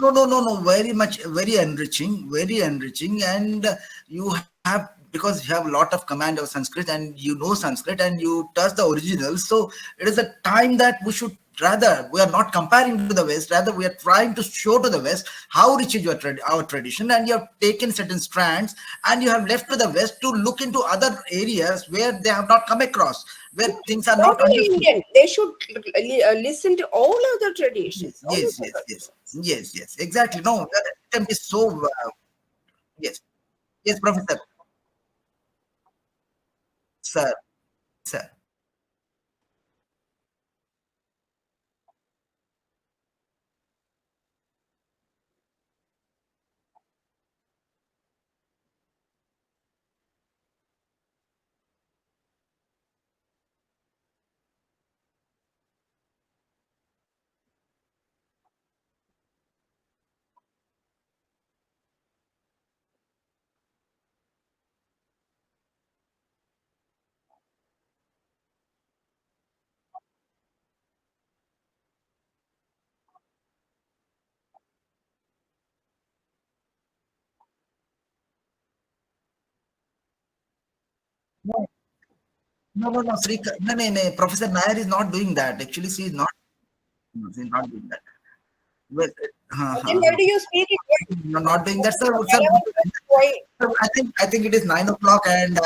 Very much, very enriching, and you have, because you have a lot of command of Sanskrit and you know Sanskrit and you touch the original. So it is a time that we should rather, we are not comparing to the West, rather we are trying to show to the West how rich is our tradition, and you have taken certain strands and you have left to the West to look into other areas where they have not come across, where things are not Indian. They should listen to all other traditions. Yes, exactly. No, that attempt is so, yes, Professor. Sir. No. Professor Nair is not doing that. Actually, she's not doing that. Well, then why do you speak it? No, not doing that, sir. I think it is 9 o'clock and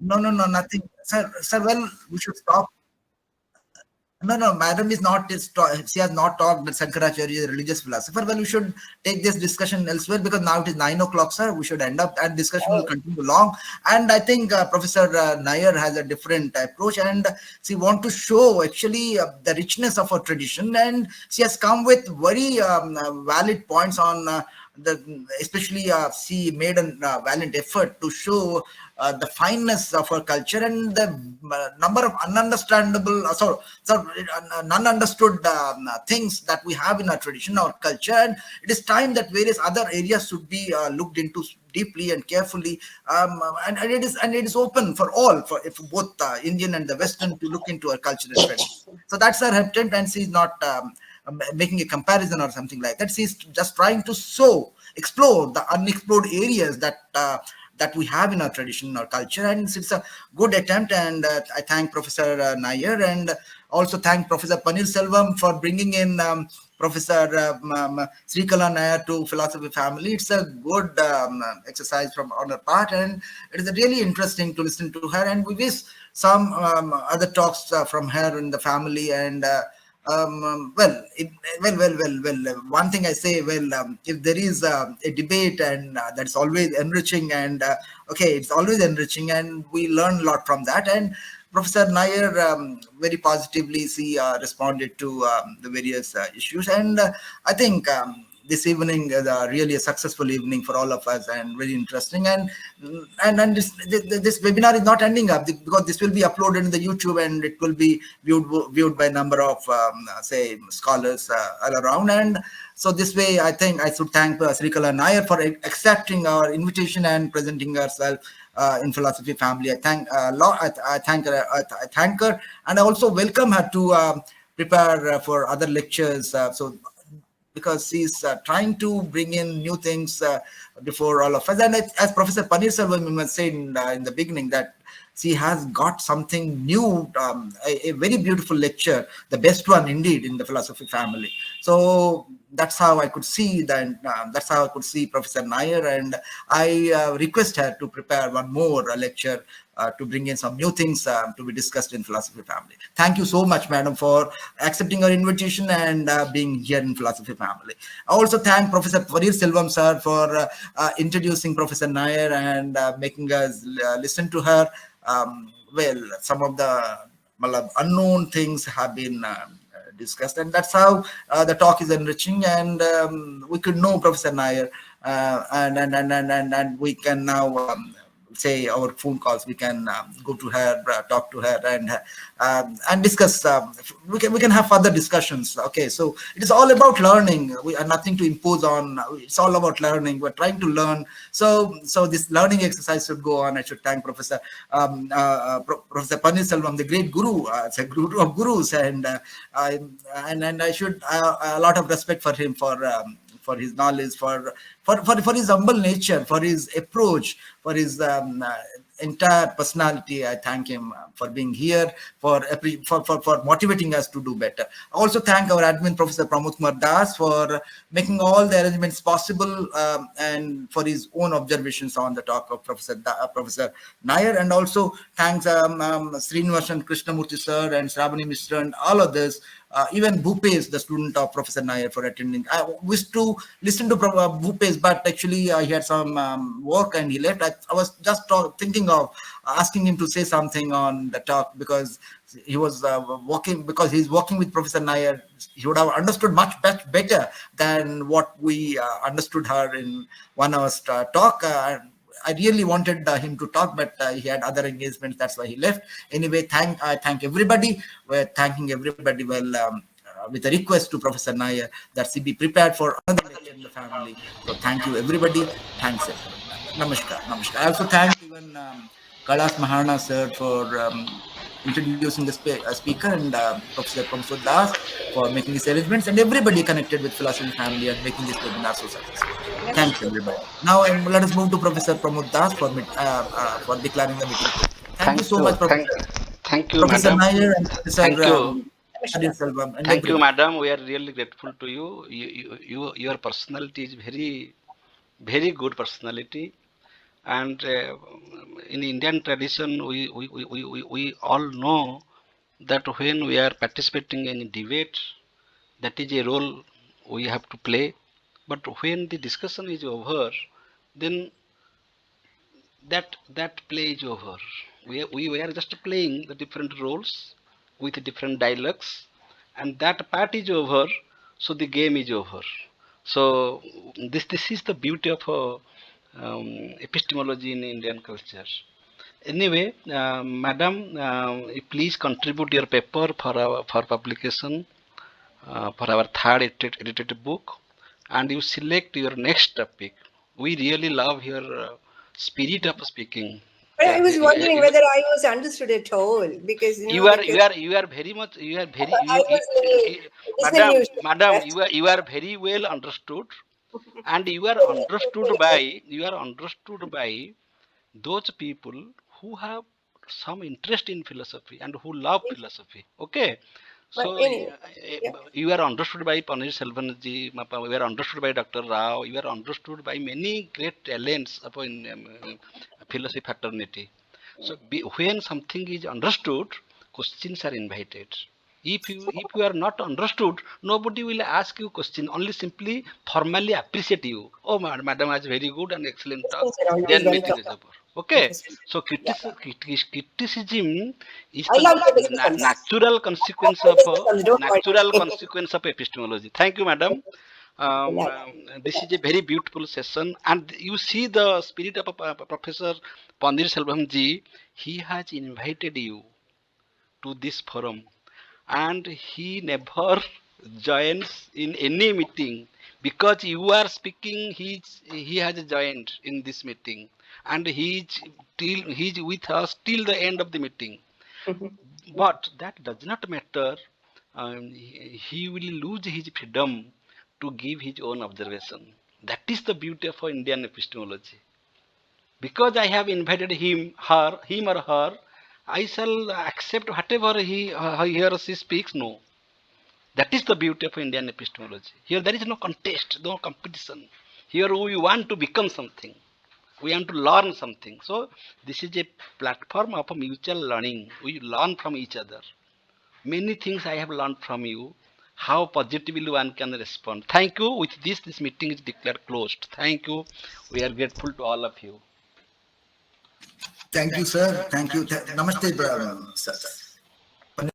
no, nothing, sir. Well, we should stop. No, madam is not. She has not talked that Shankaracharya is a religious philosopher. Well, we should take this discussion elsewhere because now it is 9 o'clock, sir. We should end up, and discussion will continue long. And I think Professor Nair has a different approach, and she wants to show actually the richness of our tradition, and she has come with very valid points on especially she made a valiant effort to show the fineness of our culture and the number of ununderstandable, non-understood things that we have in our tradition, our culture. And it is time that various other areas should be looked into deeply and carefully, and it is open for all, for both Indian and the Western, to look into our culture and tradition. So that's our attempt, and she's not making a comparison or something like that. She's just trying to explore the unexplored areas that we have in our tradition, our culture, and it's a good attempt. And I thank Professor Nair, and also thank Professor Panir Selvam for bringing in Professor SREEKALA Nair to Philosophy Family. It's a good exercise on her part, and it is really interesting to listen to her. And we wish some other talks from her in the family. And one thing I say, if there is a debate, and that's always enriching, and okay, it's always enriching, and we learn a lot from that. And Professor Nair very positively, she responded to the various issues, and I think this evening is really a successful evening for all of us, and very interesting. And this webinar is not ending up, because this will be uploaded in the YouTube, and it will be viewed by a number of say scholars all around. And so this way, I think I should thank SREEKALA Nair for accepting our invitation and presenting herself in Philosophy Family. I thank I thank her. I thank her, and I also welcome her to prepare for other lectures. So because she's trying to bring in new things before all of us. And as Professor Panir Selvam said in the beginning, that she has got something new, a very beautiful lecture, the best one indeed in the Philosophy Family. So that's how I could see that. That's how I could see Professor Nair, and I request her to prepare one more lecture to bring in some new things to be discussed in Philosophy Family. Thank you so much, madam, for accepting our invitation and being here in Philosophy Family. I also thank Professor Panir Selvam sir for introducing Professor Nair and making us listen to her. Well, some of the unknown things have been discussed, and that's how the talk is enriching, and we could know Professor Nair, and we can now say our phone calls, we can go to her, talk to her, and discuss. We can have further discussions. Okay, so it is all about learning. We are nothing to impose on. It's all about learning. We're trying to learn. So this learning exercise should go on. I should thank Professor Professor Panir Selvam, the great guru. It's a guru of gurus, and I should a lot of respect for him for his knowledge, for his humble nature, for his approach, for his entire personality. I thank him for being here, for motivating us to do better. I also thank our admin, Professor Pramod Kumar Das, for making all the arrangements possible, and for his own observations on the talk of Professor Nair. And also thanks Srinivasan Krishnamurthy sir and Shravani Mishra and all of this. Even Bhupesh, the student of Professor Nair, for attending. I wish to listen to Bhupesh, but actually he had some work and he left. I was just thinking of asking him to say something on the talk, because he was because he's working with Professor Nair. He would have understood much better than what we understood her in 1 hour's talk. I really wanted him to talk, but he had other engagements. That's why he left. Anyway, I thank everybody. We're thanking everybody. Well, with a request to Professor Nair that she be prepared for another lecture in the family. So thank you, everybody. Thanks, everyone. Namaskar. I also thank even Kailash Maharana sir for introducing the speaker, and Professor Pramod Das for making these arrangements, and everybody connected with Philosophy Family and making this webinar so successful. Thanks, everybody. Now let us move to Professor Pramod Das for declaring the meeting. Thank you so much, Professor. Thank you, Professor madam. Nair and Professor Thank you. Adil Selvam and Thank you, everybody. madam. We are really grateful to you. Your personality is very, very good personality. And in Indian tradition, we all know that when we are participating in debate, that is a role we have to play. But when the discussion is over, then that play is over. We are just playing the different roles with different dialogues, and that part is over. So the game is over. So this is the beauty of epistemology in Indian culture. Anyway, madam, please contribute your paper for publication for our third edited book, and you select your next topic. We really love your spirit of speaking. But I was wondering whether I was understood at all, because You are very much I was listening madam, usually. you are very well understood, and you are understood by those people who have some interest in philosophy and who love philosophy. Okay, But so anyway, yeah. you are understood by Panir Selvanji, you are understood by Dr. Rao, you are understood by many great talents in philosophy fraternity. So when something is understood, questions are invited. If you are not understood, nobody will ask you question. Only simply formally appreciate you. Oh, madam has very good and excellent talk. Questions around is Then meeting welcome. is over. Okay. Interesting. So Yeah. criticism is I the love criticisms. natural consequence of Criticisms, don't natural worry. consequence of epistemology. Thank you, madam. Good night. This is a very beautiful session, and you see the spirit of Professor Pandir Selvam-ji. He has invited you to this forum, and he never joins in any meeting because you are speaking. He has joined in this meeting, and he's with us till the end of the meeting. But that does not matter. He will lose his freedom to give his own observation. That is the beauty of Indian epistemology. Because I have invited him or her, I shall accept whatever he or she speaks. No, that is the beauty of Indian epistemology. Here there is no contest, no competition. Here we want to become something. We want to learn something. So this is a platform of mutual learning. We learn from each other. Many things I have learned from you, how positively one can respond. Thank you. With this meeting is declared closed. Thank you. We are grateful to all of you. Thank you, sir. Thank you. Namaste, sir.